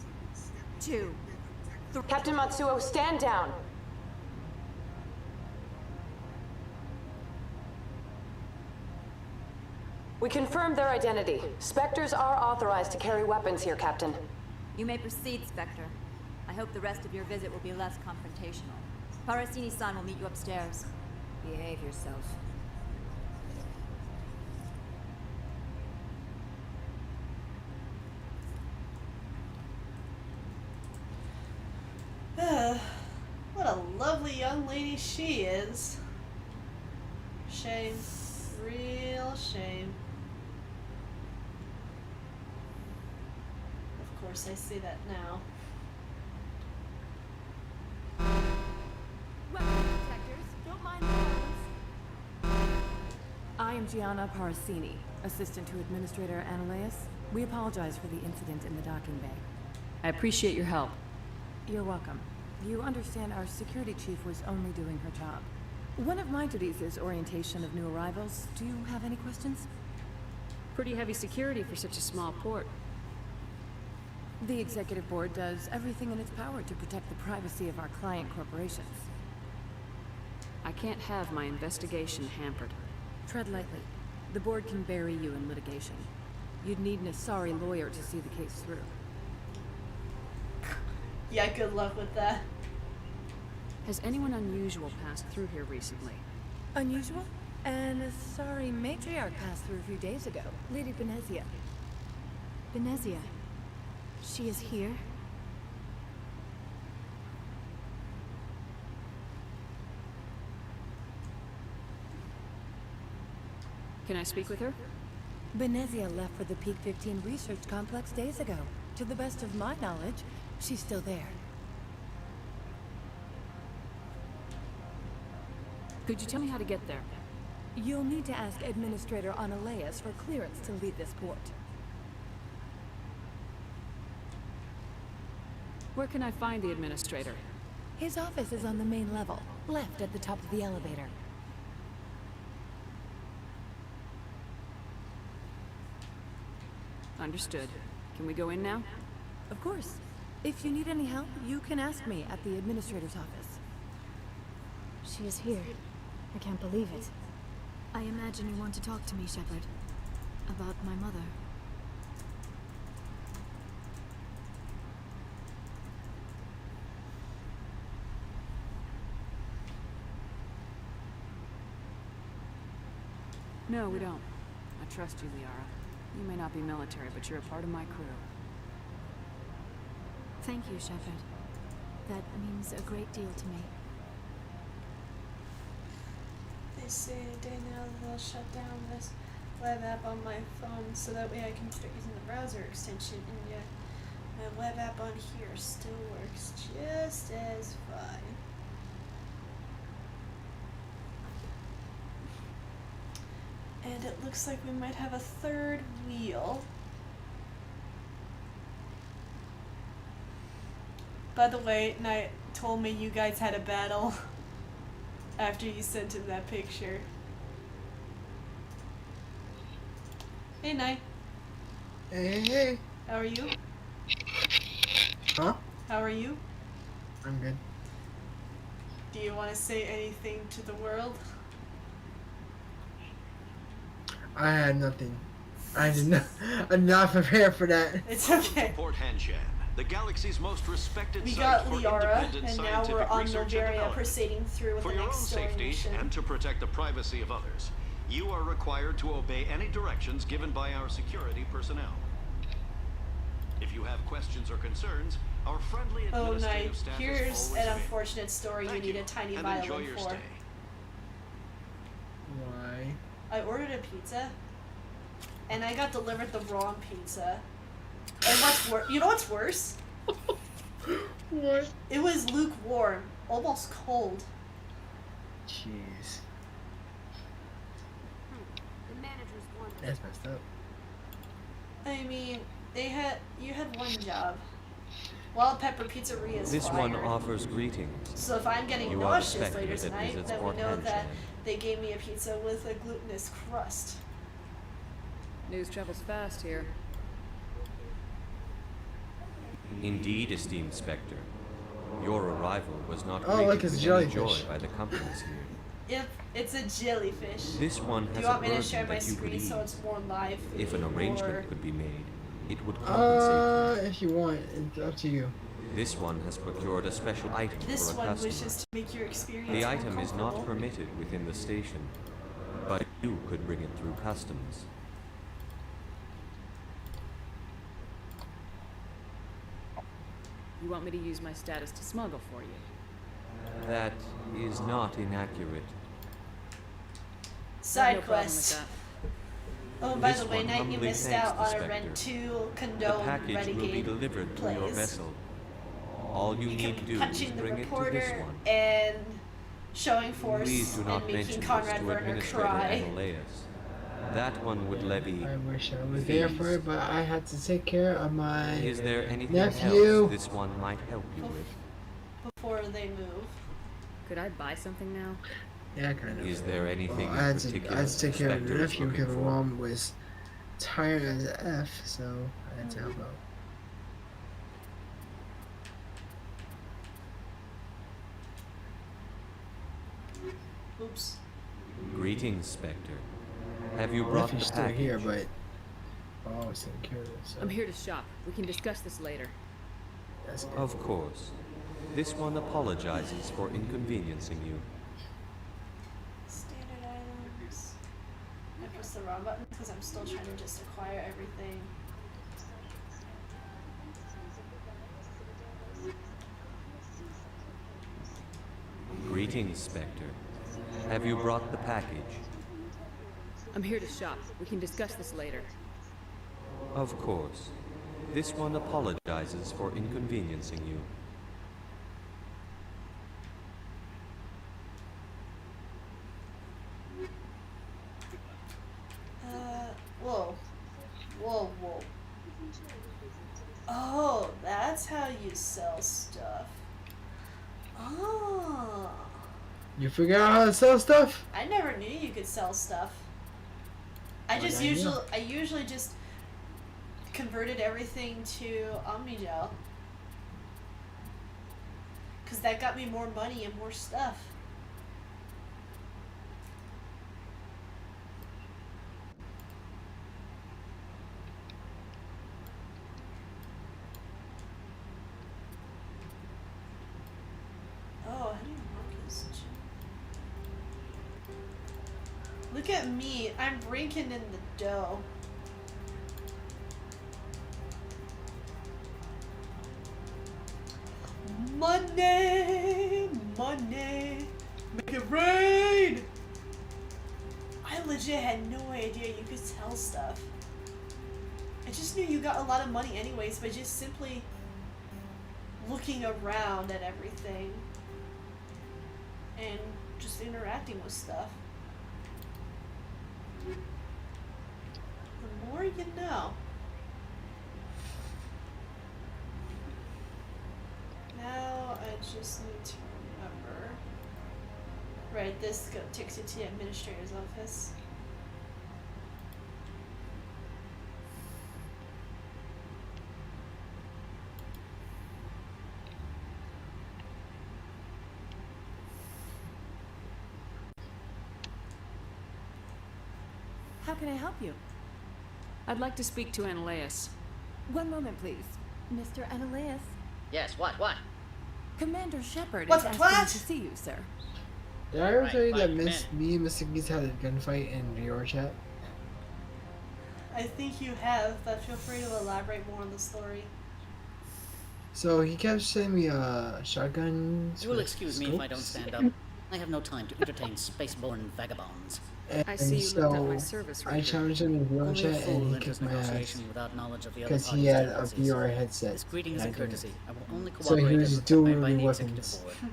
2, 3. Captain Matsuo, stand down! We confirmed their identity. Spectres are authorized to carry weapons here, Captain. You may proceed, Spectre. I hope the rest of your visit will be less confrontational. Parasini-san will meet you upstairs. Behave yourself. What a lovely young lady she is. Shame. Real shame. Of course, I see that now. I am Gianna Parasini, assistant to Administrator Ananias. We apologize for the incident in the docking bay. I appreciate your help. You're welcome. You understand our security chief was only doing her job. One of my duties is orientation of new arrivals. Do you have any questions? Pretty heavy security for such a small port. The Executive Board does everything in its power to protect the privacy of our client corporations. I can't have my investigation hampered. Tread lightly. The Board can bury you in litigation. You'd need an Asari lawyer to see the case through. Yeah, good luck with that. Has anyone unusual passed through here recently? Unusual? An Asari matriarch passed through a few days ago. Lady Benezia. Benezia? She is here? Can I speak with her? Benezia left for the Peak 15 research complex days ago. To the best of my knowledge, she's still there. Could you tell me how to get there? You'll need to ask Administrator Ananias for clearance to leave this port. Where can I find the Administrator? His office is on the main level, left at the top of the elevator. Understood. Can we go in now? Of course. If you need any help, you can ask me at the Administrator's office. She is here. I can't believe it. I imagine you want to talk to me, Shepard. About my mother. No, we don't. I trust you, Liara. You may not be military, but you're a part of my crew. Thank you, Shepard. That means a great deal to me. They say any day now they'll shut down this web app on my phone so that way I can start using the browser extension, and yet my web app on here still works just as fine. And it looks like we might have a third wheel. By the way, Knight told me you guys had a battle after you sent him that picture. Hey, Knight. Hey, hey. How are you? Huh? How are you? I'm good. Do you want to say anything to the world? I had nothing. I did not prepare for that. It's okay. Port Hanshan, the galaxy's most respected We site got for Liara, independent and now we're scientific on research and Novaria development. proceeding through with For the your own next story safety mission. and to protect the privacy of others, you are required to obey any directions given by our security personnel. If you have questions or concerns, our friendly Oh, administrative nice. staff is Here's always an available. unfortunate story you need a tiny and enjoy violin your for. stay. Why? I ordered a pizza, and I got delivered the wrong pizza. And what's worse? You know what's worse? What? It was lukewarm, almost cold. Jeez. The manager's one. That's messed up. I mean, you had one job. Wild Pepper Pizzeria is This fired. one offers greetings. So if I'm getting You are the nauseous later speculator that tonight, visits then we Port know that Hanshan. they gave me a pizza with a glutinous crust. News travels fast here. Indeed, esteemed Spectre. Your arrival was not Oh, greeted like it's with any joy jellyfish. by the companies here. Yep, it's a jellyfish. This one Do has you want a me to burden share my that you could screen so ease. it's more live? If an or- arrangement could be made, it would compensate. If you want, it's up to you. This one has procured a special item This for a one customer. wishes to make your experience The more item is not comfortable. permitted within the station, but you could bring it through customs. You want me to use my status to smuggle for you? That is not inaccurate. Side No problem with quest. that. Oh, by This the way, one Knight, you humbly missed thanks out the on a Spectre. Rent 2 The condone package Renegade will be delivered to your plays. vessel. All you need to do is Punching the bring it to this reporter one. and showing force Please do and not making mention this Conrad to Werner Administrator cry. Analeas. That one would levy. I wish I was there for it, but I had to take care of my Is there anything nephew. else this one might help you with? Before they move. Could I buy something now? Yeah, kind of. Is there anything Well, I had in to particular take care of Spectre the is nephew looking because my for? mom was tired as F, so I had to help out. Oops. Greetings, Spectre. Have you My brought nephew's the still package? here, but oh, it's taking care of it. So I'm here to shop. We can discuss this later. that's good. Of course. This one apologizes for inconveniencing you. Standard items. I pressed the wrong button because I'm still trying to just acquire everything. Greetings, Spectre. Have you brought the package? I'm here to shop. We can discuss this later. Of course. This one apologizes for inconveniencing you. Whoa. Whoa, whoa. Oh, that's how you sell stuff. Oh. You figure out how to sell stuff? I never knew you could sell stuff. I Oh, just yeah, I usually just converted everything to Omnigel. Cause that got me more money and more stuff. Oh, how do you mark this? Look at me, I'm raking in the dough. Money, money, make it rain! I legit had no idea you could sell stuff. I just knew you got a lot of money anyways by just simply looking around at everything and just interacting with stuff. The more you know. Now I just need to remember. Right, this takes you to the administrator's office. How can I help you? I'd like to speak to Analeas. One moment, please. Mr. Analeas. Yes, what? Commander Shepard What is asking what? to see you, sir. Did I ever tell you that right, me and Mr. Geese had a gunfight in your chat? I think you have, but feel free to elaborate more on the story. So he kept sending me shotguns. You will excuse me if I don't stand up. I have no time to entertain spaceborne vagabonds. I see you looked up my service I record. challenged him in VR Only a chat fool and he enters kicked my ass negotiation without knowledge of the other because he party's had a policies. VR headset. This greeting is and a I didn't. courtesy. I will only So he cooperate was as required by doing the executive weapons. board.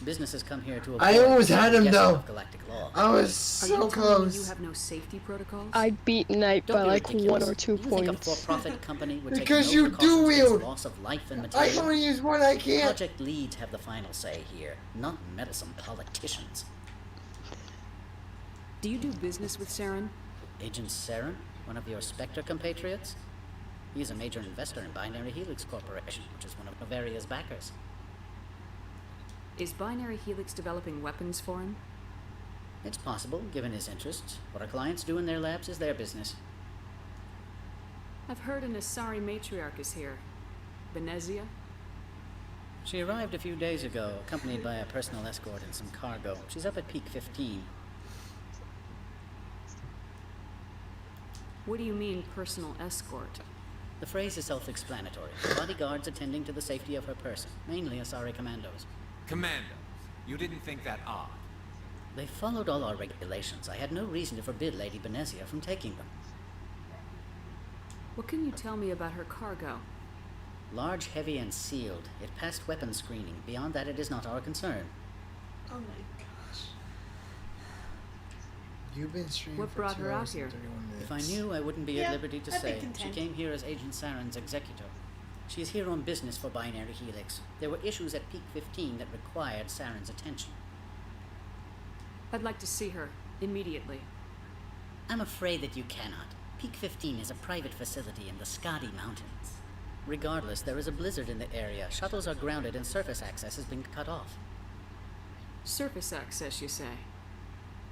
Businesses come here to avoid I almost had him guessing though. of galactic law. I was Are so you telling me close. you have no safety protocols? I beat Knight Don't by be like ridiculous. 1 or 2 You think a points. for-profit company would Because take you no precautions do against wield. loss of life and I material? can only use one. I can't. Project leads have the final say here, not meddlesome politicians. Do you do business with Saren? Agent Saren, one of your Spectre compatriots? He's a major investor in Binary Helix Corporation, which is one of Novaria's backers. Is Binary Helix developing weapons for him? It's possible, given his interests. What our clients do in their labs is their business. I've heard an Asari matriarch is here. Benezia? She arrived a few days ago, accompanied by a personal escort and some cargo. She's up at Peak 15. What do you mean, personal escort? The phrase is self-explanatory. Bodyguards attending to the safety of her person, mainly Asari commandos. Commandos. You didn't think that odd? They followed all our regulations. I had no reason to forbid Lady Benezia from taking them. What can you tell me about her cargo? Large, heavy, and sealed. It passed weapons screening. Beyond that, it is not our concern. Oh my gosh. You've been streaming What for brought 2 her out hours and here? 31 minutes. If I knew, I wouldn't be Yeah, at liberty to I'd be say. She content. came here as Agent Saren's executor. She is here on business for Binary Helix. There were issues at Peak 15 that required Saren's attention. I'd like to see her, immediately. I'm afraid that you cannot. Peak 15 is a private facility in the Skadi Mountains. Regardless, there is a blizzard in the area. Shuttles are grounded and surface access has been cut off. Surface access, you say?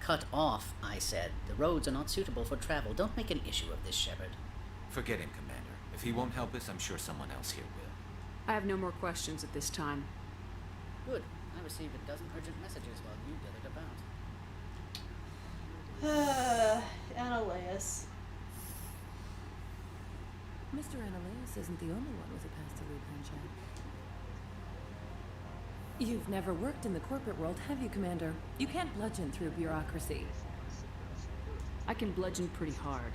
Cut off, I said. The roads are not suitable for travel. Don't make an issue of this, Shepard. Forget him, Commander. If he won't help us, I'm sure someone else here will. I have no more questions at this time. Good. I received a dozen urgent messages while you dithered about. Annaleus. Mr. Annaleus isn't the only one with a past to lead Planchet. You've never worked in the corporate world, have you, Commander? You can't bludgeon through bureaucracy. I can bludgeon pretty hard.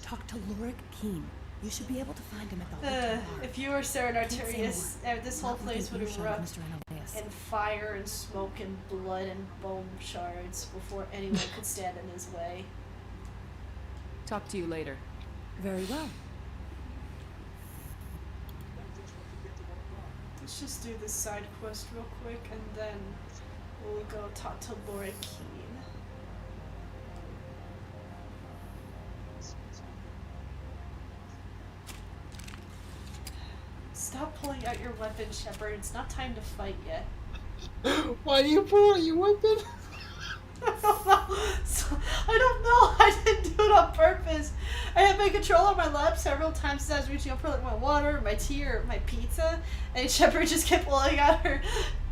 Talk to Lorik Keen. You should be able to find him at the hotel bar. If you were Saren Can't say Arterius, more. this whole Not within place would earshot of erupt Mr. Annaleus. in fire and smoke and blood and bone shards before anyone could stand in his way. Talk to you later. Very well. Let's just do this side quest real quick and then we'll go talk to Lorik Keen. Stop pulling out your weapon, Shepard. It's not time to fight yet. Why do you pull out your weapon? I don't know. I didn't do it on purpose. I had my controller on my lap several times as I was reaching up for like my water, my tea, or my pizza, and Shepard just kept pulling out her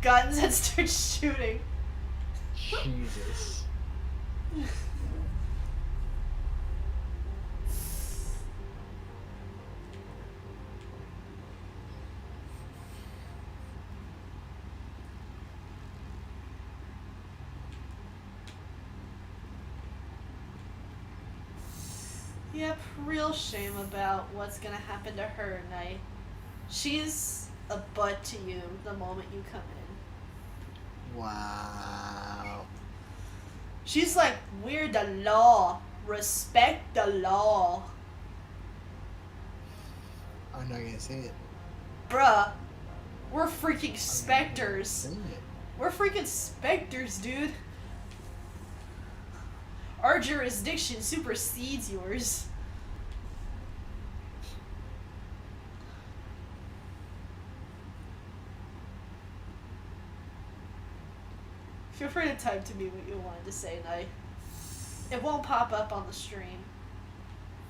guns and started shooting. Jesus. Yep, real shame about what's gonna happen to her, Knight. She's a butt to you the moment you come in. Wow. She's like, we're the law. Respect the law. I'm not gonna say it. Bruh, we're freaking specters. Say it. We're freaking specters, dude. Our jurisdiction supersedes yours. Feel free to type to me what you wanted to say, Knight. It won't pop up on the stream.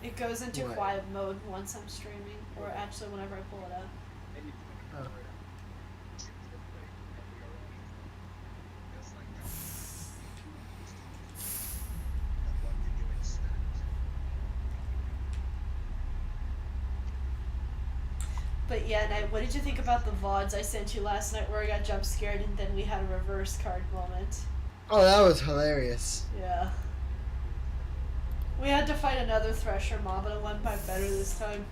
It goes into What? quiet mode once I'm streaming, or actually whenever I pull it up. Oh. But yeah, and what did you think about the VODs I sent you last night where I got jump scared and then we had a reverse card moment? Oh, that was hilarious. Yeah. We had to fight another Thresher mob, but it went by better this time.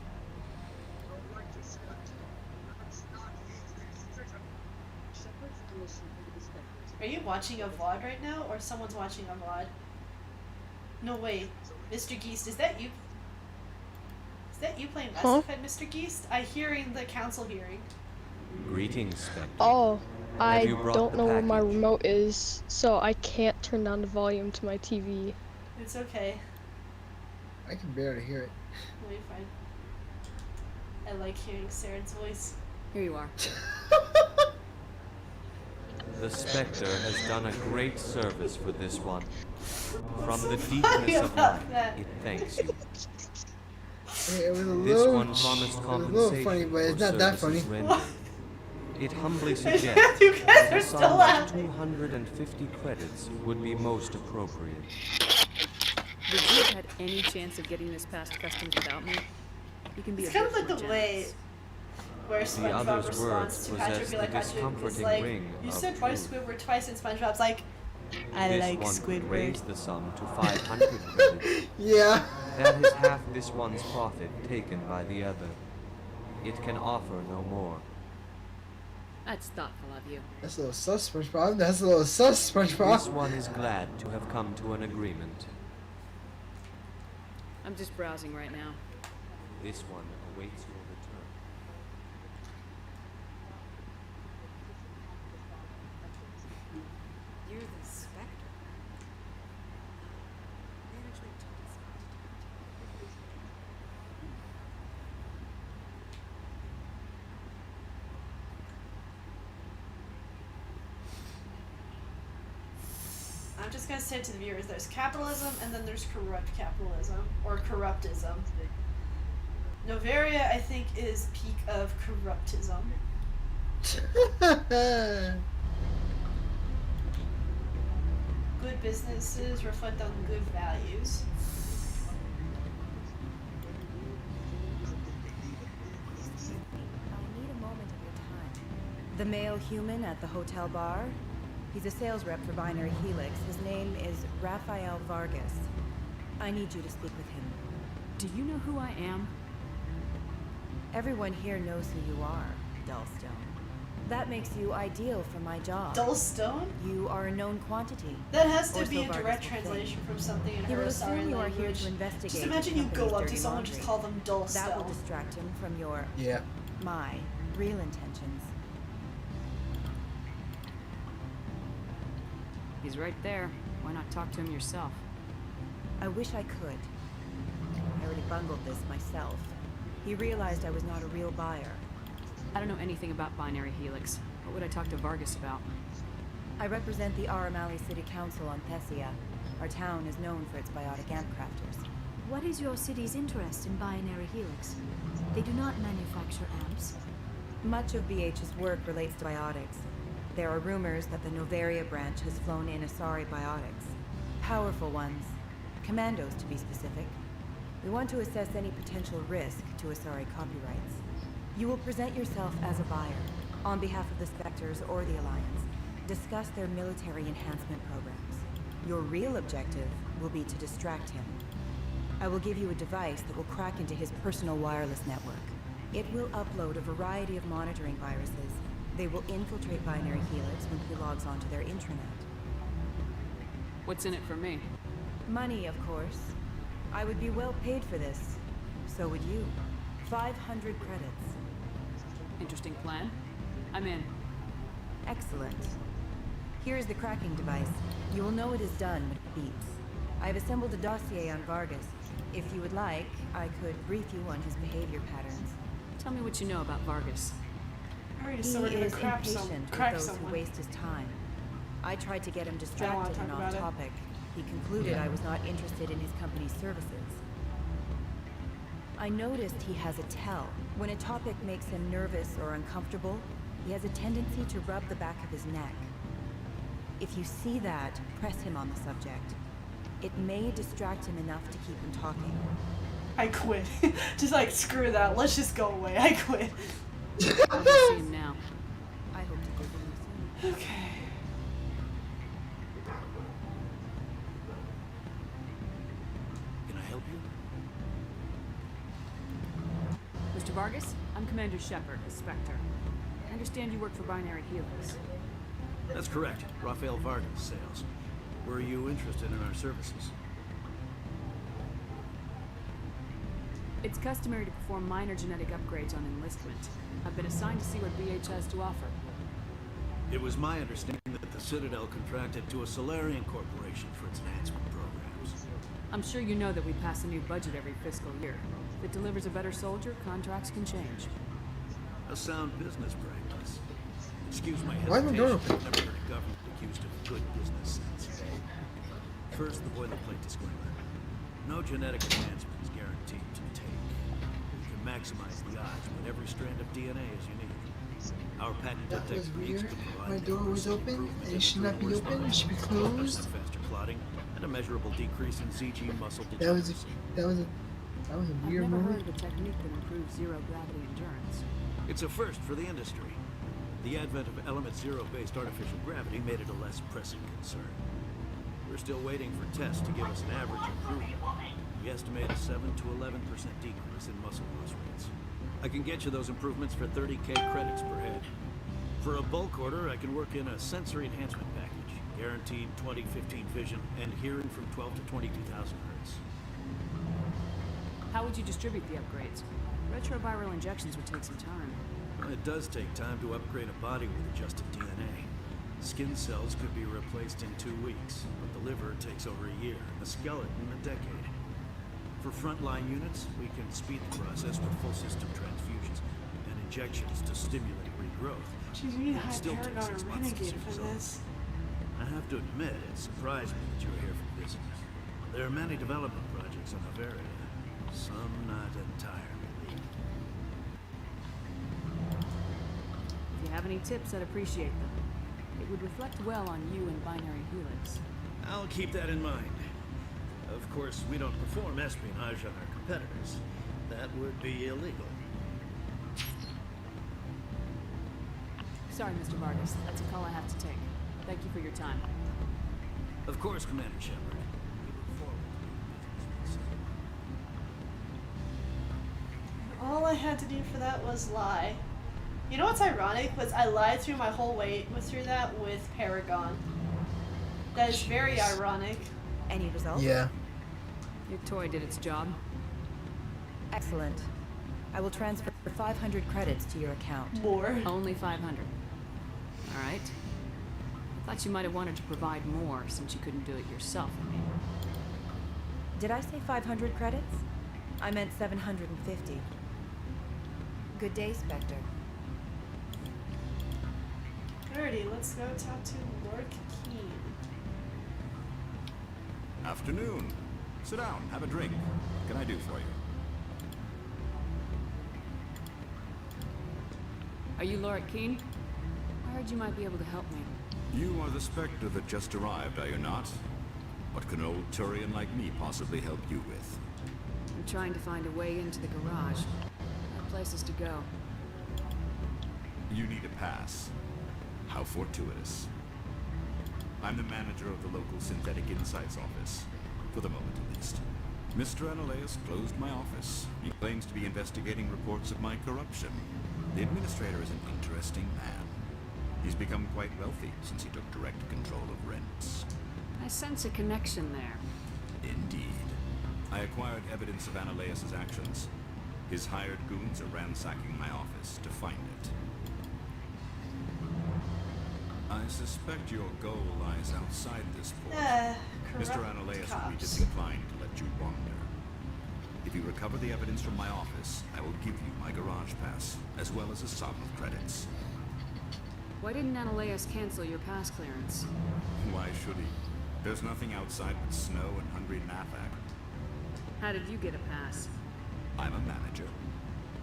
Are you watching a VOD right now, or someone's watching a VOD? No, wait. Mr. Geist, is that you? Is that you playing Mass Effect, Mr. Geist? I hearing the council hearing. Greetings, Spectre. Oh, I you brought don't the know where my package? remote is, so I can't turn down the volume to my TV. It's okay. I can barely hear it. No, you're fine. I like hearing Saren's voice. Here you are. The Spectre has done a great service for this one. From the deepness of life, it thanks you. It was a This little, one promised it was a compensation little funny, but it's for not that services funny. rendered. It humbly suggests You guys that are a still sum of laughing. 250 credits would be most appropriate. Would you have had any chance of getting this past customs without me? You can be It's a kind of bit like the more way generous. where The SpongeBob other's responds words to Patrick, possess be like, the Patrick is discomforting like, ring you of said truth. Squidward twice, and SpongeBob's like, I This like one could Squidward. raise the sum to 500 credits. Yeah. That is half this one's profit taken by the other. It can offer no more. That's thoughtful of you. That's a little sus, SpongeBob. That's a little sus, SpongeBob. This one is glad to have come to an agreement. I'm just browsing right now. This one awaits your return. You're the Spectre. Management told us not to. I'm just gonna say to the viewers, there's capitalism and then there's corrupt capitalism, or corruptism. Novaria, I think, is peak of corruptism. Good businesses reflect on good values. I need a moment of your time. The male human at the hotel bar? He's a sales rep for Binary Helix. His name is Rafael Vargas. I need you to speak with him. Do you know who I am? Everyone here knows who you are, Dullstone. That makes you ideal for my job. Dullstone? You are a known quantity. That has to Or be so a Vargas direct will think. translation from something in He will assume Harasari you are here language. to investigate. Just imagine the you go company's up to dirty someone and just call them Dullstone. That will distract him from your my real intentions. He's right there. Why not talk to him yourself? I wish I could. I already bungled this myself. He realized I was not a real buyer. I don't know anything about Binary Helix. What would I talk to Vargas about? I represent the Aramali City Council on Thessia. Our town is known for its biotic amp crafters. What is your city's interest in Binary Helix? They do not manufacture amps. Much of BH's work relates to biotics. There are rumors that the Novaria branch has flown in Asari biotics. Powerful ones. Commandos, to be specific. We want to assess any potential risk to Asari copyrights. You will present yourself as a buyer, on behalf of the Spectres or the Alliance. Discuss their military enhancement programs. Your real objective will be to distract him. I will give you a device that will crack into his personal wireless network. It will upload a variety of monitoring viruses. They will infiltrate Binary Helix when he logs onto their intranet. What's in it for me? Money, of course. I would be well paid for this. So would you. 500 credits. Interesting plan. I'm in. Excellent. Here is the cracking device. You will know it is done when it beeps. I have assembled a dossier on Vargas. If you would like, I could brief you on his behavior patterns. Tell me what you know about Vargas. Alright, He so we're gonna is crack impatient with crack those someone. who waste his time. I tried to get him wanna distracted talk and about off it. topic. He concluded I was not interested in his company's services. I noticed he has a tell. When a topic makes him nervous or uncomfortable, he has a tendency to rub the back of his neck. If you see that, press him on the subject. It may distract him enough to keep him talking. I quit. Just like, screw that. Let's just go away. I quit. I'll go see him now. I hope to give him the same. Okay. Can I help you? Mr. Vargas, I'm Commander Shepard, a Spectre. I understand you work for Binary Helix. That's correct. Rafael Vargas, sales. Were you interested in our services? It's customary to perform minor genetic upgrades on enlistment. I've been assigned to see what BH has to offer. It was my understanding that the Citadel contracted to a Solarian corporation for its enhancement programs. I'm sure you know that we pass a new budget every fiscal year. If it delivers a better soldier, contracts can change. A sound business practice. Excuse my Why the door hesitation. I've never heard a government accused of good business sense. First, the boilerplate disclaimer. No genetic enhancement is guaranteed to take. We can maximize the odds, but every strand of DNA is unique. Our patented That was techniques weird. can provide My door was open, improvement and in it should not be internal open. It should be response, closed. faster clotting, and a measurable decrease in CG muscle That was degeneracy. that was a I've weird never moment. heard of a technique that improves zero-gravity endurance. It's a first for the industry. The advent of element zero-based artificial gravity made it a less pressing concern. We're still waiting for tests to give us an average improvement. We estimate a 7 to 11% decrease in muscle loss rates. I can get you those improvements for 30K credits per head. For a bulk order, I can work in a sensory enhancement package, guaranteed 20/15 vision and hearing from 12 to 22,000 hertz. How would you distribute the upgrades? Retroviral injections would take some time. It does take time to upgrade a body with adjusted DNA. Skin cells could be replaced in 2 weeks, but the liver takes over a year, the skeleton a decade. For frontline units, we can speed the process with full system transfusions and injections to stimulate regrowth. Geez, we need to It hire still takes Paragon 6 or months to Renegade see for results. this. I have to admit, it surprised me that you were here for business. There are many development projects on Noveria, some not entirely legal. If you have any tips, I'd appreciate them. It would reflect well on you and Binary Helix. I'll keep that in mind. Of course, we don't perform espionage on our competitors. That would be illegal. Sorry, Mr. Vargas. That's a call I have to take. Thank you for your time. Of course, Commander Shepard. All I had to do for that was lie. You know what's ironic was I lied through my whole way through that with Paragon. That is very ironic. Any results? Yeah. Your toy did its job. Excellent. I will transfer 500 credits to your account. More. Only 500. All right. I thought you might have wanted to provide more since you couldn't do it yourself, I mean. Did I say 500 credits? I meant 750. Good day, Spectre. Alrighty, let's go talk to Lord Keen. Afternoon. Sit down, have a drink. What can I do for you? Are you Lorik Keen? I heard you might be able to help me. You are the Spectre that just arrived, are you not? What can an old Turian like me possibly help you with? I'm trying to find a way into the garage. There are places to go. You need a pass. How fortuitous. I'm the manager of the local Synthetic Insights office. For the moment, at least. Mr. Analeus closed my office. He claims to be investigating reports of my corruption. The administrator is an interesting man. He's become quite wealthy since he took direct control of rents. I sense a connection there. Indeed. I acquired evidence of Analeus' actions. His hired goons are ransacking my office to find it. I suspect your goal lies outside this port. Mr. Analeus will be disinclined to let you wander. If you recover the evidence from my office, I will give you my garage pass, as well as a sum of credits. Why didn't Analeus cancel your pass clearance? Why should he? There's nothing outside but snow and hungry Nathak. How did you get a pass? I'm a manager.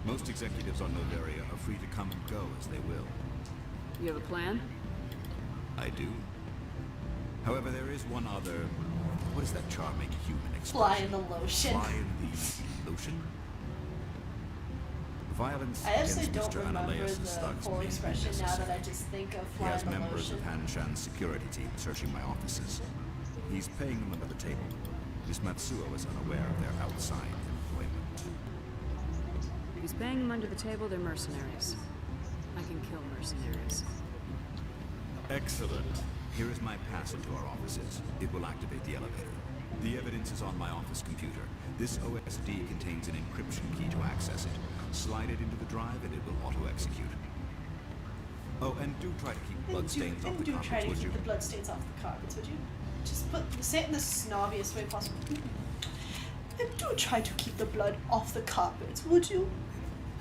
Most executives on Noveria are free to come and go as they will. You have a plan? I do. However, there is one other... What is that charming human expression? Fly in the lotion. Fly in the lotion? Violence I actually against don't Mr. remember Ananias' the thugs full may be expression now necessary. that I just think of He fly has on the members motion. of Han Shan's security team searching my offices. He's paying them under the table. Miss Matsuo is unaware of their outside employment. If he's paying them under the table, they're mercenaries. I can kill mercenaries. Excellent. Here is my pass into our offices. It will activate the elevator. The evidence is on my office computer. This OSD contains an encryption key to access it. Slide it into the drive and it will auto-execute. Oh, and do try to keep bloodstains off the Try carpets, to would keep you? the bloodstains off the carpets, would you? Just say it in the snobbiest way possible. And do try to keep the blood off the carpets, would you?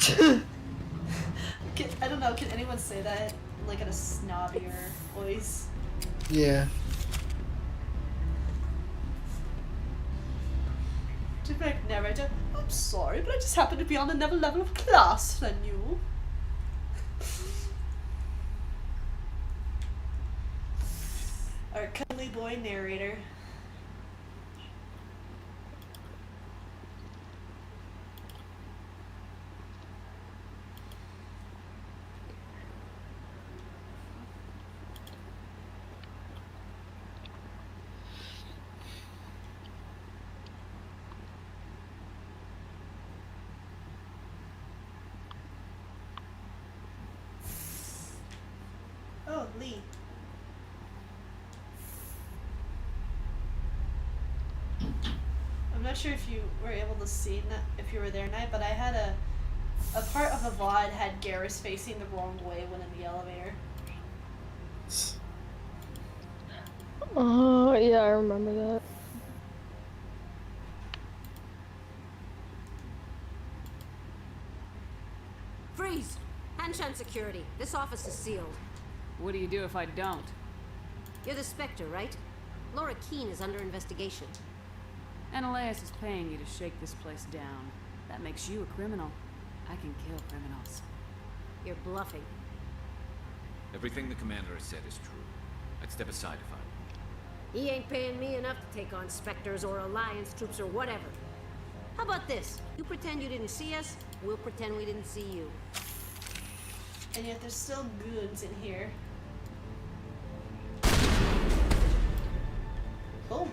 I don't know, can anyone say that like in a snobbier voice? Yeah. Just like narrator, I'm sorry, but I just happen to be on another level of class than you. Our cuddly boy narrator. Oh, Lee. I'm not sure if you were able to see if you were there tonight, but I had a part of the VOD had Garrus facing the wrong way when in the elevator. Yeah, I remember that. Freeze! Hanshan Security. This office is sealed. What do you do if I don't? You're the Spectre, right? Laura Keene is under investigation. Ananias is paying you to shake this place down. That makes you a criminal. I can kill criminals. You're bluffing. Everything the commander has said is true. I'd step aside if I were. He ain't paying me enough to take on Spectres or Alliance troops or whatever. How about this? You pretend you didn't see us, we'll pretend we didn't see you. And yet there's still goons in here. Boom.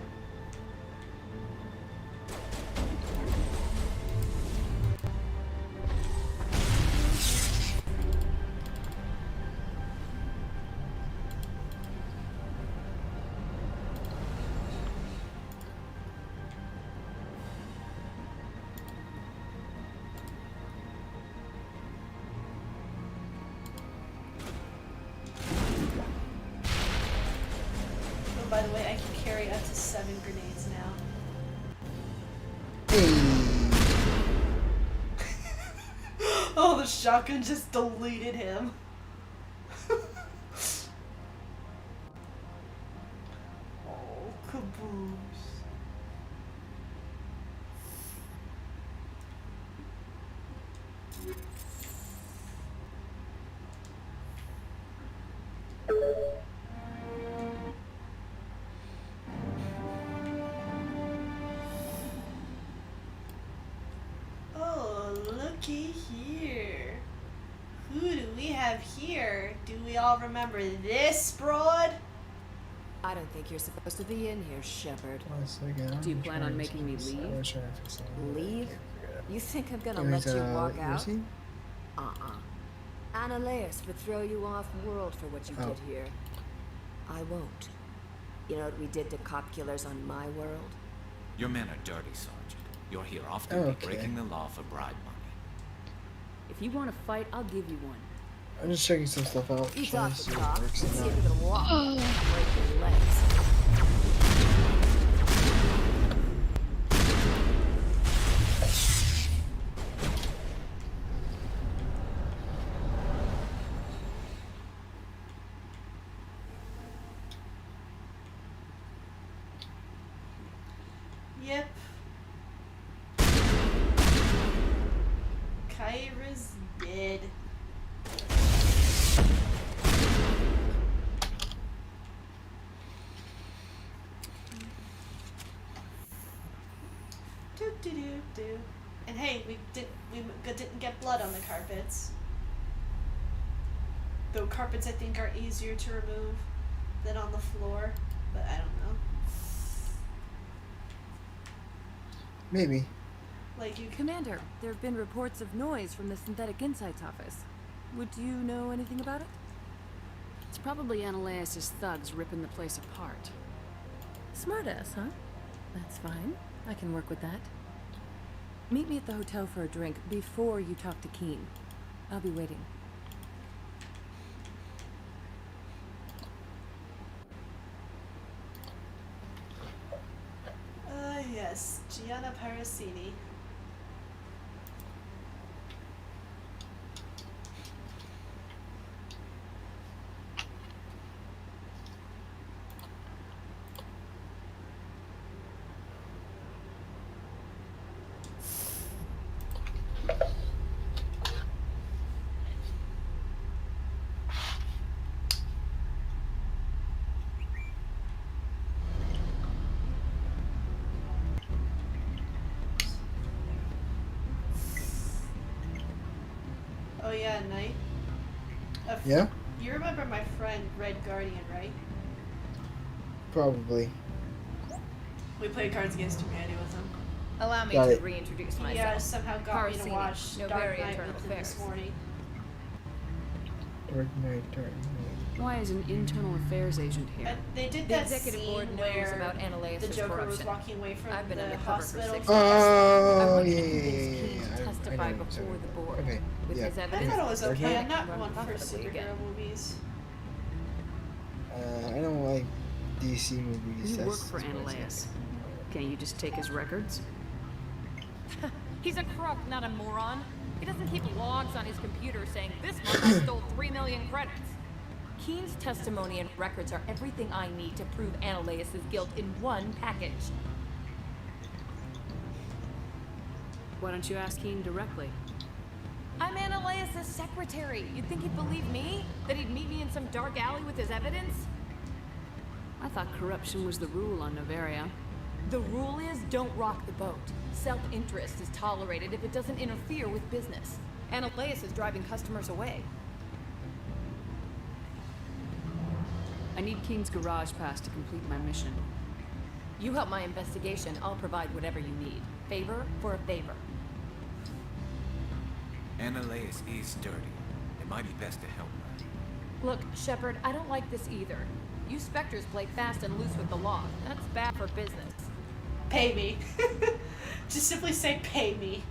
By the way, I can carry up to 7 grenades now. Oh, the shotgun just deleted him. Oh, caboose. Oh, looky here. Who do we have here? Do we all remember this broad? I don't think you're supposed to be in here, Shepard. Do you plan on making me leave? Leave? You think I'm gonna Oh, let he's, you walk you're out? seeing? Ananias would throw you off world for what you Oh. did here. I won't. You know what we did to cop killers on my world? Your men are dirty, Sergeant. You're here off duty, Okay. breaking the law for bribe money. If you want to fight, I'll give you one. I'm just checking some stuff out. You trying talk to the see talk. what works See or if not. you're gonna walk. Break your legs. Yep. Kyra's dead. Do do do do. And hey, we didn't get blood on the carpets. Though carpets, I think, are easier to remove than on the floor, but I don't know. Maybe. Like you, Commander, there have been reports of noise from the Synthetic Insights office. Would you know anything about it? It's probably Ananias' thugs ripping the place apart. Smartass, huh? That's fine. I can work with that. Meet me at the hotel for a drink before you talk to Keen. I'll be waiting. Yes, Gianna Parasini. Oh yeah, Knight. Yeah? You remember my friend Red Guardian, right? Probably. We played Cards Against Humanity with him. Allow me Got to it. reintroduce myself. Yeah, somehow got me to Parsini, watch no Dark very Knight internal with him this affairs. morning. Dark Knight. Why is an internal affairs agent here? They did The that executive scene board knows where about Ananias' the Joker was corruption. walking away from I've been the undercover for hospital. 6 Oh, months. yeah, I yeah, want to yeah, convince yeah, Keen yeah. to testify I know, before sorry. the board. Okay, With yeah. his I evidence, thought it was Dark okay. Knight. I'm not Run one for profitably again. superhero movies. I don't like DC movies. You work That's for Ananias. Can't you just take his records? He's a crook, not a moron. He doesn't keep logs on his computer saying, this month I stole 3 million credits. Keen's testimony and records are everything I need to prove Ananias' guilt in one package. Why don't you ask Keen directly? I'm Ananias' secretary. You'd think he'd believe me? That he'd meet me in some dark alley with his evidence? I thought corruption was the rule on Noveria. The rule is don't rock the boat. Self-interest is tolerated if it doesn't interfere with business. Ananias is driving customers away. I need Keen's garage pass to complete my mission. You help my investigation, I'll provide whatever you need. Favor for a favor. Ananias is dirty. It might be best to help her. Look, Shepard, I don't like this either. You Spectres play fast and loose with the law. That's bad for business. Pay me. Just simply say pay me.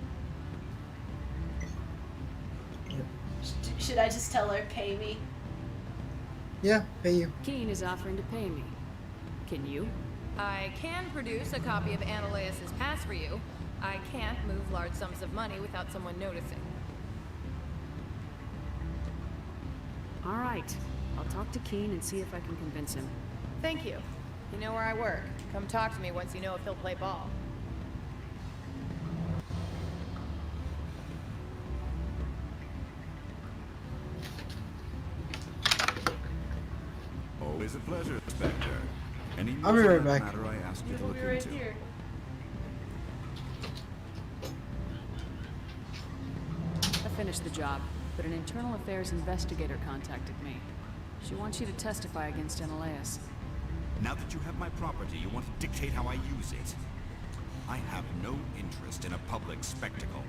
Should I just tell her pay me? Yeah, pay you. Keen is offering to pay me. Can you? I can produce a copy of Ananias' pass for you. I can't move large sums of money without someone noticing. All right. I'll talk to Keen and see if I can convince him. Thank you. You know where I work. Come talk to me once you know if he'll play ball. Always a pleasure, Spectre. Any I'll be news on right that back. matter I asked you to We'll look be right into? here. I finished the job, but an internal affairs investigator contacted me. She wants you to testify against Ananias. Now that you have my property, you want to dictate how I use it. I have no interest in a public spectacle.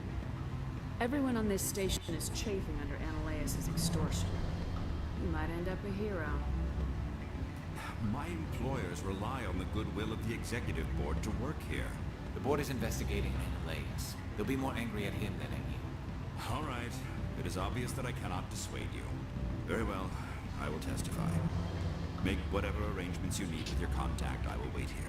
Everyone on this station is chafing under Ananias' extortion. You might end up a hero. My employers rely on the goodwill of the executive board to work here. The board is investigating Ananias. They'll be more angry at him than at you. All right. It is obvious that I cannot dissuade you. Very well. I will testify. Make whatever arrangements you need with your contact. I will wait here.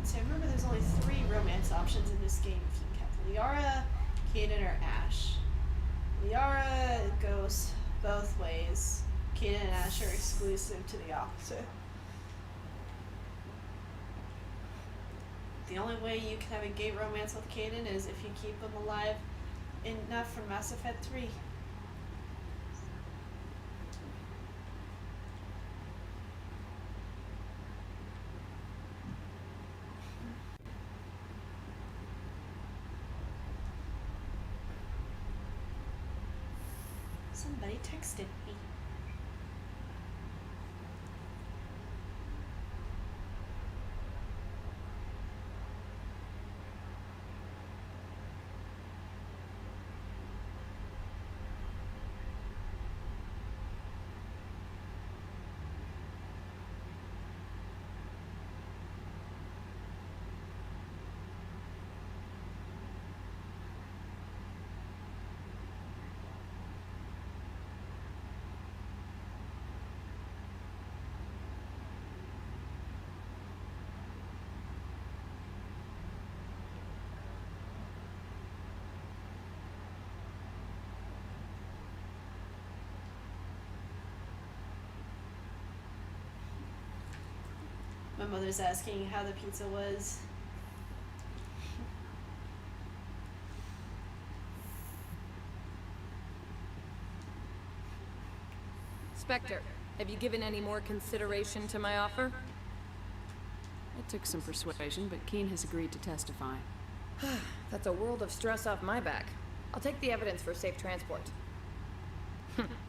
So I remember there's only 3 romance options in this game if you count Liara, Kaden, or Ash. Liara goes both ways. Kaden and Ash are exclusive to the opposite. The only way you can have a gay romance with Kaden is if you keep him alive enough from Mass Effect 3. Somebody texted me. My mother's asking how the pizza was. Spectre, have you given any more consideration to my offer? It took some persuasion, but Keen has agreed to testify. That's a world of stress off my back. I'll take the evidence for safe transport.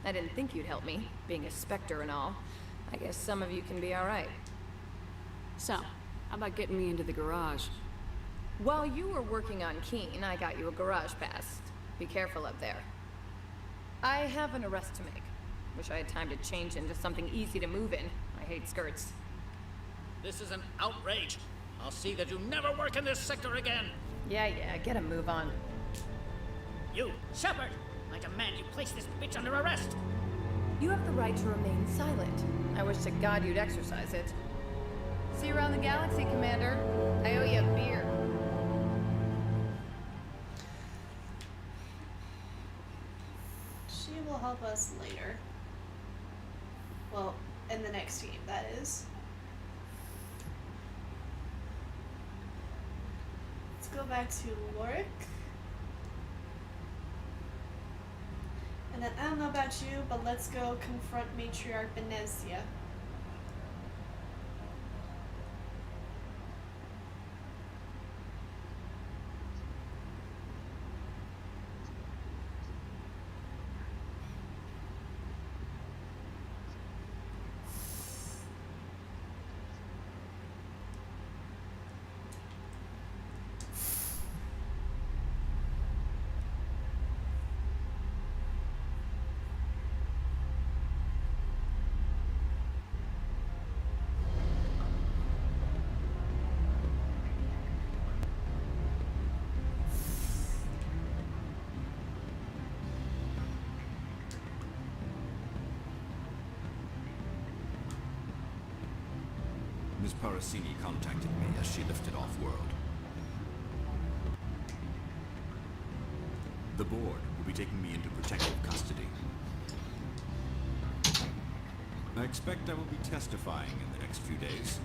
I didn't think you'd help me, being a Spectre and all. I guess some of you can be alright. So, how about getting me into the garage? While you were working on Keen, I got you a garage pass. Be careful up there. I have an arrest to make. Wish I had time to change into something easy to move in. I hate skirts. This is an outrage. I'll see that you never work in this sector again. Yeah, get a move on. You, Shepard! I demand you place this bitch under arrest! You have the right to remain silent. I wish to God you'd exercise it. See you around the galaxy, Commander. I owe you a beer. She will help us later. Well, in the next game, that is. Let's go back to Lorik. And then, I don't know about you, but let's go confront Matriarch Benezia. Ms. Parasini contacted me as she lifted off-world. The board will be taking me into protective custody. I expect I will be testifying in the next few days.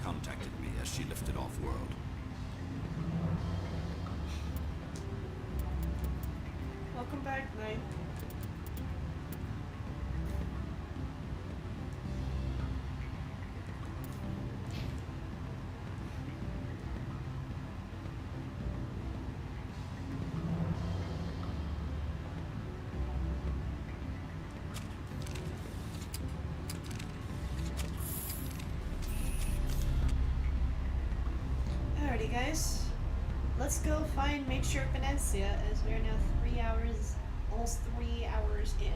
Contacted me as she lifted off-world. Welcome back, Knight. Alrighty guys, let's go find Matriarch Benezia as we are now 3 hours, almost 3 hours in.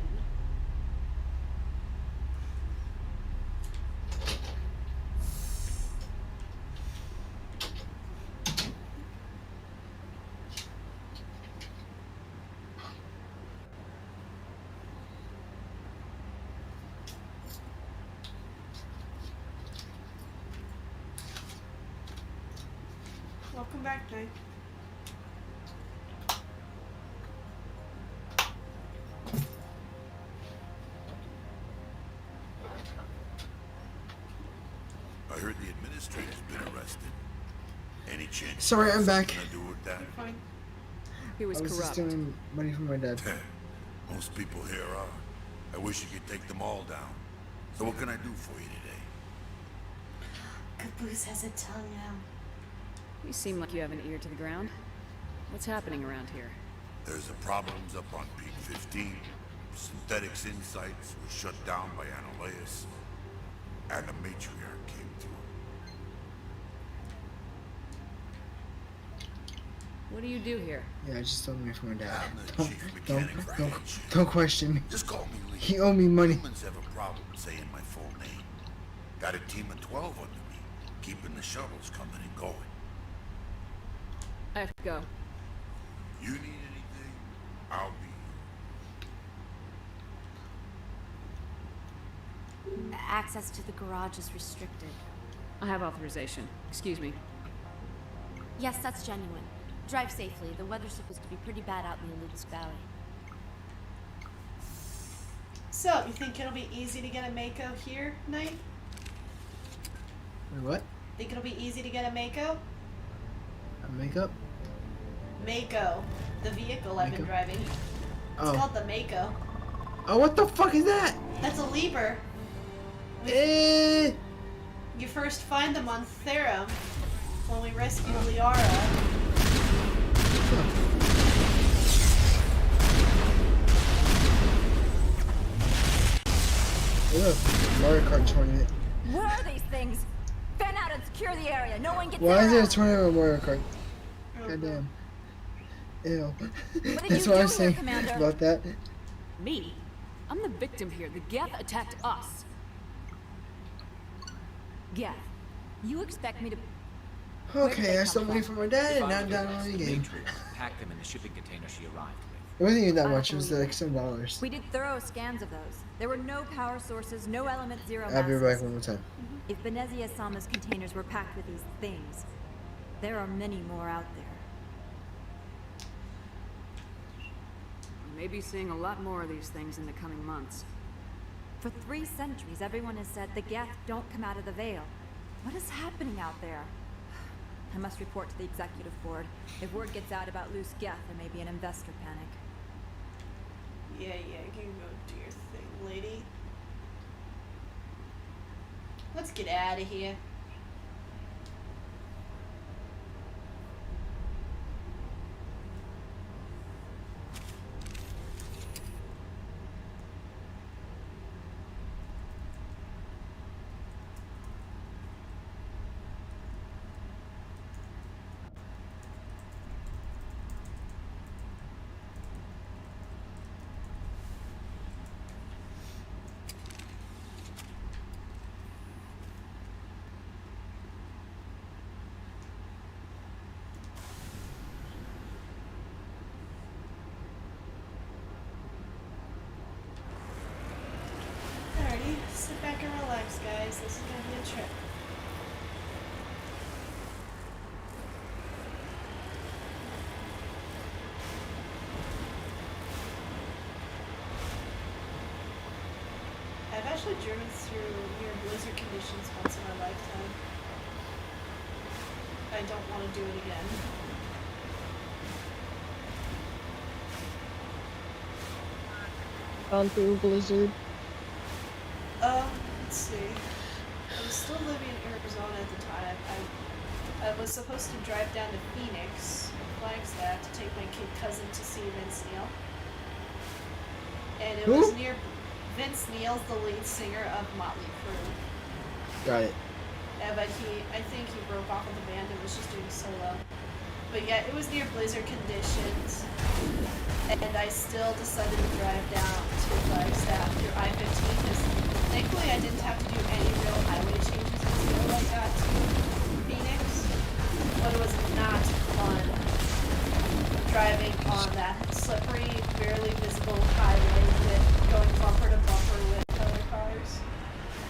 Welcome back, Knight. I heard the administrator's been arrested. Any chance? Sorry, I'm back. Gonna do with that? Fine. He was I was just corrupt. stealing money from my dad. Most people here are. I wish you could take them all down. So what can I do for you today? Caboose has a tongue out. You seem like you have an ear to the ground. What's happening around here? There's the problems up on Peak 15. Synthetics Insights was shut down by Anoleus. And the matriarch came through. What do you do here? Yeah, I just stole money from my dad. I'm the chief mechanic for Ancient. Don't question me. Just call me Lee. He owed me money. Humans have a problem saying my full name. Got a team of 12 under me, keeping the shuttles coming and going. I have to go. You need anything, I'll be here. Access to the garage is restricted. I have authorization. Excuse me. Yes, that's genuine. Drive safely. The weather's supposed to be pretty bad out in the Lucas Valley. So, you think it'll be easy to get a Mako here, Knight? Wait, what? Think it'll be easy to get a Mako? A makeup? Mako. The vehicle I've been Mako? driving. It's Oh. called the Mako. Oh, what the fuck is that? That's a Liebherr. Eh. You first find them on Therum when we rescue Liara. Look, Mario Kart tournament. What are these things? Fan out and secure the area. No one gets Why is in or there a out. tournament of Mario Kart? Goddamn. Ew. That's what I'm saying Commander? about that. Me? I'm the victim here. The Geth attacked us. Geth, you expect me to... Okay, I stole money from my dad and If now I I'm were down to on arrest the the game. Matrix, pack them in the shipping container she arrived with. It wasn't even that I much, it don't was believe like some dollars. We did thorough scans of those. There were no power sources, no element zero I'll be masses. right back one more time. If Benezia Sama's containers were packed with these things, there are many more out there. We may be seeing a lot more of these things in the coming months. For 3 centuries, everyone has said the Geth don't come out of the Veil. What is happening out there? I must report to the executive board. If word gets out about loose Geth, there may be an investor panic. Yeah, you can go do your thing, lady. Let's get out of here. Alrighty, sit back and relax, guys. This is gonna be a trip. I've actually driven through near blizzard conditions once in my lifetime. I don't want to do it again. Gone through a blizzard. Let's see. I was still living in Arizona at the time. I was supposed to drive down to Phoenix, Flagstaff, to take my kid cousin to see Vince Neil. And it Who? was near Vince Neil's the lead singer of Motley Crue. Got it. Yeah, but I think he broke off of the band and was just doing solo. But yeah, it was near blizzard conditions. And I still decided to drive down to Flagstaff through I-15 because thankfully I didn't have to do any real highway changes until I got to Phoenix. But it was not fun driving on that slippery, barely visible highway with going bumper to bumper with other cars.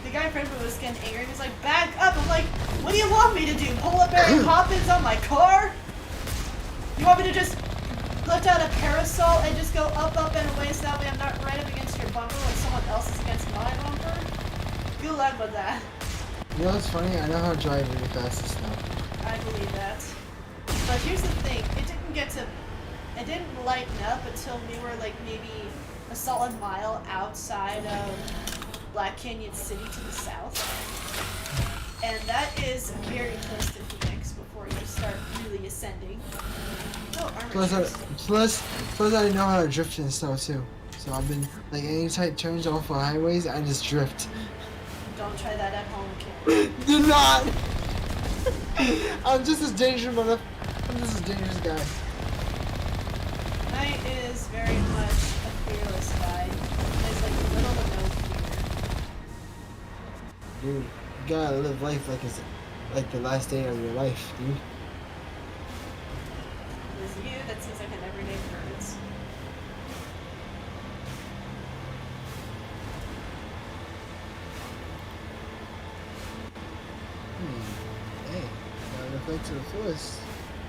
The guy in front of me was getting angry. He was like, "Back up!" I'm like, "What do you want me to do? Pull up Mary Poppins on my car? You want me to just lift out a parasol and just go up, and away so that way I'm not right up against your bumper when someone else is against my bumper?" Good luck with that. You know what's funny? I know how to drive really fast and stuff. I believe that. But here's the thing. It didn't get to it didn't lighten up until we were like maybe a solid mile outside of Black Canyon City to the south. And that is very close to Phoenix before you start really ascending. Oh, armor Plus I know how to drift in snow too. So I've been, like, any tight turns off of highways, I just drift. Don't try that at home, kid. Do not! I'm just as dangerous guy. Knight is very much a fearless guy. There's like little to no fear. Dude, you gotta live life like it's like the last day of your life, dude. With you, that seems like an everyday occurrence. Hey, gotta live life to the fullest.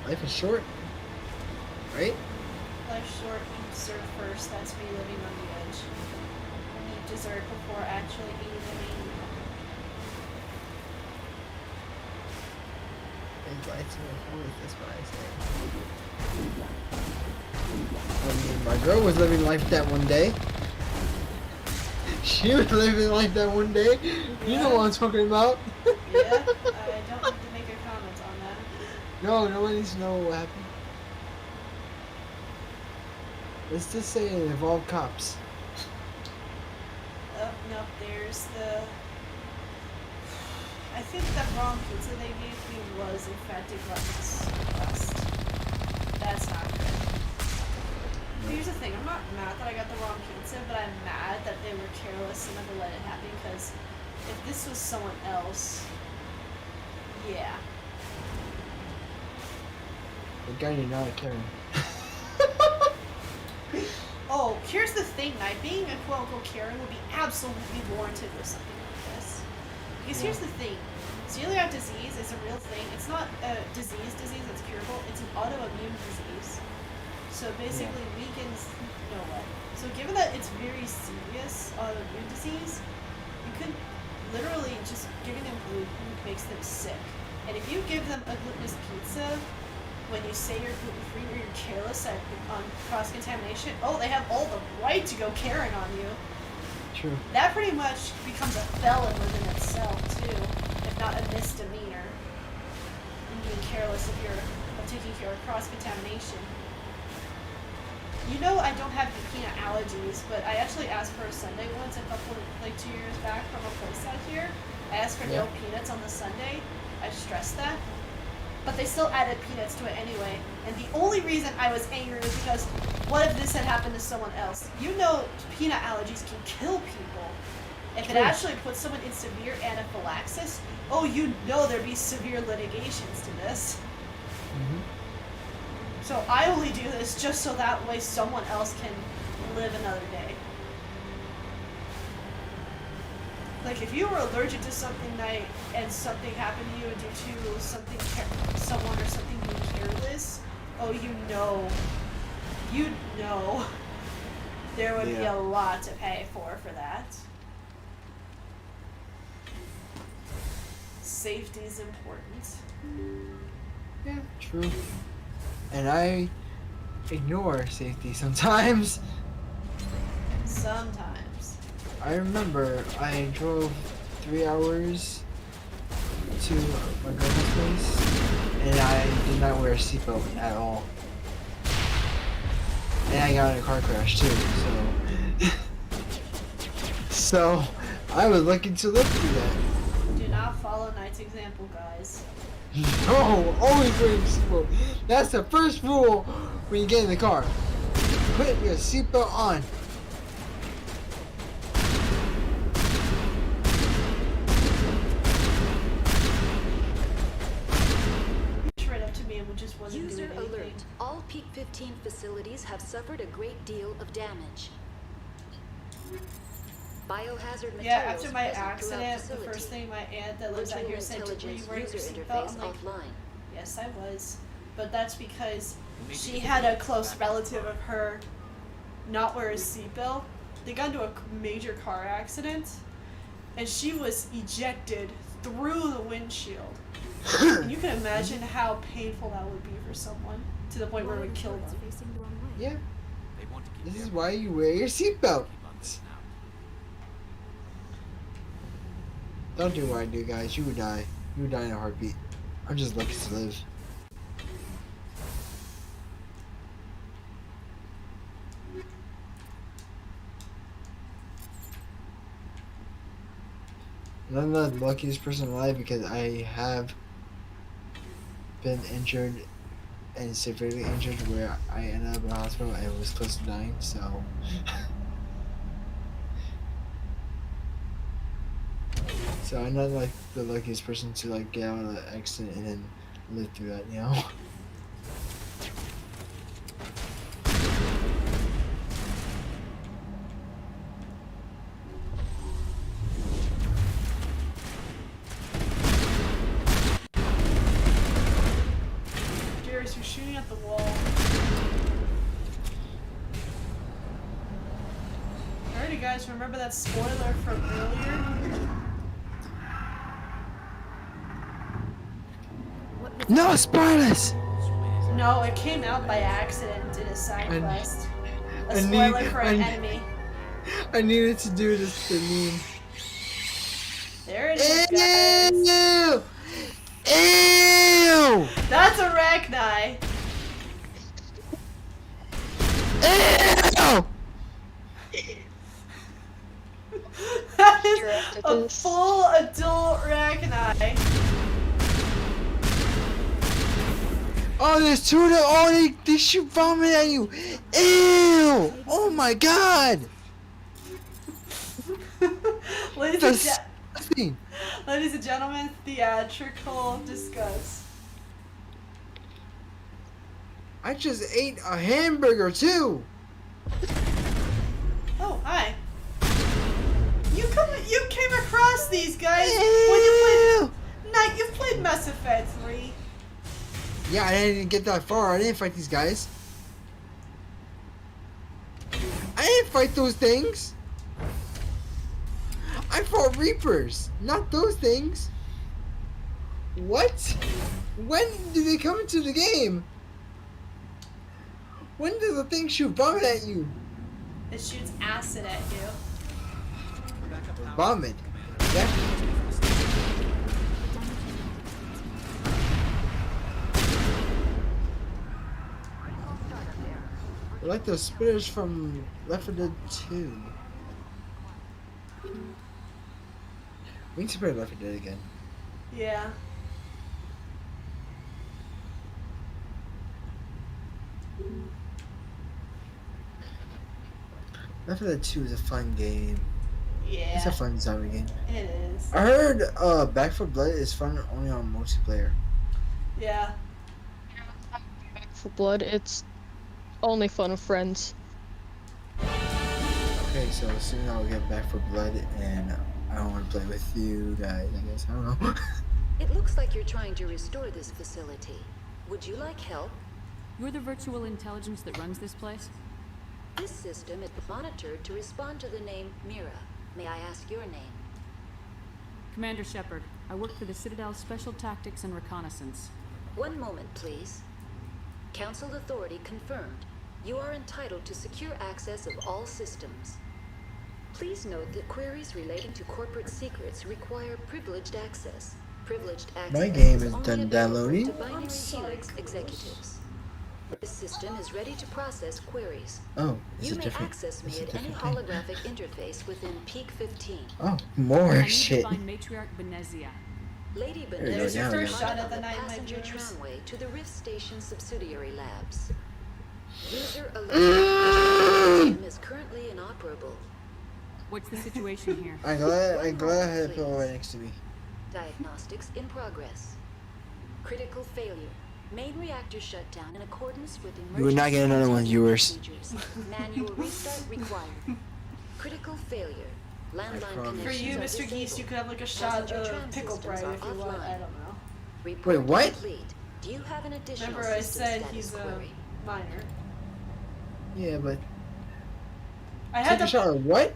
Life is short, right? Life's short, eat dessert first, that's me living on the edge. Eat dessert before actually eating the main meal. Live life to the fullest, that's what I say. I mean, my girl was living life that one day. She was living life that one day. You know what I'm talking about. Yeah, I don't need to make a comment on that. No, nobody needs to know what happened. Let's just say it involved cops. Oh, no, there's the... I think that wrong pizza they gave me was in fact a gluttonous request. That's not good. Here's the thing, I'm not mad that I got the wrong pizza, but I'm mad that they were careless enough to let it happen, because if this was someone else, yeah. The guy you're not caring. Oh, here's the thing, Knight. Being a quote-unquote Karen would be absolutely warranted with something like this. Because here's the thing. Celiac disease is a real thing. It's not a disease that's curable. It's an autoimmune disease. So basically weakens... No way. So given that it's very serious autoimmune disease, you could literally just giving them gluten makes them sick. And if you give them a glutinous pizza, when you say you're gluten-free or you're careless on cross-contamination, oh, they have all the right to go Karen on you. True. That pretty much becomes a felon within itself, too, if not a misdemeanor. And being careless of taking care of cross-contamination. You know I don't have peanut allergies, but I actually asked for a sundae once a couple, like 2 years back from a place out here. I asked for no peanuts on the sundae. I stressed that. But they still added peanuts to it anyway. And the only reason I was angry was because, what if this had happened to someone else? You know peanut allergies can kill people. If it actually puts someone in severe anaphylaxis, oh, you know there'd be severe litigations to this. Mm-hmm. So I only do this just so that way someone else can live another day. Like, if you were allergic to something and something happened to you due to someone or something being careless, oh, you know, there would be a lot to pay for that. Safety is important. Yeah, true. And I ignore safety sometimes. Sometimes. I remember I drove 3 hours to my girlfriend's place, and I did not wear a seatbelt at all. And I got in a car crash too, so I was lucky to live through that. Do not follow Knight's example, guys. No, always wear your seatbelt. That's the first rule when you get in the car. Put your seatbelt on. Right up to me and just wasn't User doing anything. alert. All Peak 15 facilities have suffered a great deal of damage. Biohazard materials Yeah, after my present throughout accident, the facility. first thing my aunt that lives out here said, were you wearing your seatbelt? I'm like, yes, I was. But that's because she had a close relative of her not wear a seatbelt. They got into a major car accident, and she was ejected through the windshield. And you can imagine how painful that would be for someone to the point where it would kill them. Yeah. They want to keep This is their why you wear your seatbelt. Don't do what I do, guys. You would die. You would die in a heartbeat. I'm just lucky to live. And I'm not the luckiest person alive because I have been injured and severely injured where I ended up in the hospital and was close to dying, so so I'm not like the luckiest person to like get out of the accident and then live through that, you know? Darius, you're shooting at the wall. Alrighty guys, remember that spoiler from earlier? No spoilers! No, it came out by accident in a side quest. A I spoiler need- for an I- enemy. I needed to do this to meme. There it is, guys. Ew! That's Arachni. Ew! That is a full adult Arachni. Oh, there's two of them. Oh, they shoot vomit at you. Ew! Oh my god! Ladies and gentlemen, theatrical disgust. I just ate a hamburger too. Oh, hi. You came across these guys when you played. You've played Mass Effect 3. Yeah, I didn't get that far. I didn't fight these guys. I didn't fight those things. I fought Reapers, not those things. What? When do they come into the game? When does the thing shoot vomit at you? It shoots acid at you. Vomit. Yeah. I like the spitters from Left 4 Dead 2. We need to play Left 4 Dead again. Yeah. Left 4 Dead 2 is a fun game. Yeah. It's a fun zombie game. It is. I heard Back 4 Blood is fun only on multiplayer. Yeah. For Blood, it's only fun with friends. Okay, so soon I'll get Back 4 Blood and I don't want to play with you guys, I guess. I don't know. It looks like you're trying to restore this facility. Would you like help? You're the virtual intelligence that runs this place? This system is monitored to respond to the name Mira. May I ask your name? Commander Shepard. I work for the Citadel's Special Tactics and Reconnaissance. One moment, please. Council authority confirmed. You are entitled to secure access of all systems. Please note that queries relating to corporate secrets require privileged access. Privileged access My game is only done available downloading. to Binary Helix executives. This system is ready to process queries. Oh, is You it may different? access me Is it at any different thing? holographic interface within Peak 15. Oh, more I need shit. to find Matriarch Benezia. Lady There you go, Benez now we is got pilot shot at of the the night, my passenger viewers. tramway to the Rift Station subsidiary labs. User alert. System is currently inoperable. What's the situation here? I'm glad I had a pillow right next to me. Diagnostics in progress. Critical failure. Main reactor shut down in accordance with emergency You would not get another one, viewers. procedures. Manual restart required. Critical failure. Landline promise. For you, connections are Mr. Geese, disabled. you could have like a shot Passenger of tram pickle systems bride are if you want. offline. I don't know. Report Wait, what? complete. Do you have an additional Remember I system said status he's a query? minor. Yeah, but I had take a shot of what?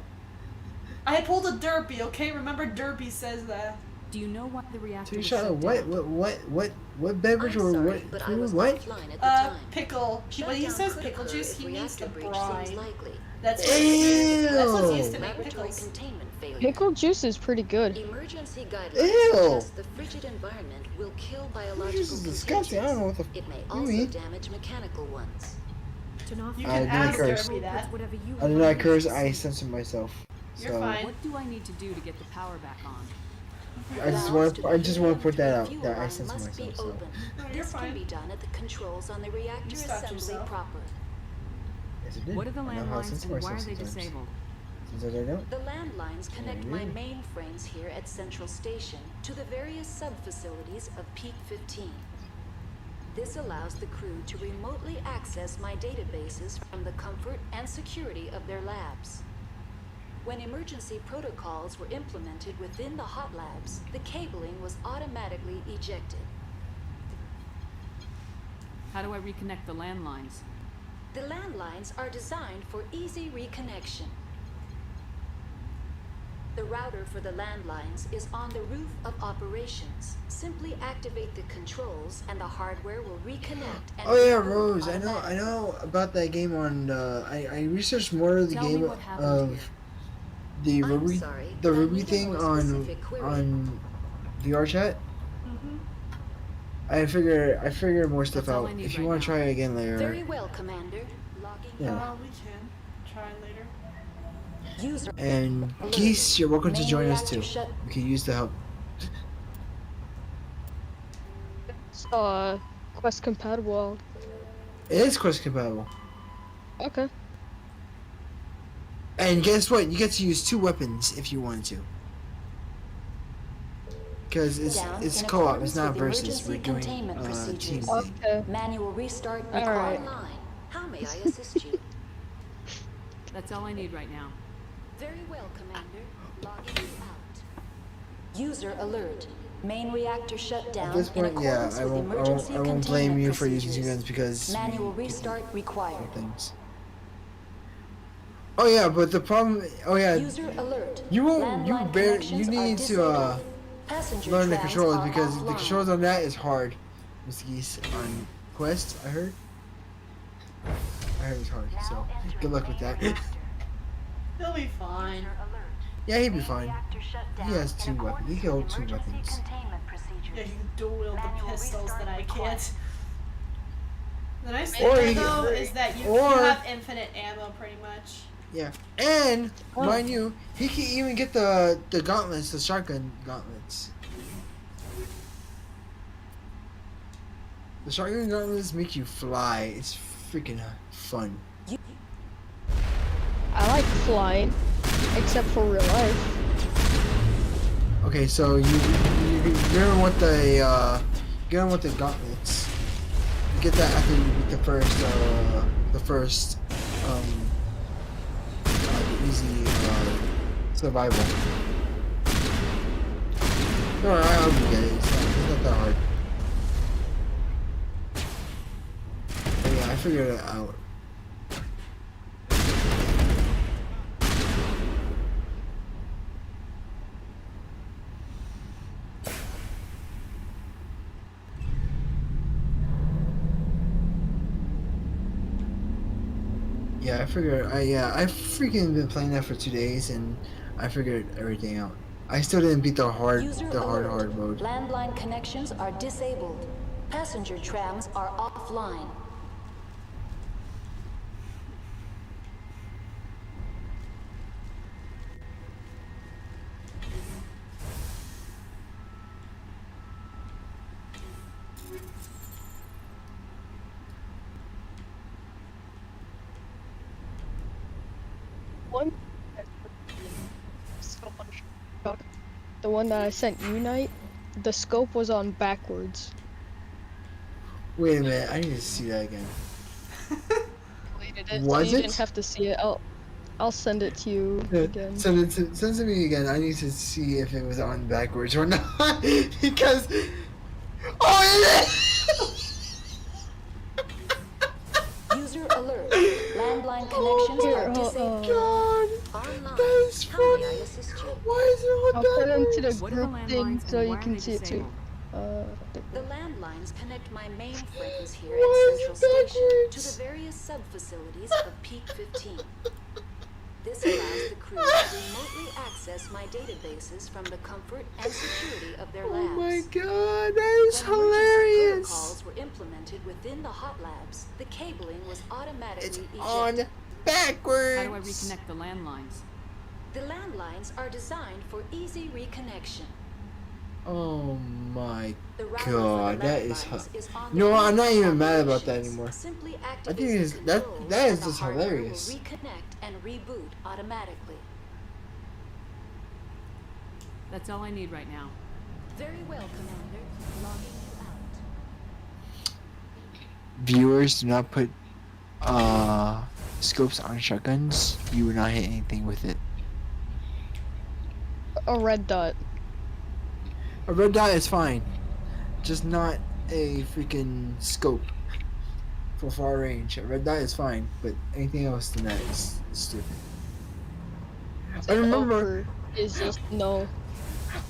I pulled a derpy, okay? Remember derpy says that. Do you know what the reactor Two was shot shut of down? what beverage or sorry, what but I food? was What? offline at the time. Pickle. When he Shutdown says could pickle occur juice, if he means the reactor breach brine. seems likely. That's what's used, that's what's used to make Laboratory pickles. containment failure. Pickle juice is pretty good. Emergency guidelines Ew. suggest the frigid environment will kill biological This is disgusting. I don't know what the It may you also mean. damage mechanical ones. You I can do ask curse. Derby that. I do not curse. I censor myself. You're So fine. What do I need to do to get the power back on? I just want to put that out that I censor Must be myself. So open. This can be done at the controls on the reactor stopped assembly yourself. proper. yes, it did. What are the I know how to landlines censor and why are myself they sometimes. disabled? Sometimes I don't. The landlines connect my really? mainframes here at Central Station to the various sub-facilities of Peak 15. This allows the crew to remotely access my databases from the comfort and security of their labs. When emergency protocols were implemented within the hot labs, the cabling was automatically ejected. How do I reconnect the landlines? The landlines are designed for easy reconnection. The router for the landlines is on the roof of operations. Simply activate the controls and the hardware will reconnect and Oh yeah, reboot Rose. I automatically. know about that game on. I researched more of the Tell me game what happened of the I'm Ruby sorry, the but I Ruby need a thing more specific query. on VR chat. Mm-hmm. I figured more stuff That's all I out. need If you right want now. to try it again later. Very well, Commander. Logging Yeah. We can try later. User And Geese, you're welcome to Main join us reactor too. shut. We can use the help. It's quest compatible. It is quest compatible. Okay. And guess what? You get to use 2 weapons if you wanted to. Because Down it's in co-op. accordance It's not with versus. emergency We're doing containment team procedures. thing. Okay. Manual restart All right. online. How may I assist you? That's all I need right now. Very well, Commander. Logging you out. User alert. Main reactor shut down At this in point, yeah, accordance I with won't emergency blame containment you for using 2 procedures. guns because Manual we restart required. things. Oh yeah, but the problem. Oh yeah, User alert. you won't. Landline You connections are need to disabled. Passenger learn the trams controls are because the offline. controls on that is hard. Mr. Geese on Quest, I heard. I heard it's hard. So good luck with that. He'll be fine. Yeah, he'd be fine. He has 2 weapons. He can hold 2 weapons. Yeah, you can dual wield the pistols that I can't. The nice thing Or there, he- though is that you or- have infinite ammo pretty much. Yeah, and mind you, he can even get the gauntlets, the shotgun gauntlets. The shotgun gauntlets make you fly. It's freaking fun. I like flying, except for real life. Okay, so you're gonna want the gauntlets. You get that after you beat the first the easy survival. No, I hope you get it. It's not that hard. But yeah, I figured it out. Yeah, I figured. I've freaking been playing that for 2 days, and I figured everything out. I still didn't beat the hard mode. Landline connections are disabled. Passenger trams are offline. The one that I sent you, Knight, the scope was on backwards. Wait a minute, I need to see that again. You didn't have to see it. I'll send it to you again. Send it to me again. I need to see if it was on backwards or not because. User alert. Landline connections are disabled. God, Online. that is How may I funny. assist you? Why is it I'll all put them to the What are the group thing landlines so and you why are can they see it too. The landlines connect my mainframes here Why at is Central it Station to backwards? the various sub-facilities of Peak 15. This allows the crew to remotely access my databases from the comfort and security of their labs. Oh my god, that is When emergency hilarious. protocols were implemented within the hot labs, the cabling was automatically ejected. On backwards. How do I reconnect the landlines? The landlines are designed for easy reconnection. Oh my The router for god, the that is. landlines is on You know the what? I'm not base even mad about that operations. anymore. Simply I activate think the it's, controls that is and the just hardware hilarious. will reconnect and reboot automatically. That's all I need right now. Very well, Commander. Logging you out. Viewers, do not put scopes on shotguns. You will not hit anything with it. A red dot. A red dot is fine, just not a freaking scope for far range. A red dot is fine, but anything else than that is stupid. I remember. Is just no.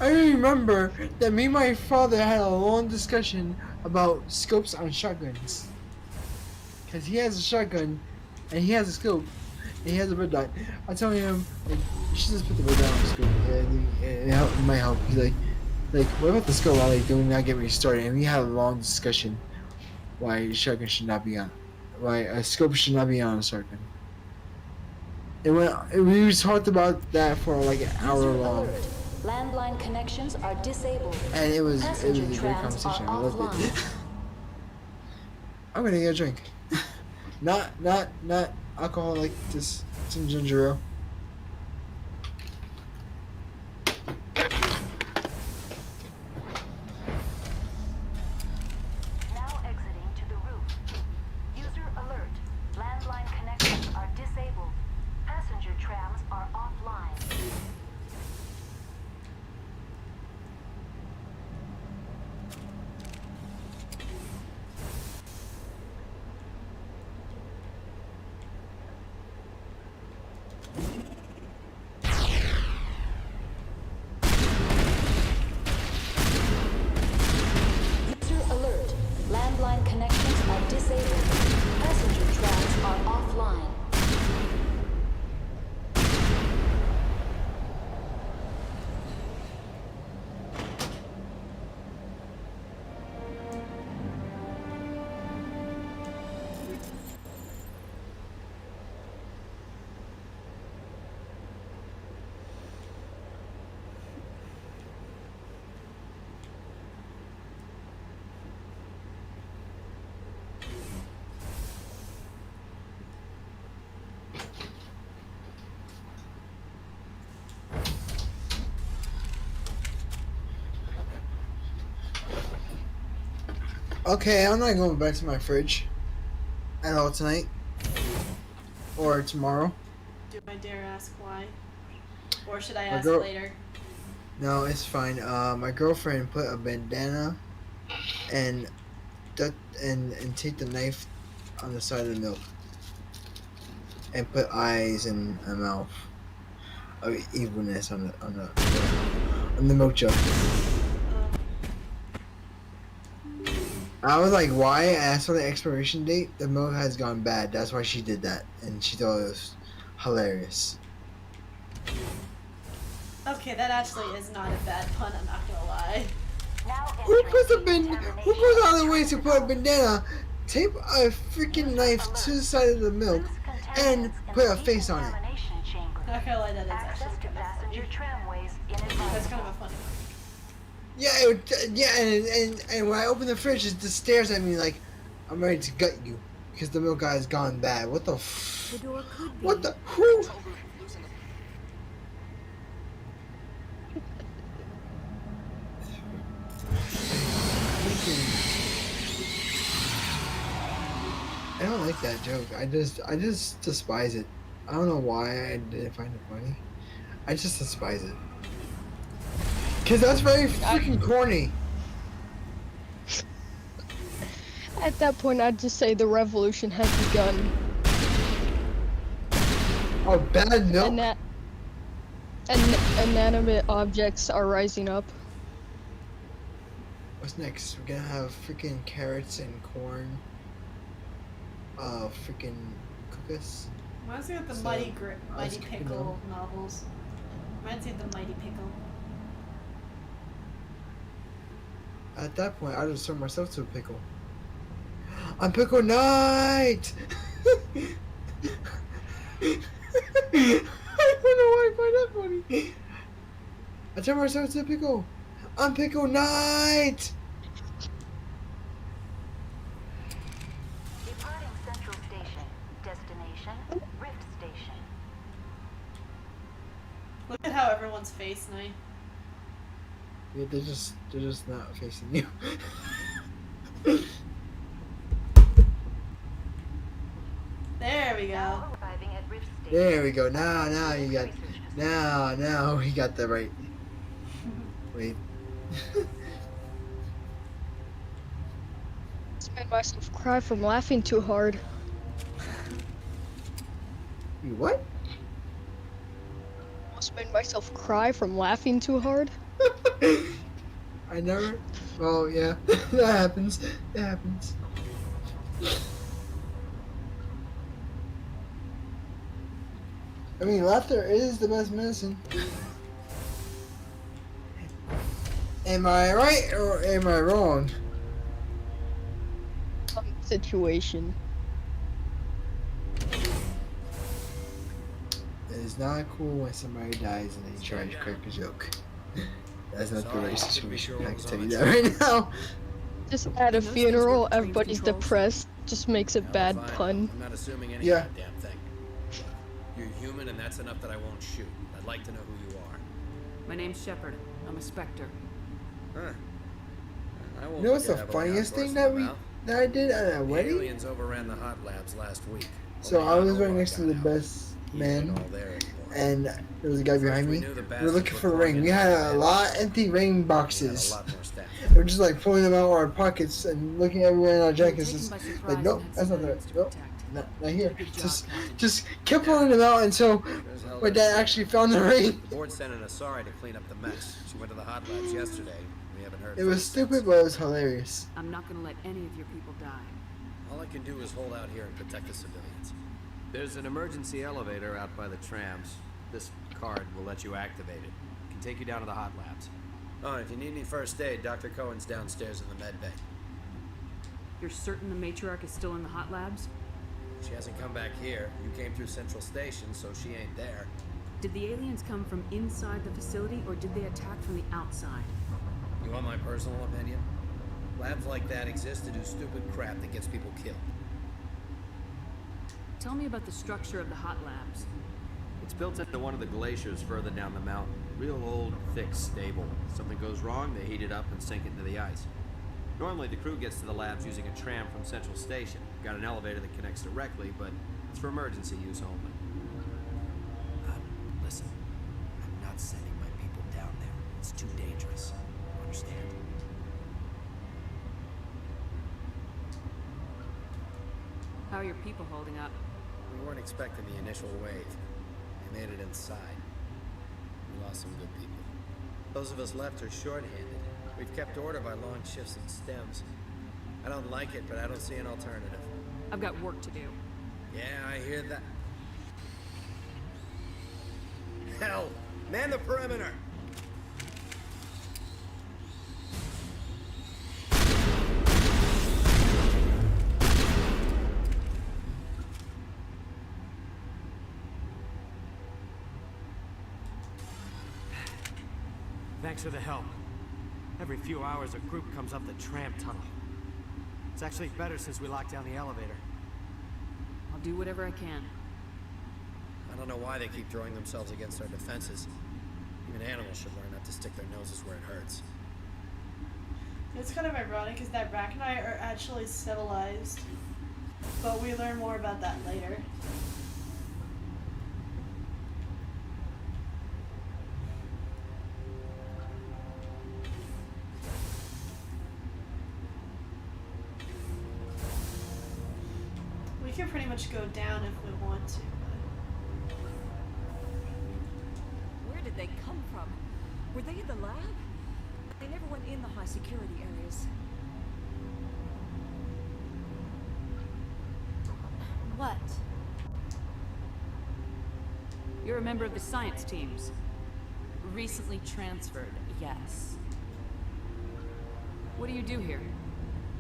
I remember that me and my father had a long discussion about scopes on shotguns. Cause he has a shotgun, and he has a scope, and he has a red dot. I told him, like, you should just put the red dot on the scope. It might help. He's like, what about the scope? While do not get me started. And we had a long discussion why a shotgun should not be on, why a scope should not be on a shotgun. We talked about that for like an hour User long. alert. Landline connections are disabled. And it was a Passenger great trams conversation. I are loved it. offline. I'm gonna get a drink. not alcohol like this. Some ginger ale. Now exiting to the roof. User alert. Landline connections are disabled. Passenger trams are offline. User alert. Landline connections are disabled. Passenger trams are offline. Okay, I'm not going back to my fridge at all tonight or tomorrow. Do I dare ask why? Or should I My ask girl- later? No, it's fine. My girlfriend put a bandana and take the knife on the side of the milk and put eyes and a mouth of evilness on the milk jug. I was like, why? I asked for the expiration date. The milk has gone bad. That's why she did that, and she thought it was hilarious. Okay, that actually is not a bad pun, I'm not gonna lie. Who goes out of the way to put a bandana, tape a freaking knife to the side of the milk, and put a face on it? Not gonna lie, that is actually kind of funny. That's kind of a funny one. Yeah, and when I open the fridge, it just stares at me like I'm ready to gut you because the milk has gone bad. What the The door could be. What the who? I don't like that joke. I just despise it. I don't know why I didn't find it funny. I just despise it. Cause that's very freaking corny. At that point, I'd just say the revolution has begun. Oh, bad milk. And that. And inanimate objects are rising up. What's next? We're gonna have freaking carrots and corn. Freaking cookers. Reminds me of the So, Mighty I was Mighty cooking Pickle novels. Reminds me of the Mighty Pickle. At that point, I just turned myself to a pickle. I'm Pickle Knight! I don't know why I find that funny. I turned myself to a pickle. I'm Pickle Knight! Departing Central Station. Destination, Rift Station. Look at how everyone's face, Night. Yeah, they're just not facing you. There we go. There we go. Now you got. Now we got the right. Wait. Just made myself cry from laughing too hard. You what? Almost made myself cry from laughing too hard. I never. Well, yeah, that happens. It happens. I mean, laughter is the best medicine. Am I right or am I wrong? Situation. It is not cool when somebody dies and then you try to crack a joke. That's not the right situation. I can tell you that right now. Just at a funeral, everybody's depressed. Just makes a bad pun. I'm not assuming any Yeah. goddamn thing. You're human, and that's enough that I won't shoot. I'd like to know who you are. My name's Shepard. I'm a Spectre. Huh. I won't You know what's the forget having funniest outburst thing that about. I did at a The wedding? aliens overran the hot labs last week. So I was right next to the best man, and there was a guy behind me. We were looking for a ring. We had a lot of empty ring boxes. We're just like pulling them out of our pockets and looking everywhere in our jackets. Just like, nope, that's not there. Nope, not here. Just kept pulling them out until my dad actually found the ring. The board sent an Asari to clean up the mess. She went to the hot labs yesterday. We haven't heard. It was stupid, but it was hilarious. I'm not gonna let any of your people die. All I can do is hold out here and protect the civilians. There's an emergency elevator out by the trams. This card will let you activate it. Can take you down to the hot labs. Oh, and if you need any first aid, Dr. Cohen's downstairs in the med bay. You're certain the matriarch is still in the hot labs? She hasn't come back here. You came through Central Station, so she ain't there. Did the aliens come from inside the facility, or did they attack from the outside? You want my personal opinion? Labs like that exist to do stupid crap that gets people killed. Tell me about the structure of the hot labs. It's built into one of the glaciers further down the mountain. Real old, thick, stable. Something goes wrong, they heat it up and sink it into the ice. Normally, the crew gets to the labs using a tram from Central Station. Got an elevator that connects directly, but it's for emergency use only. Listen, I'm not sending my people down there. It's too dangerous. You understand? How are your people holding up? We weren't expecting the initial wave. We made it inside. We lost some good people. Those of us left are short-handed. We've kept order by long shifts and stems. I don't like it, but I don't see an alternative. I've got work to do. Yeah, I hear that. Hell! Man the perimeter! Thanks for the help. Every few hours, a group comes up the tram tunnel. It's actually better since we locked down the elevator. I'll do whatever I can. I don't know why they keep throwing themselves against our defenses. Even animals should learn not to stick their noses where it hurts. It's kind of ironic is that Rachni are actually civilized, but we learn more about that later. We can pretty much go down if we want to. Where did they come from? Were they in the lab? They never went in the high security areas. What? You're a member of the science teams. Recently transferred, yes. What do you do here?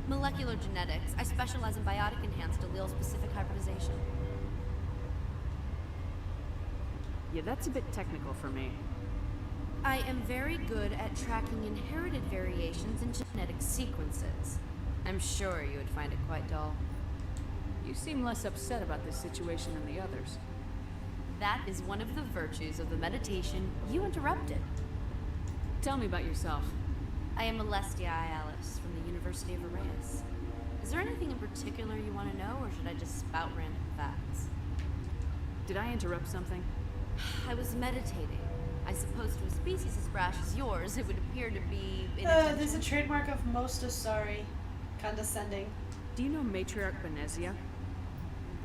Molecular genetics. I specialize in biotic-enhanced allele-specific hybridization. Yeah, that's a bit technical for me. I am very good at tracking inherited variations in genetic sequences. I'm sure you would find it quite dull. You seem less upset about this situation than the others. That is one of the virtues of the meditation you interrupted. Tell me about yourself. I am Alestia Ayalis from the University of Arraeus. Is there anything in particular you want to know, or should I just spout random facts? Did I interrupt something? I was meditating. I suppose to a species as brash as yours, it would appear to be inattention. There's a trademark of most Asari. Condescending. Do you know Matriarch Benezia?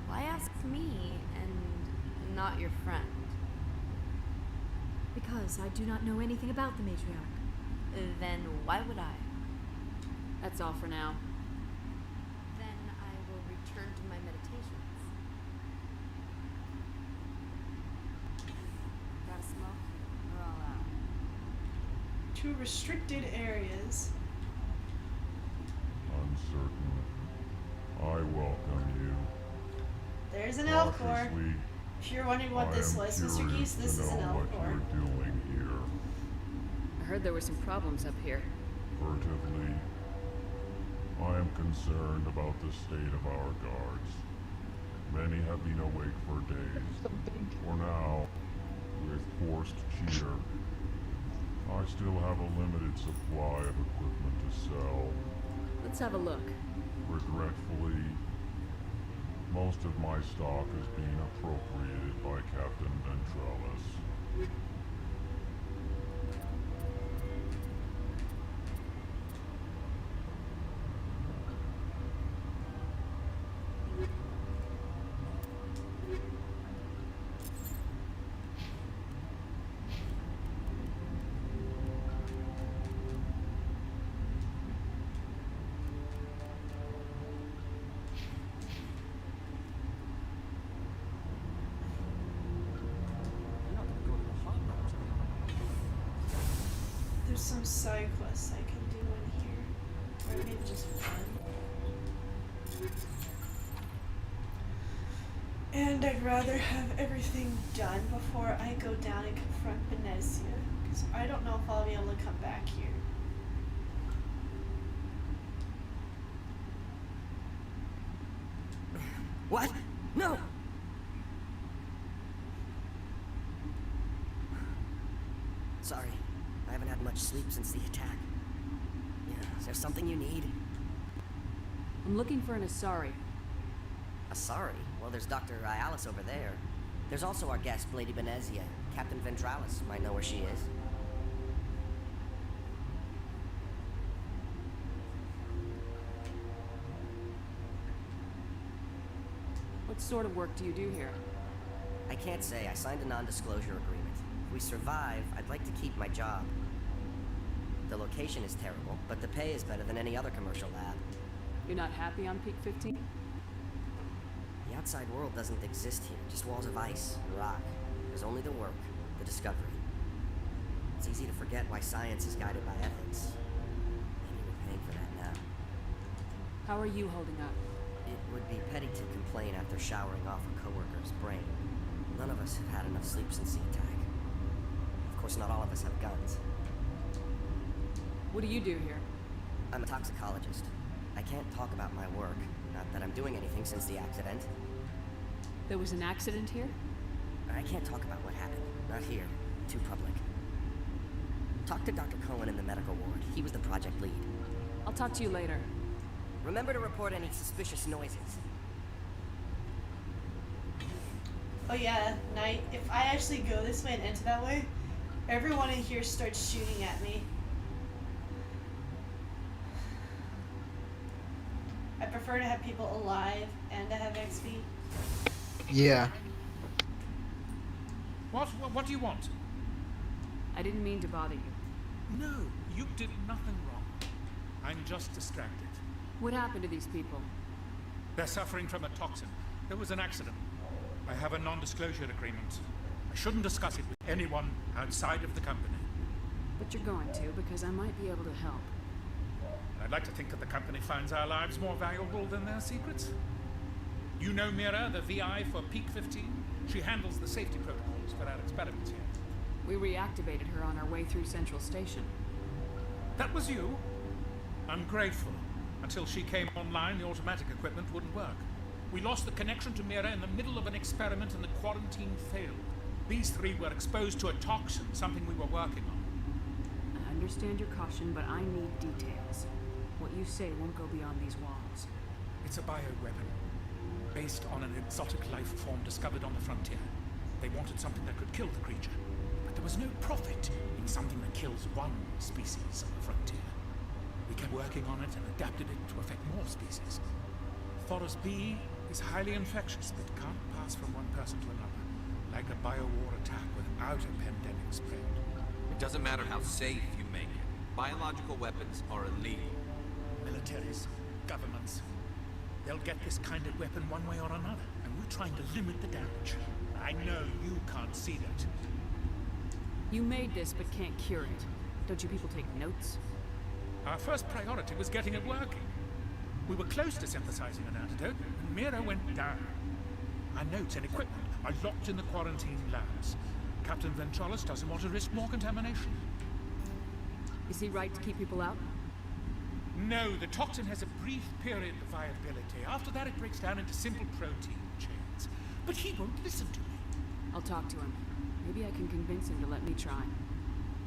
Why ask me and not your friend? Because I do not know anything about the matriarch. Then why would I? That's all for now. Then I will return to my meditations. Got a smoke? We're all out. To restricted areas. Uncertain. I welcome you. There's an Elcor. Cautiously, If you're wondering what I this am was, Mr. curious Geese, this to is an know what Elcor. you're doing here. I heard there were some problems up here. Furtively, I am concerned about the state of our guards. Many have been awake for days. For now, with forced cheer, I still have a limited supply of equipment to sell. Let's have a look. Regretfully, most of my stock is being appropriated by Captain Ventralis. There's some side quests I can do in here. Or maybe just one. And I'd rather have everything done before I go down and confront Benezia. Because I don't know if I'll be able to come back here. What? No! Sorry, I haven't had much sleep since the attack. Yeah, is there something you need? I'm looking for an Asari. Asari? Well, there's Dr. Ayalis over there. There's also our guest, Lady Benezia. Captain Ventralis might know where she is. What sort of work do you do here? I can't say. I signed a non-disclosure agreement. If we survive, I'd like to keep my job. The location is terrible, but the pay is better than any other commercial lab. You're not happy on Peak 15? The outside world doesn't exist here, just walls of ice and rock. There's only the work, the discovery. It's easy to forget why science is guided by ethics. Maybe we're paying for that now. How are you holding up? It would be petty to complain after showering off a coworker's brain. None of us have had enough sleep since the attack. Of course, not all of us have guns. What do you do here? I'm a toxicologist. I can't talk about my work. Not that I'm doing anything since the accident. There was an accident here? I can't talk about what happened. Not here. Too public. Talk to Dr. Cohen in the medical ward. He was the project lead. I'll talk to you later. Remember to report any suspicious noises. Oh yeah, Knight, if I actually go this way and enter that way, everyone in here starts shooting at me. I prefer to have people alive and to have XP. Yeah. What do you want? I didn't mean to bother you. No, you did nothing wrong. I'm just distracted. What happened to these people? They're suffering from a toxin. There was an accident. I have a non-disclosure agreement. I shouldn't discuss it with anyone outside of the company. But you're going to, because I might be able to help. I'd like to think that the company finds our lives more valuable than their secrets. You know Mira, the VI for Peak 15? She handles the safety protocols for our experiments here. We reactivated her on our way through Central Station. That was you? I'm grateful. Until she came online, the automatic equipment wouldn't work. We lost the connection to Mira in the middle of an experiment and the quarantine failed. These three were exposed to a toxin, something we were working on. I understand your caution, but I need details. What you say won't go beyond these walls. It's a bioweapon, based on an exotic life form discovered on the frontier. They wanted something that could kill the creature, but there was no profit in something that kills one species on the frontier. We kept working on it and adapted it to affect more species. Thoros B is highly infectious, but can't pass from one person to another, like a biowar attack without a pandemic spread. It doesn't matter how safe you make it. Biological weapons are illegal. Militaries, governments, they'll get this kind of weapon one way or another, and we're trying to limit the damage. I know you can't see that. You made this, but can't cure it. Don't you people take notes? Our first priority was getting it working. We were close to synthesizing an antidote, and Mira went down. Our notes and equipment are locked in the quarantine labs. Captain Ventrolis doesn't want to risk more contamination. Is he right to keep people out? No, the toxin has a brief period of viability. After that, it breaks down into simple protein chains. But he won't listen to me. I'll talk to him. Maybe I can convince him to let me try.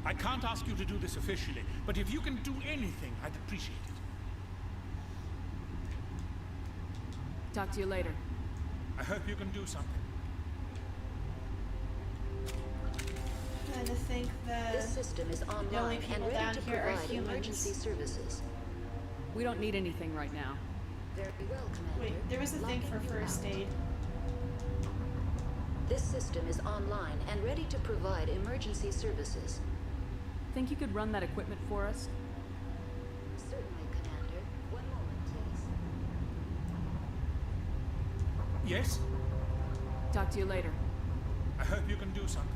I can't ask you to do this officially, but if you can do anything, I'd appreciate it. Talk to you later. I hope you can do something. And to think that This system is the only online and people ready down to here are provide emergency humans. services. We don't need anything right now. Very well, Commander. Wait, there was a thing for first aid. This system is online and ready to provide emergency services. Think you could run that equipment for us? Certainly, Commander. One moment, please. Yes? Talk to you later. I hope you can do something.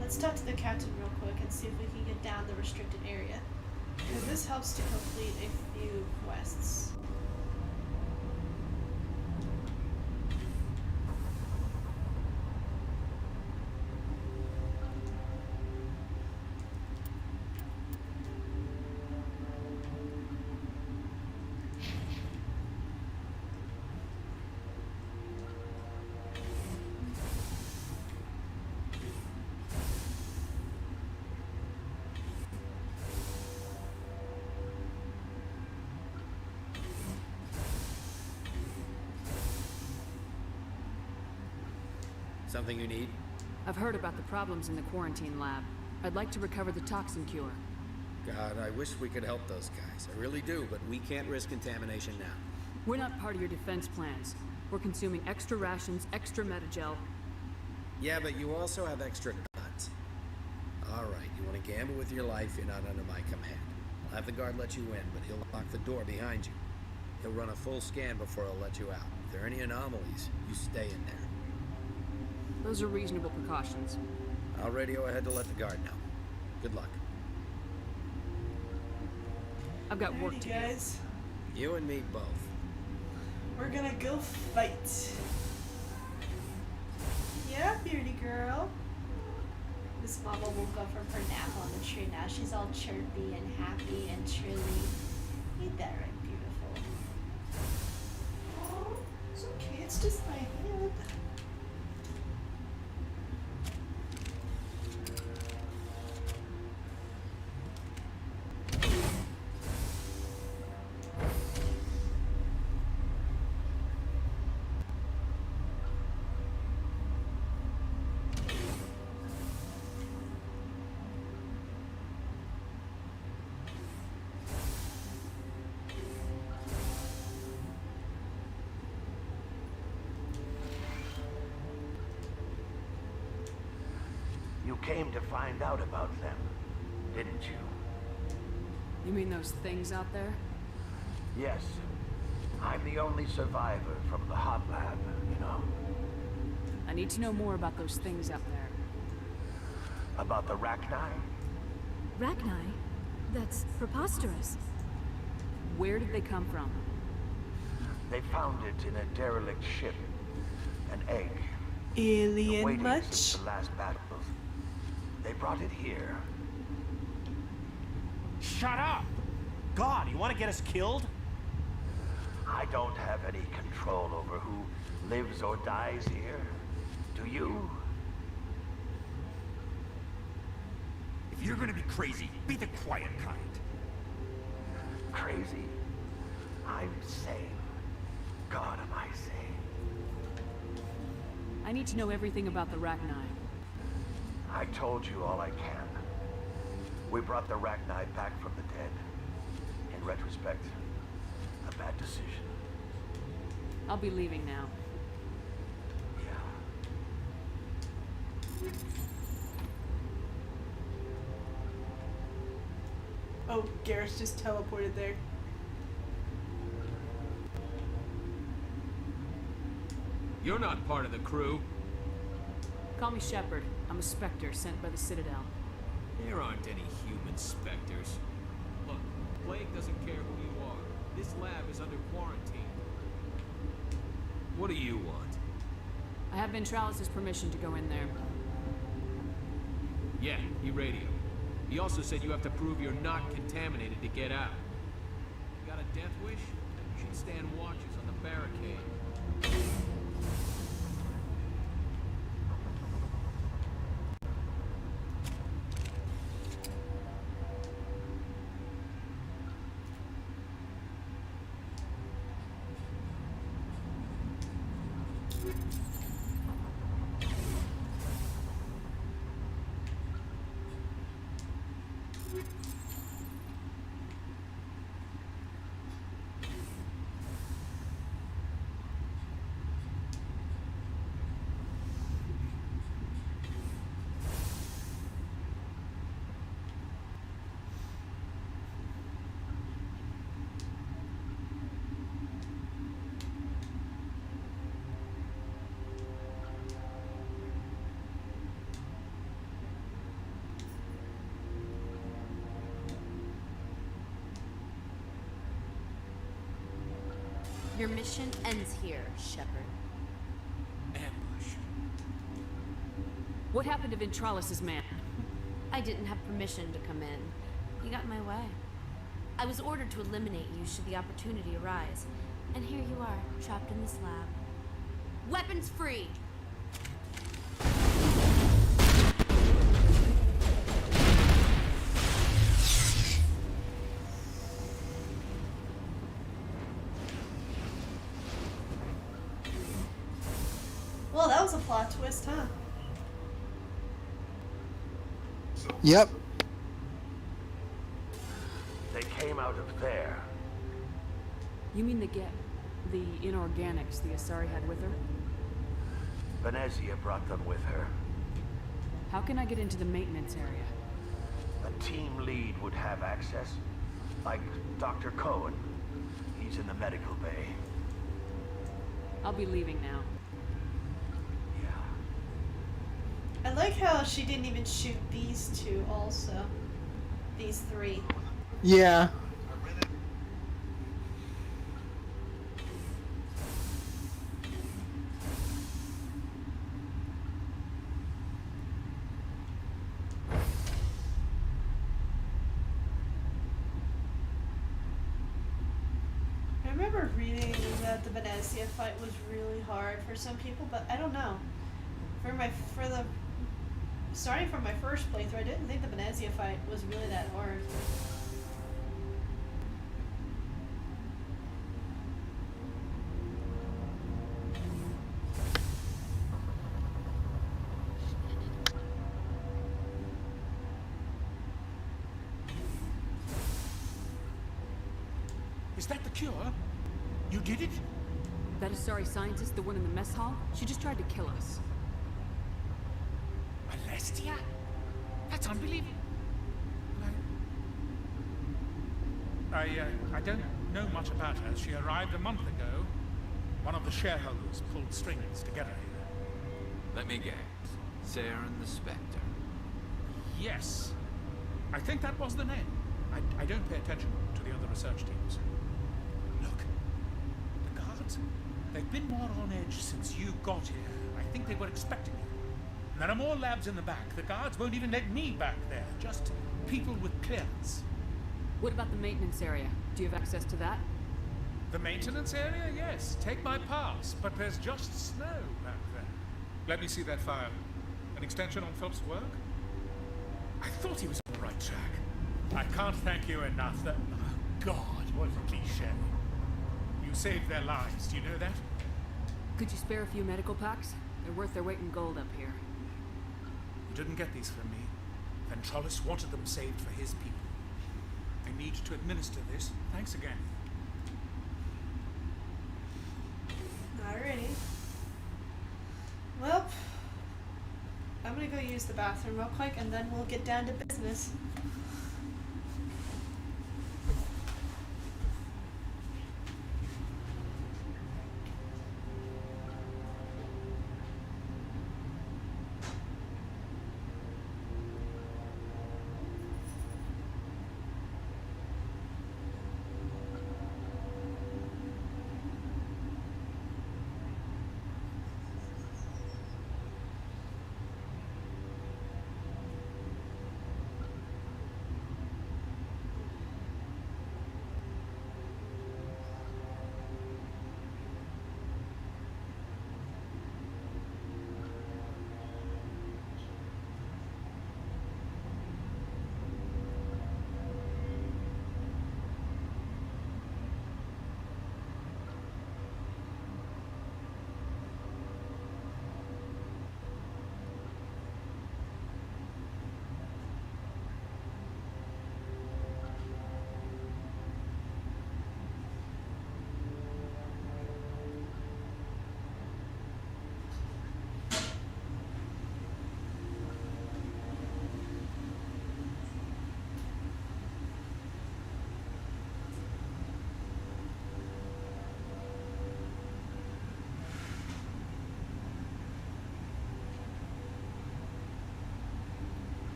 Let's talk to the captain real quick and see if we can get down the restricted area. Because this helps to complete a few quests. Something you need? I've heard about the problems in the quarantine lab. I'd like to recover the toxin cure. God, I wish we could help those guys. I really do, but we can't risk contamination now. We're not part of your defense plans. We're consuming extra rations, extra metagel. Yeah, but you also have extra guns. All right, you want to gamble with your life, you're not under my command. I'll have the guard let you in, but he'll lock the door behind you. He'll run a full scan before he'll let you out. If there are any anomalies, you stay in there. Those are reasonable precautions. I'll radio ahead to let the guard know. Good luck. I've got work to do. Guys, You and me both. we're gonna go fight. Yeah, beauty girl. Miss Mama woke up from her nap on the tree. Now she's all chirpy and happy and trilly. Ain't that right, beautiful? Oh, it's okay. It's just my head. came to find out about them, didn't you? You mean those things out there? Yes. I'm the only survivor from the hot lab, you know. I need to know more about those things out there. About the Rachni? Rachni? That's preposterous. Where did they come from? They found it in a derelict ship. An egg. Alien Waiting much? since the last battle. They brought it here. Shut up! God, you want to get us killed? I don't have any control over who lives or dies here. Do you? If you're gonna be crazy, be the quiet kind. Crazy? I'm sane. God, am I sane? I need to know everything about the Rachni. I told you all I can. We brought the Rachni back from the dead. In retrospect, a bad decision. I'll be leaving now. Oh, Garrus just teleported there. You're not part of the crew. Call me Shepard. I'm a Spectre sent by the Citadel. There aren't any human specters. Look, Plague doesn't care who you are. This lab is under quarantine. What do you want? I have Ventralis' permission to go in there. Yeah, he radioed. He also said you have to prove you're not contaminated to get out. Got a death wish? You should stand watches on the barricade. Your mission ends here, Shepard. Ambush. What happened to Ventralis' man? I didn't have permission to come in. He got in my way. I was ordered to eliminate you should the opportunity arise. And here you are, trapped in this lab. Weapons free! Well, that was a plot twist, huh? Yep. They came out of there. You mean the inorganics the Asari had with her? Venezia brought them with her. How can I get into the maintenance area? A team lead would have access. Like Dr. Cohen. He's in the medical bay. I'll be leaving now. I like how she didn't even shoot these two also. These three. Yeah. I remember reading that the Venezia fight was really hard for some people, but I don't know. Starting from my first playthrough, I didn't think the Venezia fight was really that hard. Is that the cure? You did it? That Asari scientist, the one in the mess hall, she just tried to kill us. Alestia? unbelievable. I don't know much about her. She arrived a month ago. One of the shareholders pulled strings to get her here. Let me guess. Saren the Spectre. Yes. I think that was the name. I don't pay attention to the other research teams. Look, the guards, they've been more on edge since you got here. I think they were expecting you. And there are more labs in the back. The guards won't even let me back there. Just people with clearance. What about the maintenance area? Do you have access to that? The maintenance area? Yes. Take my pass. But there's just snow back there. Let me see that file. An extension on Phelps' work? I thought he was on the right track. I can't thank you enough. That, oh God, what a cliche. You saved their lives. Do you know that? Could you spare a few medical packs? They're worth their weight in gold up here. You didn't get these from me. Ventrollis wanted them saved for his people. I need to administer this. Thanks again. Alrighty. Well, I'm gonna go use the bathroom real quick and then we'll get down to business.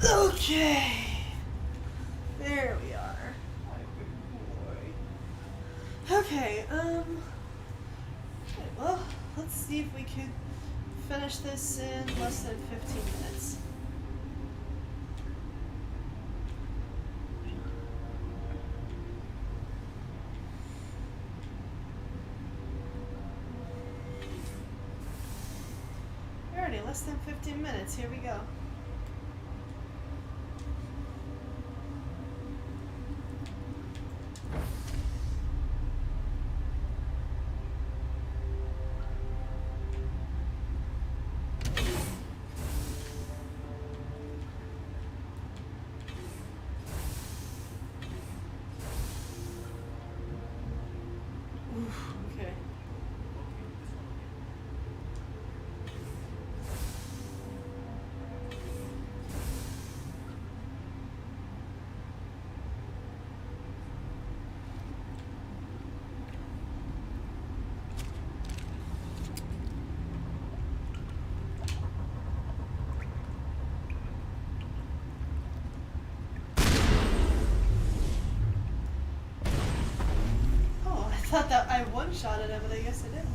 Okay. There we are. Okay, well, let's see if we can finish this in less than 15 minutes. Already, less than 15 minutes. Here we go. Okay. Oh, I thought that I one-shotted it, but I guess I didn't.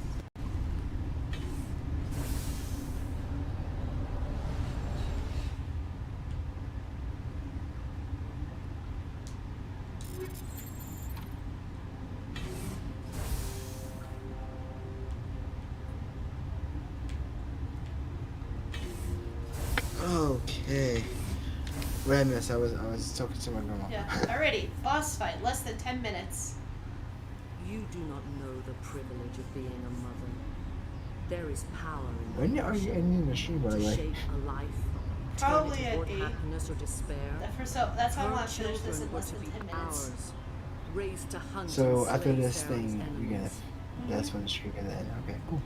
What I missed? I was talking to my grandma. Yeah. Alrighty. Boss fight. Less than 10 minutes. You do not know the privilege of being a mother. There is power in When are you ending the stream, by the to way? shape a life. Probably turn it at toward 8. happiness or despair. That's how I Her want to finish this in children were less to than be 10 minutes. ours, raised to hunt So and after slay this Sarah's thing, enemies. you're gonna. That's when the stream gonna end. Okay, cool.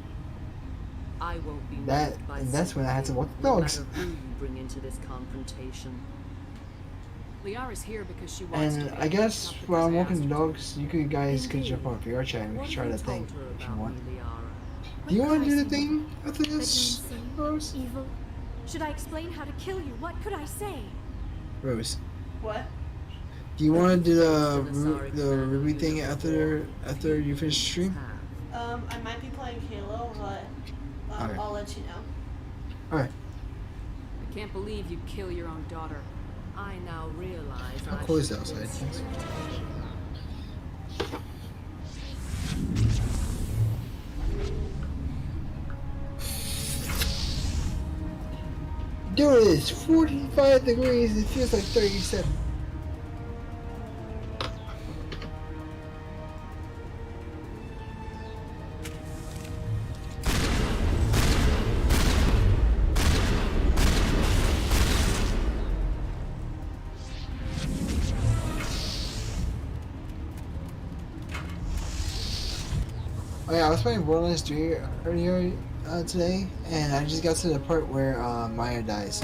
I won't be That moved by and that's when I had to walk the no dogs. matter who you bring into this confrontation. Liara's here because she wants And to. I guess while I'm walking the dogs, you guys could jump on VR chat and we What can try have that you thing told her if you about want. me, Liara? Do you want to do the What thing after this, Rose? Evil. Should I explain how to kill you? What could I say? Rose, What? do you want to do the Ruby thing after you finish the stream? I might be playing Halo, but Okay. I'll let you know. All right. I can't believe you kill your own daughter. I now realize How I cool is should it outside? focus. Dude, it's 45 degrees. It feels like 37. Oh yeah, I was playing Borderlands 3 earlier today, and I just got to the part where Maya dies.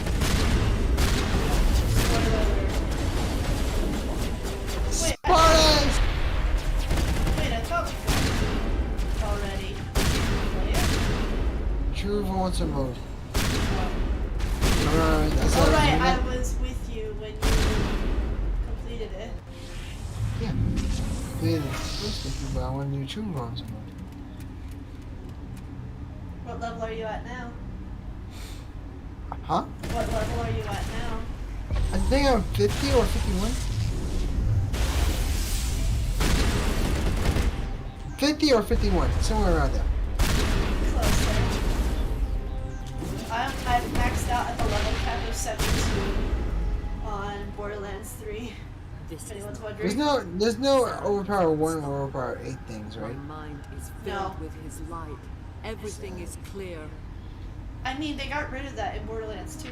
Spartans! Wait, I thought we got already. True Volunteer mode. Alright, I was with you when you completed it. Yeah. Completed it first with you, but I want to do True Volunteer mode. What level are you at now? Huh? What level are you at now? I think I'm 50 or 51. 50 or 51, somewhere around there. Closer. I've maxed out at the level cap of 72 on Borderlands 3. If anyone's wondering. There's no overpower 1 or overpower 8 things, right? My mind is filled with his light. Everything is clear. I mean, they got rid of that in Borderlands 2.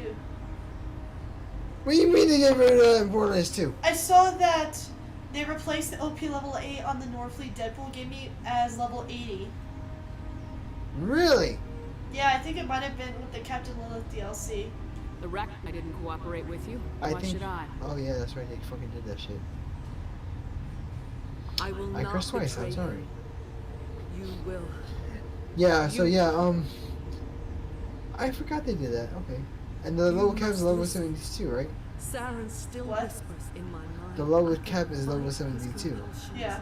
What do you mean they get rid of that in Borderlands 2? I saw that they replaced the OP level 8 on the Northfleet Deadpool game as level 80. Really? Yeah, I think it might have been with the Captain Lilith DLC. The wreck, I didn't cooperate with you. I Why think. should I? Oh yeah, that's right. They fucking did that shit. I will I not cursed twice. betray I'm sorry. you. You will. Yeah. So yeah. I forgot they did that. Okay. And the level cap is level 72, right? Saren still whispers in my mind. The level cap is level 72. Yeah.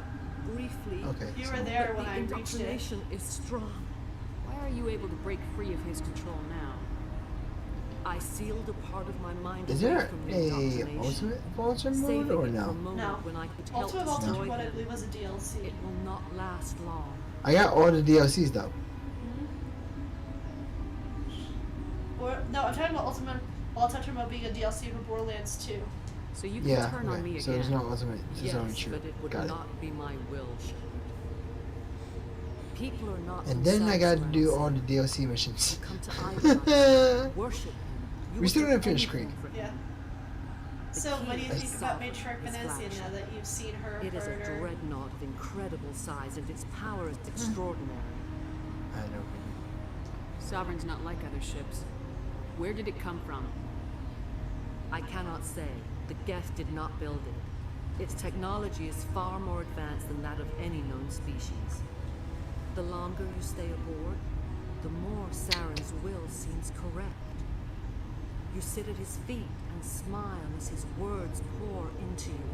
Briefly. Okay. You were there when I reached it. Indoctrination is strong. Why are you able to break free of his control now? I sealed a part of my mind Is away there from a indoctrination, ultimate Volunteer mode saving or it for a no? moment No. when I could help Ultimate destroy Volunteer Mode, I him. believe, was a DLC. It will not last long. I got all the DLCs though. Or, no, I'm talking about Ultimate Volunteer Mode being a DLC for Borderlands 2. So you can Yeah. turn on Okay. me So again. there's no ultimate. There's Yes, only true. but it would Got it. not be my will, Shepard. People are not And then I got to do themselves all the DLC missions. come to idolize, worship him. You We would still do didn't finish anything Creek. for him. Yeah. The So, what do you key think is about sovereign, Matriarch his Venezia flagship. now that you've seen her? It is a heard her? dreadnought of incredible size, and its power is extraordinary. I know. Sovereign's not like other ships. Where did it come from? I cannot say. The Geth did not build it. Its technology is far more advanced than that of any known species. The longer you stay aboard, the more Saren's will seems correct. You sit at his feet and smile as his words pour into you.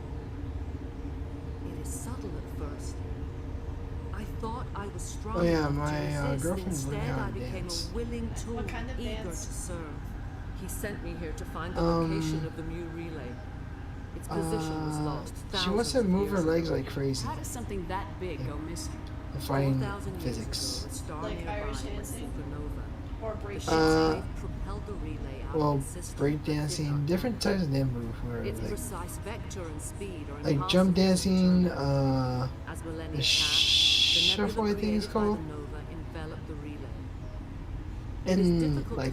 It is subtle at first. I thought I was strong Oh, yeah, enough my, to resist. girlfriend's learning Instead, how I to became dance. a willing tool, What kind of eager dance? to serve. He sent me here to find the location of the Mu relay. Its position was lost. She wants to thousands of move her years legs ago. like crazy. How does something that big go missing? Fighting 4,000 years physics. ago, a star Like nearby Irish went dancing? supernova. Or break propelled the relay out well, of the system. breakdancing, different types of dance moves were Its like precise vector and speed are like jump dancing, As millennia the shuffle I think it's called, enveloped the relay. and like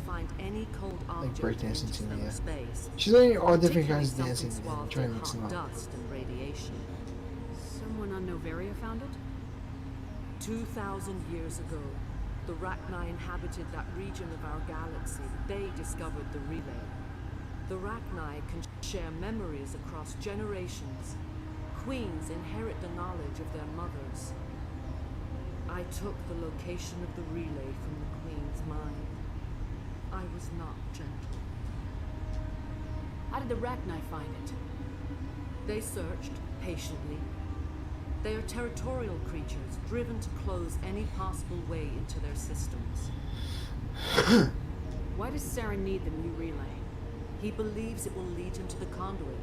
breakdancing too. Yeah, she's learning all different kinds of dancing and trying to mix them up. Dust and radiation. Someone on Noveria found it? 2,000 years ago, the Rachni inhabited that region of our galaxy. They discovered the relay. The Rachni can share memories across generations. Queens inherit the knowledge of their mothers. I took the location of the relay from the Queen's mind. I was not gentle. How did the Rachni find it? They searched patiently. They are territorial creatures, driven to close any possible way into their systems. Why does Saren need the new relay? He believes it will lead him to the conduit.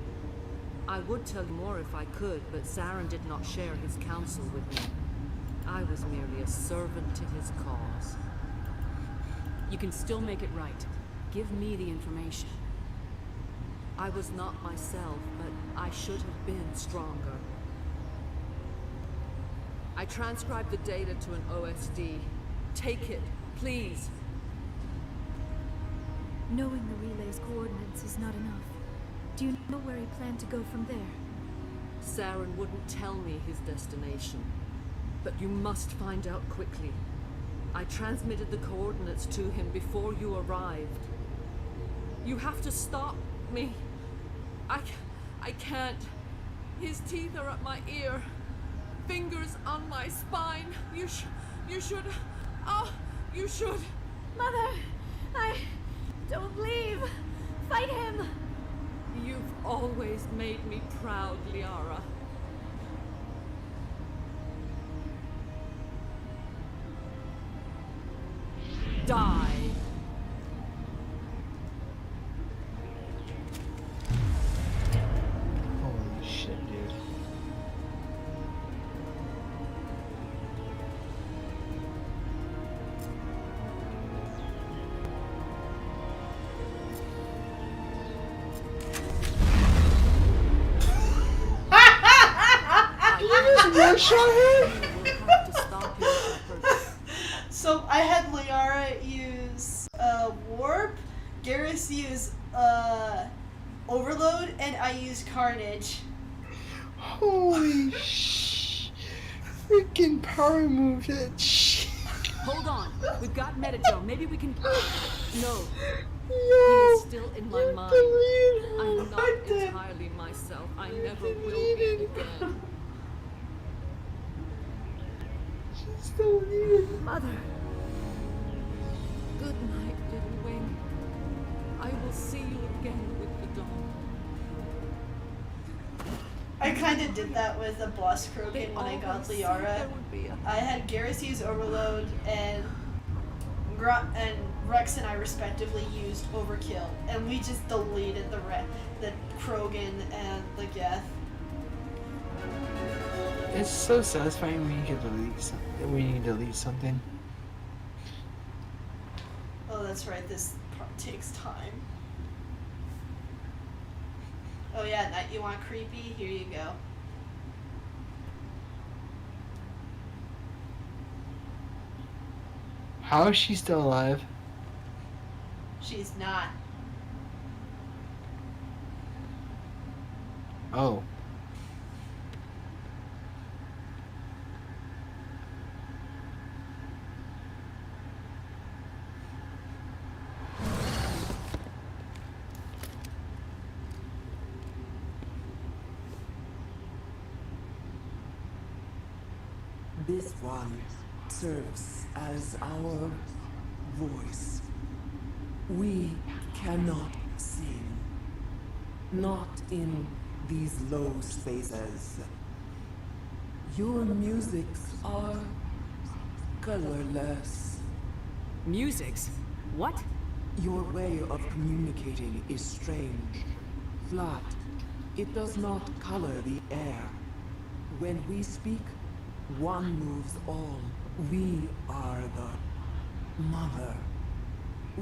I would tell you more if I could, but Saren did not share his counsel with me. I was merely a servant to his cause. You can still make it right. Give me the information. I was not myself, but I should have been stronger. I transcribed the data to an OSD. Take it, please. Knowing the relay's coordinates is not enough. Do you know where he planned to go from there? Saren wouldn't tell me his destination. But you must find out quickly. I transmitted the coordinates to him before you arrived. You have to stop me. I can't. His teeth are at my ear. Fingers on my spine. You should. Oh, you should. Mother, don't leave. Fight him. You've always made me proud, Liara. Die. Holy shit, dude. So I had Liara use Warp, Garrus use Overload, and I used Carnage. Holy freaking power move that Hold on. We've got Metagel. Maybe we can... No. He is still in my mind. I'm not entirely myself. I never will be again. Mother. Good night, little wing. I will see you again with the dawn. I kind of did that with the Boss Krogan when I got Liara. I had Garrus use Overload, and Rex and I respectively used Overkill, and we just deleted the Krogan and the Geth. It's so satisfying when you can delete something. When you can delete something. Oh, that's right. This part takes time. Oh yeah, Night, you want creepy? Here you go. How is she still alive? She's not. Oh. This one serves as our voice. We cannot sing. Not in these low spaces. Your musics are colorless. Musics? What? Your way of communicating is strange. Flat. It does not color the air. When we speak, one moves all. We are the mother.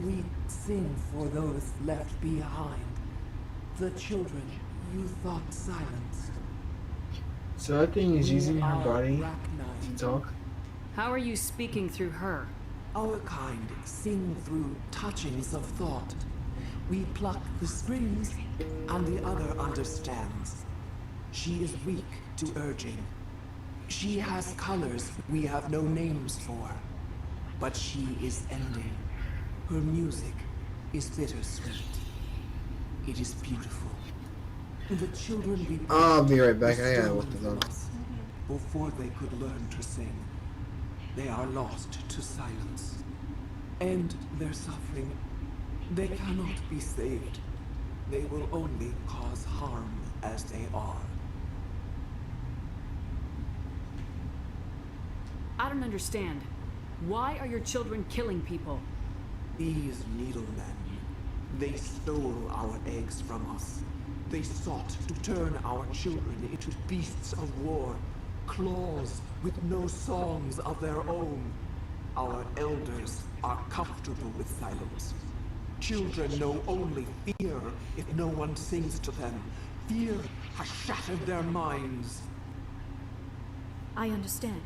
We sing for those left behind. The children you thought silenced. So that thing is using her body to talk? How are you speaking through her? Our kind sing through touchings of thought. We pluck the strings, and the other understands. She is weak to urging. She has colors we have no names for. But she is ending. Her music is bittersweet. It is beautiful. The children we I'll be right back. I gotta look this up. before they could learn to sing. They are lost to silence. And their suffering, they cannot be saved. They will only cause harm as they are. I don't understand. Why are your children killing people? These needlemen, they stole our eggs from us. They sought to turn our children into beasts of war, claws with no songs of their own. Our elders are comfortable with silence. Children know only fear if no one sings to them. Fear has shattered their minds. I understand.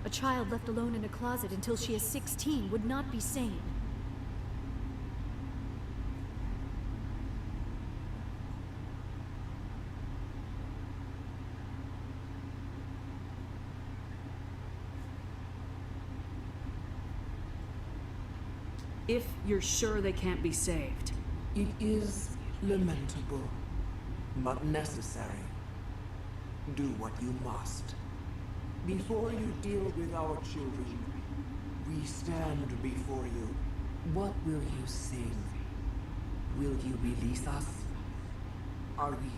A child left alone in a closet until she is 16 would not be sane. If you're sure they can't be saved. It is lamentable, but necessary. Do what you must. Before you deal with our children, we stand before you. What will you sing? Will you release us? Are we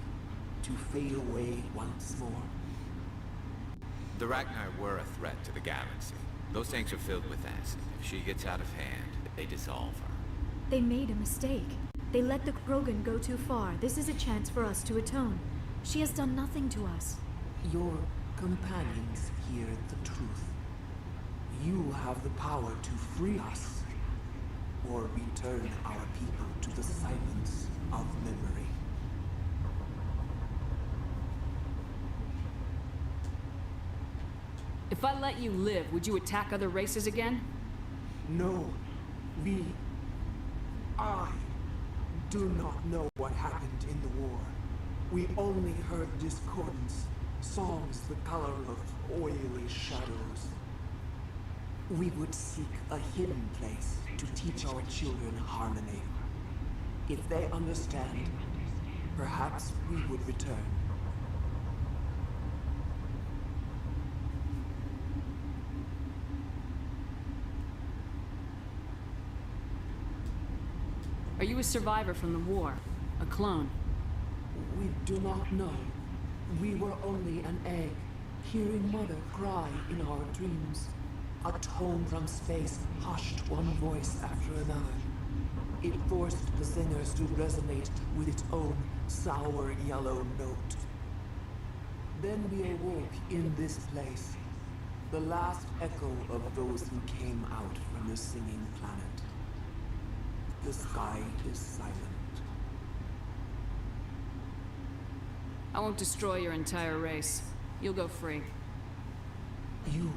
to fade away once more? The Rachni were a threat to the galaxy. Those tanks are filled with acid. If she gets out of hand, they dissolve her. They made a mistake. They let the Krogan go too far. This is a chance for us to atone. She has done nothing to us. Your companions hear the truth. You have the power to free us, or return our people to the silence of memory. If I let you live, would you attack other races again? No, I do not know what happened in the war. We only heard discordance, songs the color of oily shadows. We would seek a hidden place to teach our children harmony. If they understand, perhaps we would return. Are you a survivor from the war? A clone? We do not know. We were only an egg, hearing Mother cry in our dreams. A tone from space hushed one voice after another. It forced the singers to resonate with its own sour yellow note. Then we awoke in this place, the last echo of those who came out from the singing planet. The sky is silent. I won't destroy your entire race. You'll go free. You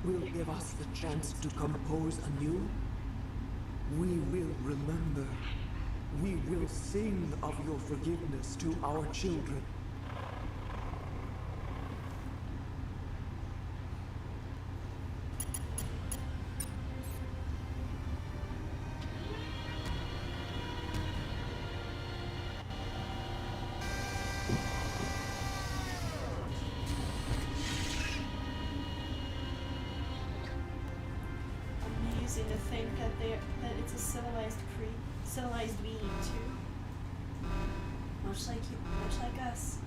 will give us the chance to compose anew? We will remember. We will sing of your forgiveness to our children. Amazing to think that it's a civilized being too. Much like us.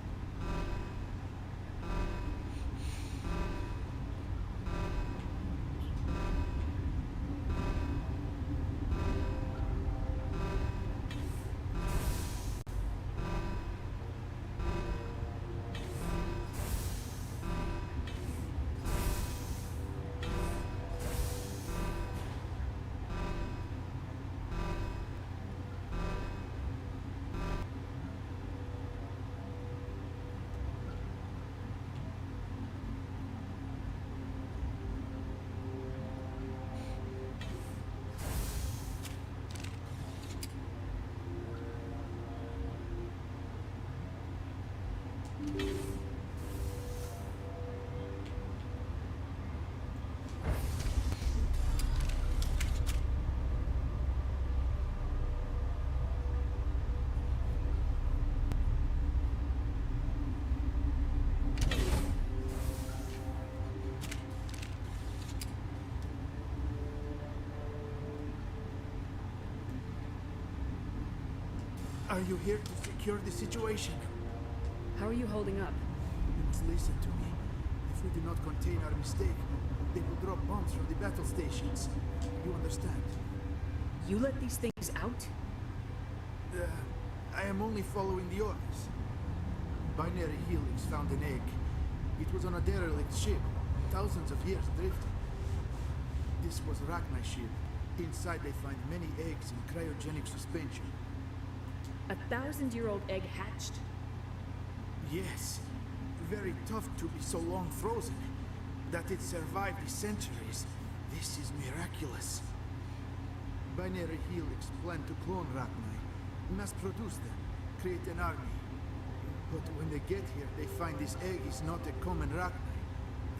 Are you here to secure the situation? How are you holding up? You must listen to me. If we do not contain our mistake, they will drop bombs from the battle stations. You understand? You let these things out? I am only following the orders. Binary Helix found an egg. It was on a derelict ship, thousands of years drifting. This was Rachni ship. Inside they find many eggs in cryogenic suspension. A 1,000-year-old egg hatched? Yes. Very tough to be so long frozen. That it survived the centuries. This is miraculous. Binary Helix planned to clone Rachni, mass produce them, create an army. But when they get here, they find this egg is not a common Rachni.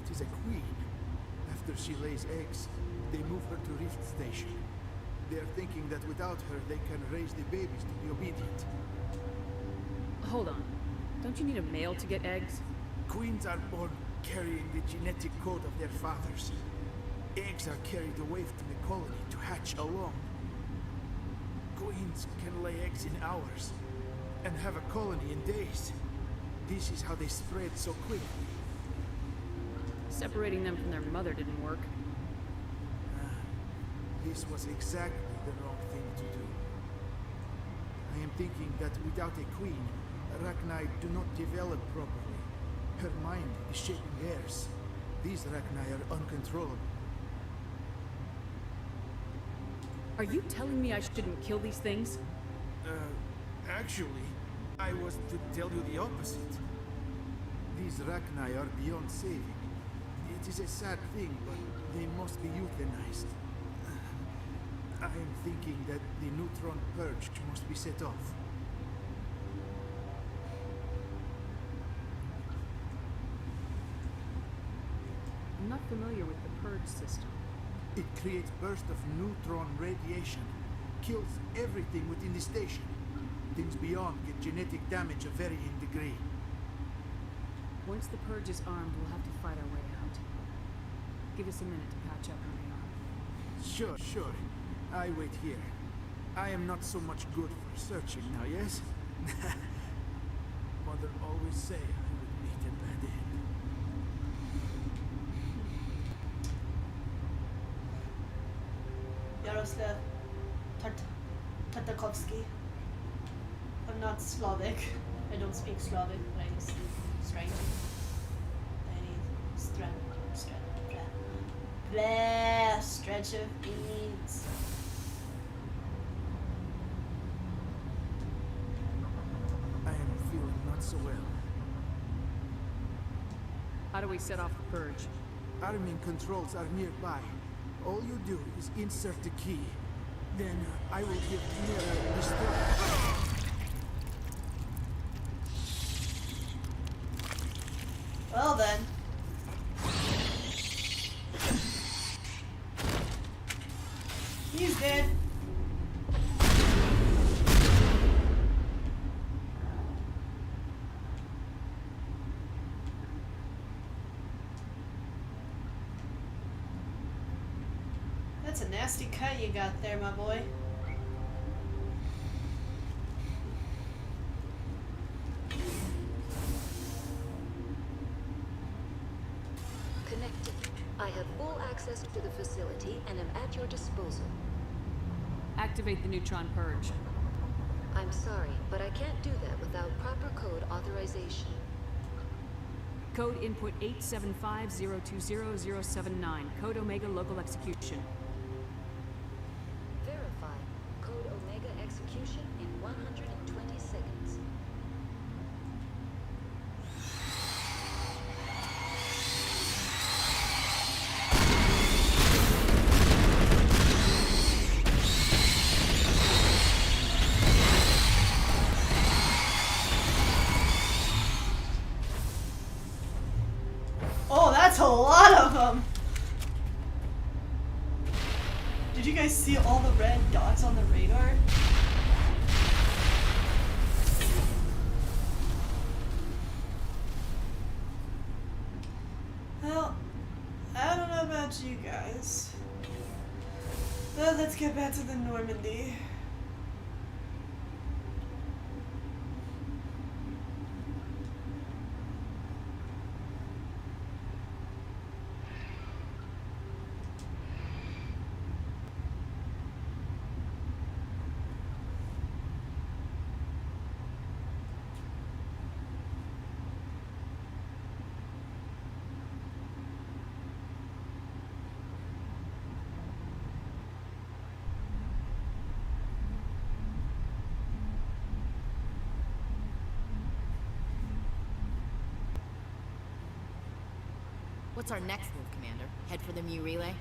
It is a queen. After she lays eggs, they move her to Rift Station. They are thinking that without her, they can raise the babies to be obedient. Hold on. Don't you need a male to get eggs? Queens are born carrying the genetic code of their fathers. Eggs are carried away from the colony to hatch alone. Queens can lay eggs in hours and have a colony in days. This is how they spread so quickly. Separating them from their mother didn't work. This was exactly the wrong thing to do. I am thinking that without a queen, Rachni do not develop properly. Her mind is shaping theirs. These Rachni are uncontrollable. Are you telling me I shouldn't kill these things? Actually, I was to tell you the opposite. These Rachni are beyond saving. It is a sad thing, but they must be euthanized. I am thinking that the neutron purge must be set off. I'm not familiar with the purge system. It creates bursts of neutron radiation, kills everything within the station. Things beyond get genetic damage of varying degree. Once the purge is armed, we'll have to fight our way out. Give us a minute to patch up where we are. Sure. I wait here. I am not so much good for searching now, yes? Mother always say I would meet a bad end. Yaroslav Tartakovsky. I'm not Slavic. I don't speak Slavic, but I can speak strange. I need stretch of beads. I am feeling not so well. How do we set off the purge? Arming controls are nearby. All you do is insert the key. Then I will give Mira the start. Well then. He's dead. That's a nasty cut you got there, my boy. Connected. I have full access to the facility and am at your disposal. Activate the neutron purge. I'm sorry, but I can't do that without proper code authorization. Code input 875020079. Code Omega local execution. Verify. Code Omega execution in 120 seconds. Oh, that's a lot of them! Did you guys see all the red dots on the radar? Well, I don't know about you guys. But let's get back to the Normandy. What's our next move, Commander? Head for the Mu relay?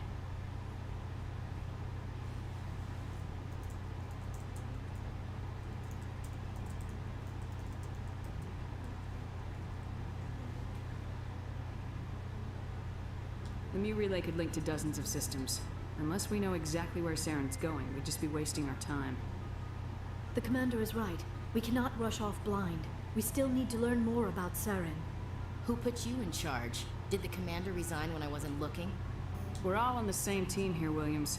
The Mu relay could link to dozens of systems. Unless we know exactly where Saren's going, we'd just be wasting our time. The commander is right. We cannot rush off blind. We still need to learn more about Saren. Who put you in charge? Did the commander resign when I wasn't looking? We're all on the same team here, Williams.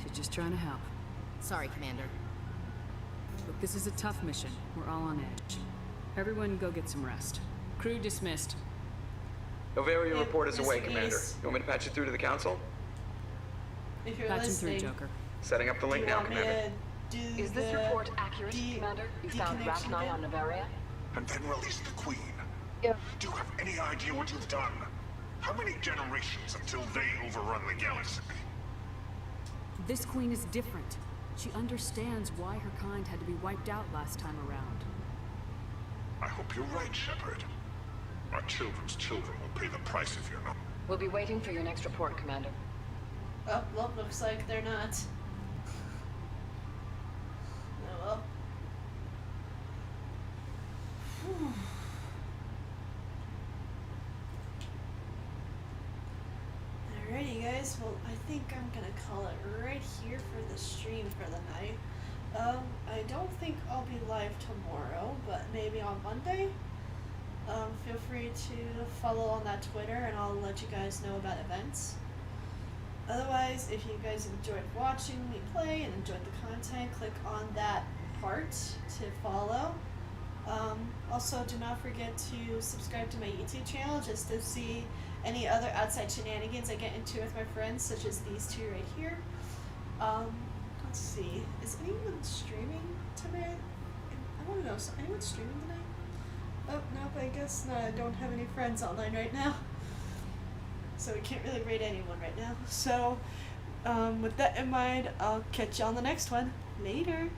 She's just trying to help. Sorry, Commander. Look, this is a tough mission. We're all on edge. Everyone go get some rest. Crew dismissed. Novaria report is away, Commander. You want me to patch you through to the Council? If you're Patch him listening, through, Joker. Setting up the link now, Commander. Is this report accurate, Commander? You found Rachni on Novaria? And then released the Queen. Do you have any idea what you've done? How many generations until they overrun the galaxy? This queen is different. She understands why her kind had to be wiped out last time around. I hope you're right, Shepard. Our children's children will pay the price if you're not. We'll be waiting for your next report, Commander. Oh, well, looks like they're not. Oh well. Whew. Alrighty guys, well I think I'm gonna call it right here for the stream for the night. I don't think I'll be live tomorrow, but maybe on Monday. Feel free to follow on that Twitter and I'll let you guys know about events. Otherwise, if you guys enjoyed watching me play and enjoyed the content, click on that part to follow. Also, do not forget to subscribe to my YouTube channel just to see any other outside shenanigans I get into with my friends, such as these two right here. Let's see, is anyone streaming tonight? I want to know, is anyone streaming tonight? Oh, nope, I guess not. I don't have any friends online right now. So we can't really rate anyone right now. So, with that in mind, I'll catch you on the next one. Later!